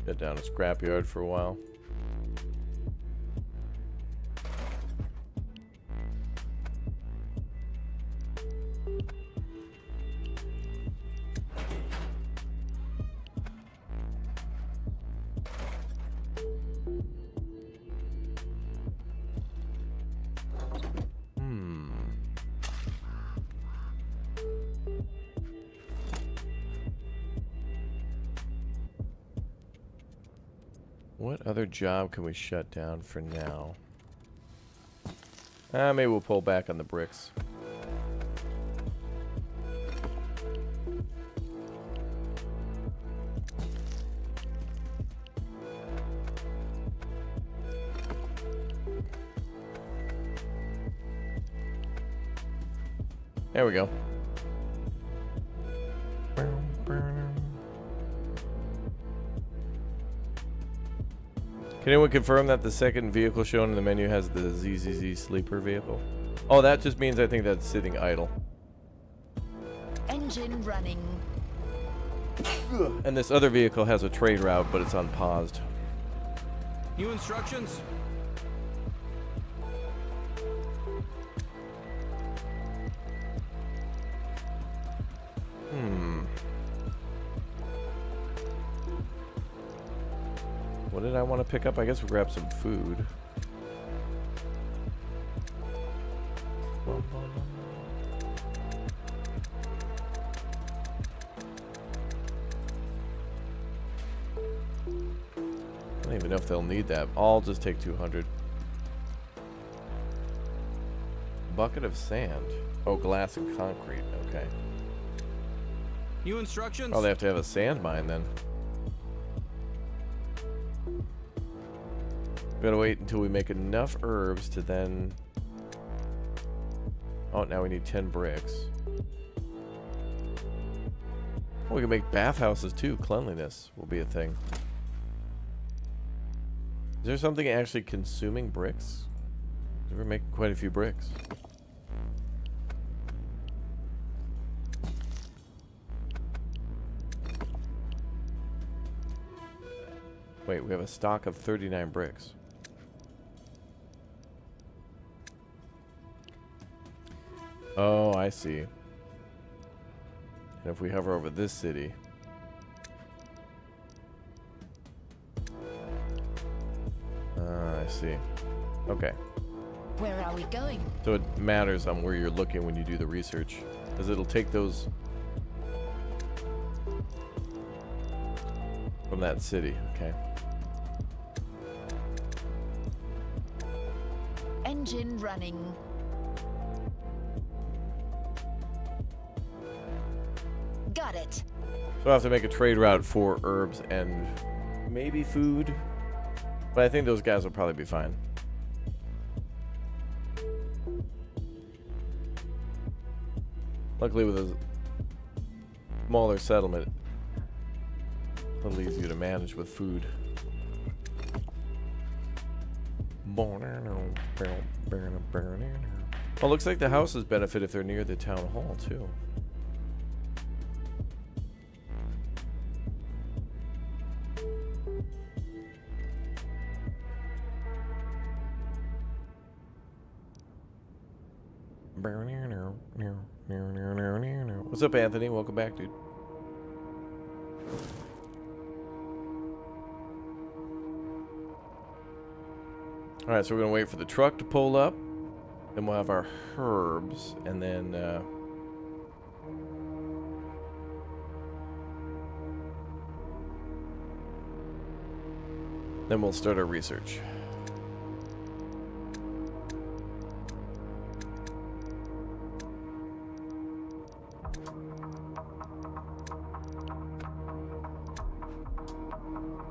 Get down a scrapyard for a while. What other job can we shut down for now? Maybe we'll pull back on the bricks. There we go. Can anyone confirm that the second vehicle shown in the menu has the ZZZ sleeper vehicle? Oh, that just means I think that's sitting idle. Engine running. And this other vehicle has a trade route, but it's unpaused. New instructions? What did I want to pick up? I guess we'll grab some food. I don't even know if they'll need that. I'll just take 200. Bucket of sand. Oh, glass and concrete. Okay. New instructions? Oh, they have to have a sand mine then. We gotta wait until we make enough herbs to then... Oh, now we need 10 bricks. Oh, we can make bathhouses too. Cleanliness will be a thing. Is there something actually consuming bricks? We're making quite a few bricks. Wait, we have a stock of 39 bricks. Oh, I see. And if we hover over this city... I see. Okay. Where are we going? So it matters on where you're looking when you do the research. Because it'll take those... from that city. Okay. Engine running. Got it. So I have to make a trade route for herbs and maybe food. But I think those guys will probably be fine. Luckily with a smaller settlement, a little easier to manage with food. Well, looks like the houses benefit if they're near the town hall too. What's up, Anthony? Welcome back, dude. Alright, so we're going to wait for the truck to pull up. Then we'll have our herbs. And then... then we'll start our research.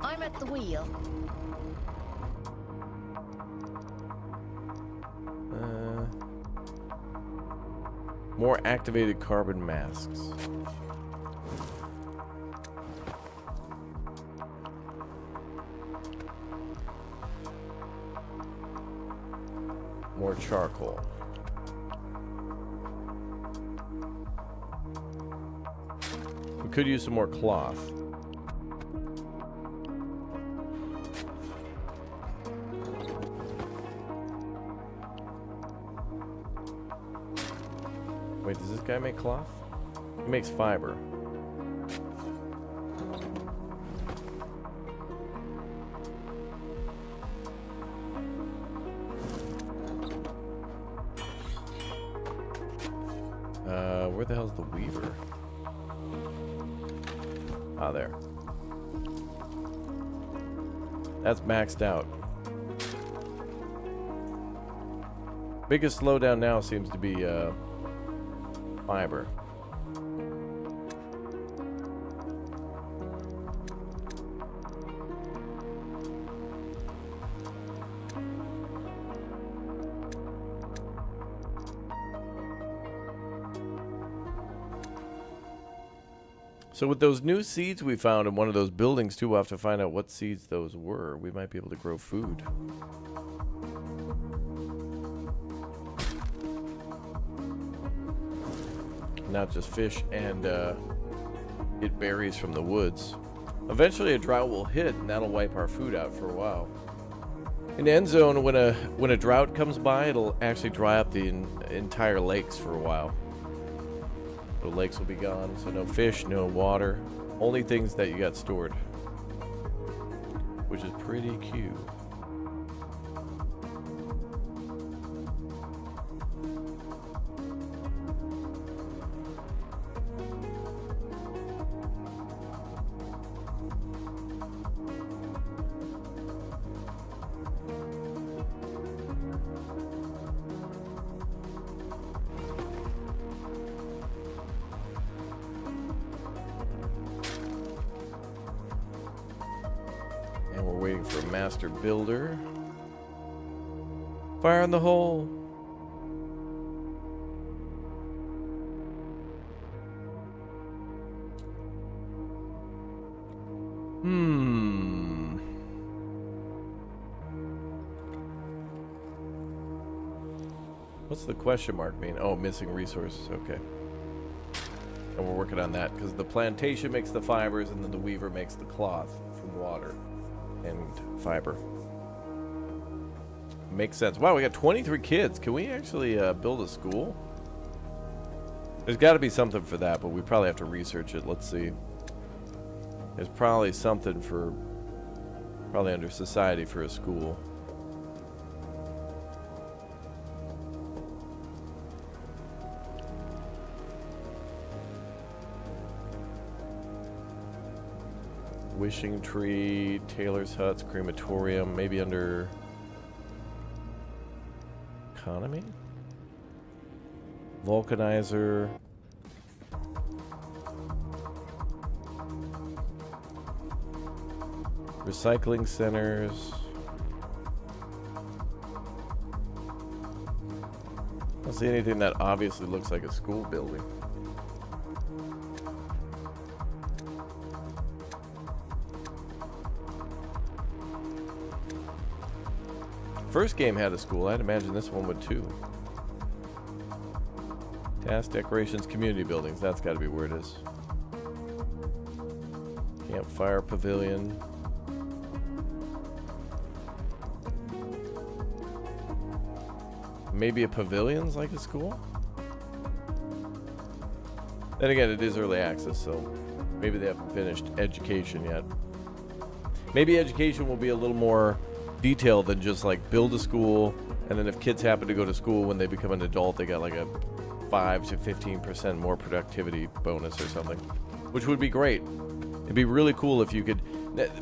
I'm at the wheel. More activated carbon masks. More charcoal. We could use some more cloth. Wait, does this guy make cloth? He makes fiber. Where the hell's the weaver? Ah, there. That's maxed out. Biggest slowdown now seems to be fiber. So with those new seeds we found in one of those buildings too, we'll have to find out what seeds those were. We might be able to grow food. Not just fish and get berries from the woods. Eventually a drought will hit and that'll wipe our food out for a while. In Endzone, when a drought comes by, it'll actually dry up the entire lakes for a while. The lakes will be gone, so no fish, no water. Only things that you got stored. Which is pretty cute. And we're waiting for a master builder. Fire in the hole. What's the question mark mean? Oh, missing resources. Okay. And we're working on that because the plantation makes the fibers and then the weaver makes the cloth from water and fiber. Makes sense. Wow, we got 23 kids. Can we actually build a school? There's got to be something for that, but we probably have to research it. Let's see. There's probably something for, probably under society for a school. Wishing tree, tailor's huts, crematorium, maybe under economy? Vulcanizer. Recycling centers. I don't see anything that obviously looks like a school building. First game had a school. I'd imagine this one would too. Task, decorations, community buildings. That's got to be where it is. Campfire pavilion. Maybe a pavilion's like a school? Then again, it is early access, so maybe they haven't finished education yet. Maybe education will be a little more detailed than just like build a school, and then if kids happen to go to school when they become an adult, they get like a 5 to 15% more productivity bonus or something, which would be great. It'd be really cool if you could,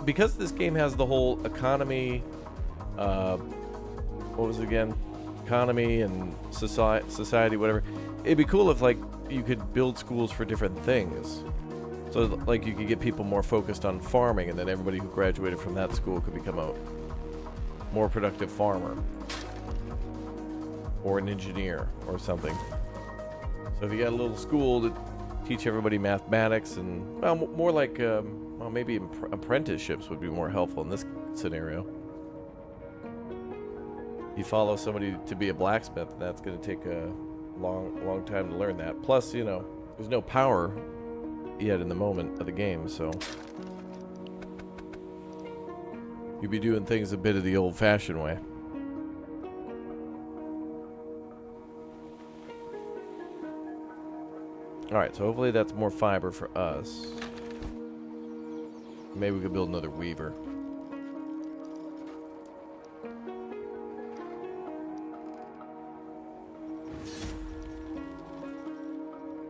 because this game has the whole economy, what was it again? Economy and society, whatever. It'd be cool if like you could build schools for different things. So like you could get people more focused on farming, and then everybody who graduated from that school could become a more productive farmer or an engineer or something. So if you got a little school to teach everybody mathematics and, well, more like, well, maybe apprenticeships would be more helpful in this scenario. You follow somebody to be a blacksmith, and that's going to take a long time to learn that. Plus, you know, there's no power yet in the moment of the game, so you'd be doing things a bit of the old-fashioned way. Alright, so hopefully that's more fiber for us. Maybe we could build another weaver.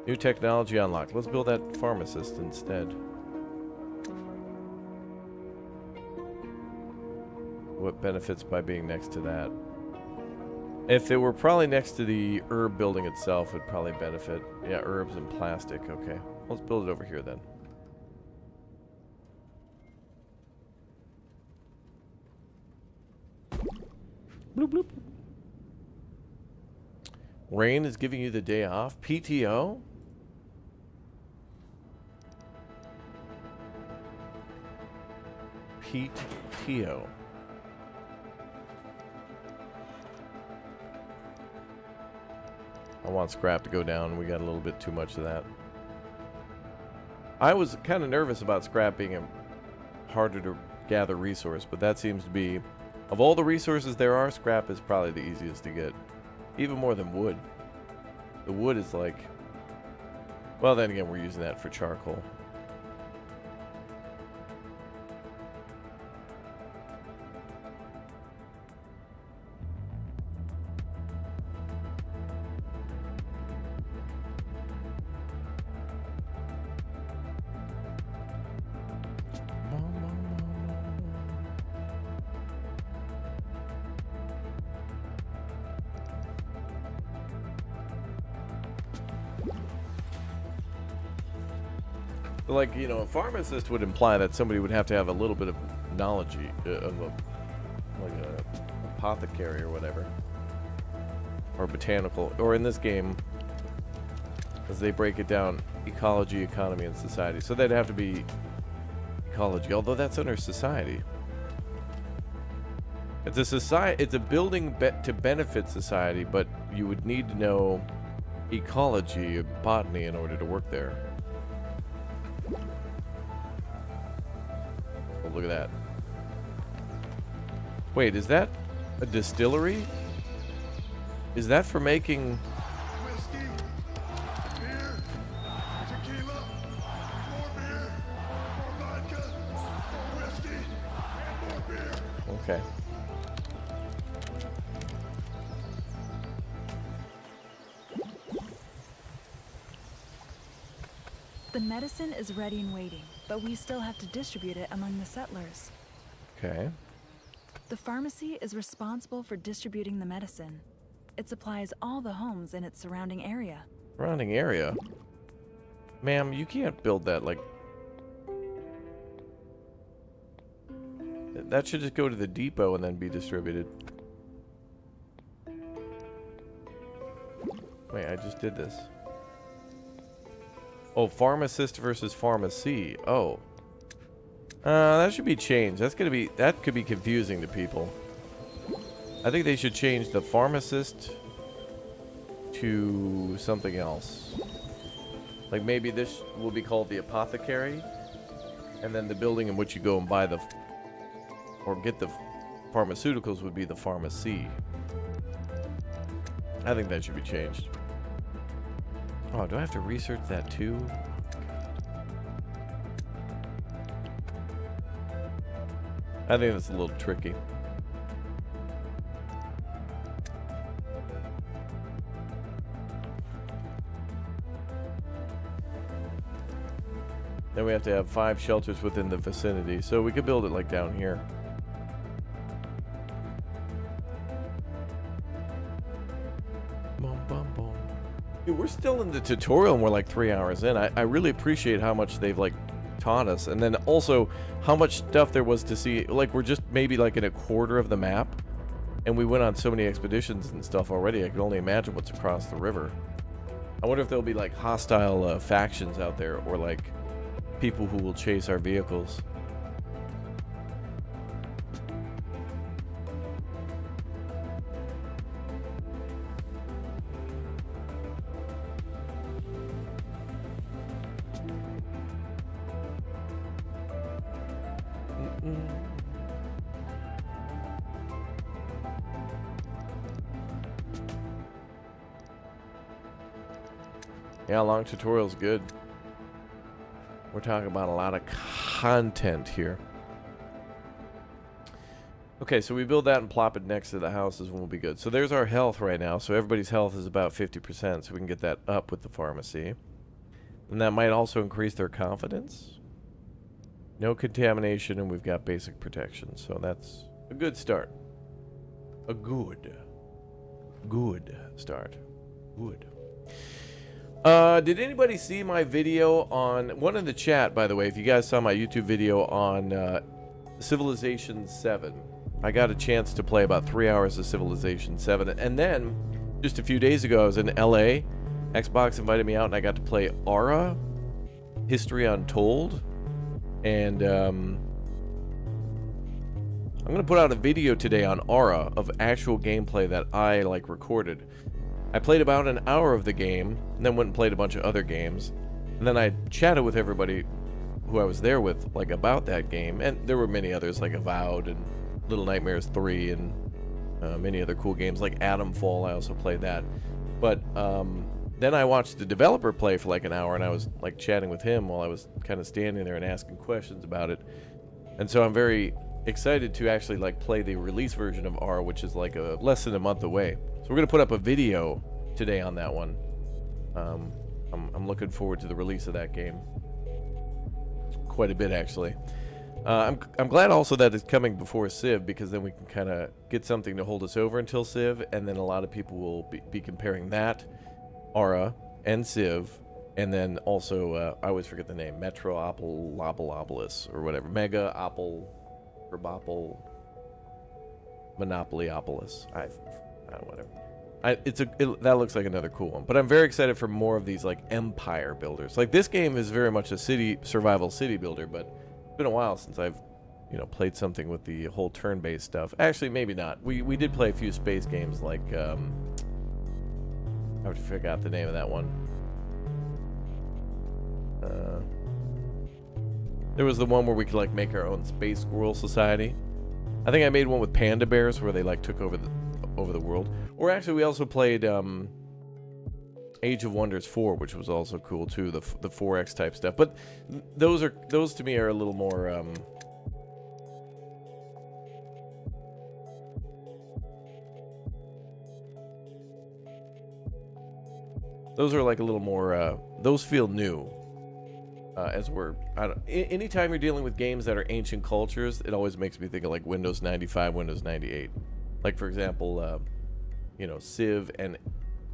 New technology unlocked. Let's build that pharmacist instead. What benefits by being next to that? If it were probably next to the herb building itself, would probably benefit. Yeah, herbs and plastic. Okay, let's build it over here then. Bloop, bloop. Rain is giving you the day off. PTO? PTO. I want scrap to go down. We got a little bit too much of that. I was kind of nervous about scrap being a harder to gather resource, but that seems to be, of all the resources there are, scrap is probably the easiest to get. Even more than wood. The wood is like, well, then again, we're using that for charcoal. Like, you know, a pharmacist would imply that somebody would have to have a little bit of knowledge of a, like a apothecary or whatever, or botanical, or in this game, as they break it down, ecology, economy, and society. So they'd have to be ecology, although that's under society. It's a society. It's a building to benefit society, but you would need to know ecology, botany, in order to work there. Oh, look at that. Wait, is that a distillery? Is that for making... Whiskey, beer, tequila, more beer, more vodka, more whiskey, and more beer. Okay. The medicine is ready and waiting, but we still have to distribute it among the settlers. Okay. The pharmacy is responsible for distributing the medicine. It supplies all the homes in its surrounding area. Surrounding area? Ma'am, you can't build that, like... That should just go to the depot and then be distributed. Wait, I just did this. Oh, pharmacist versus pharmacy. Oh. That should be changed. That could be confusing to people. I think they should change the pharmacist to something else. Like maybe this will be called the apothecary, and then the building in which you go and buy the or get the pharmaceuticals would be the pharmacy. I think that should be changed. Oh, do I have to research that too? I think that's a little tricky. Then we have to have 5 shelters within the vicinity, so we could build it like down here. Boom, boom, boom. Dude, we're still in the tutorial and we're like 3 hours in. I really appreciate how much they've like taught us, and then also how much stuff there was to see. Like, we're just maybe like in a quarter of the map, and we went on so many expeditions and stuff already. I can only imagine what's across the river. I wonder if there'll be like hostile factions out there, or like people who will chase our vehicles. Yeah, long tutorial's good. We're talking about a lot of content here. Okay, so we build that and plop it next to the houses and we'll be good. So there's our health right now. So everybody's health is about 50%, so we can get that up with the pharmacy. And that might also increase their confidence. No contamination, and we've got basic protection. So that's a good start. A good start. Good. Did anybody see my video on one in the chat, by the way? If you guys saw my YouTube video on Civilization 7, I got a chance to play about 3 hours of Civilization 7, and then just a few days ago I was in LA. Xbox invited me out and I got to play Aura History Untold, and I'm gonna put out a video today on Aura of actual gameplay that I like recorded. I played about an hour of the game, and then went and played a bunch of other games. And then I chatted with everybody who I was there with, like, about that game. And there were many others, like Avowed and Little Nightmares 3 and many other cool games, like Atomfall. I also played that. But then I watched the developer play for like an hour, and I was like chatting with him while I was kind of standing there and asking questions about it. And so I'm very excited to actually like play the release version of R, which is like less than a month away. So we're gonna put up a video today on that one. I'm looking forward to the release of that game quite a bit, actually. I'm glad also that it's coming before Civ, because then we can kind of get something to hold us over until Civ, and then a lot of people will be comparing that, Aura, and Civ, and then also, I always forget the name, Metropolis, or whatever, Mega Opal, Herbopol, Monopoliopolis, whatever. That looks like another cool one, but I'm very excited for more of these like empire builders. Like, this game is very much a survival city builder, but it's been a while since I've played something with the whole turn-based stuff. Actually, maybe not. We did play a few space games, like I forgot the name of that one. There was the one where we could like make our own space squirrel society. I think I made one with panda bears where they like took over the world. Or actually, we also played Age of Wonders 4, which was also cool too, the 4X type stuff. But those to me are a little more those are like a little more those feel new. Anytime you're dealing with games that are ancient cultures, it always makes me think of like Windows 95, Windows 98. Like, for example, Civ and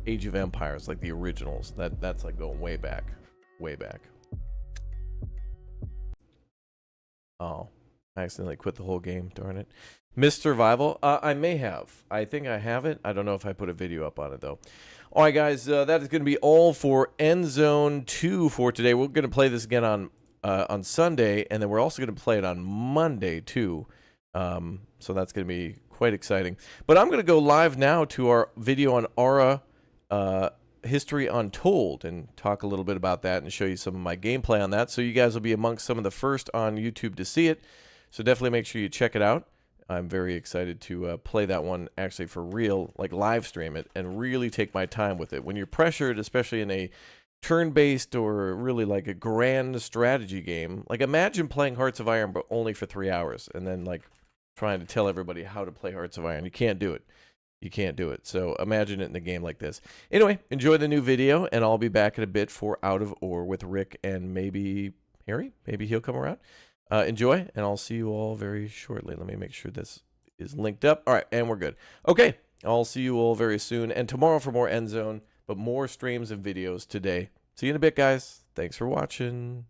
Age of Empires, like the originals. That's like going way back. Oh, I accidentally quit the whole game, darn it. Missed Survival, I may have. I think I have it. I don't know if I put a video up on it, though. All right, guys, that is going to be all for Endzone 2 for today. We're going to play this again on Sunday, and then we're also going to play it on Monday, too. So that's going to be quite exciting. But I'm going to go live now to our video on Aura History Untold and talk a little bit about that and show you some of my gameplay on that. So you guys will be amongst some of the first on YouTube to see it. So definitely make sure you check it out. I'm very excited to play that one actually for real, like live stream it and really take my time with it. When you're pressured, especially in a turn-based or really like a grand strategy game. Like imagine playing Hearts of Iron but only for 3 hours and then like trying to tell everybody how to play Hearts of Iron. You can't do it. You can't do it. So imagine it in a game like this. Anyway, enjoy the new video, and I'll be back in a bit for Out of Ore with Rick and maybe Harry. Maybe he'll come around. Enjoy, and I'll see you all very shortly. Let me make sure this is linked up. All right, and we're good. Okay, I'll see you all very soon, and tomorrow for more Endzone, but more streams and videos today. See you in a bit, guys. Thanks for watching.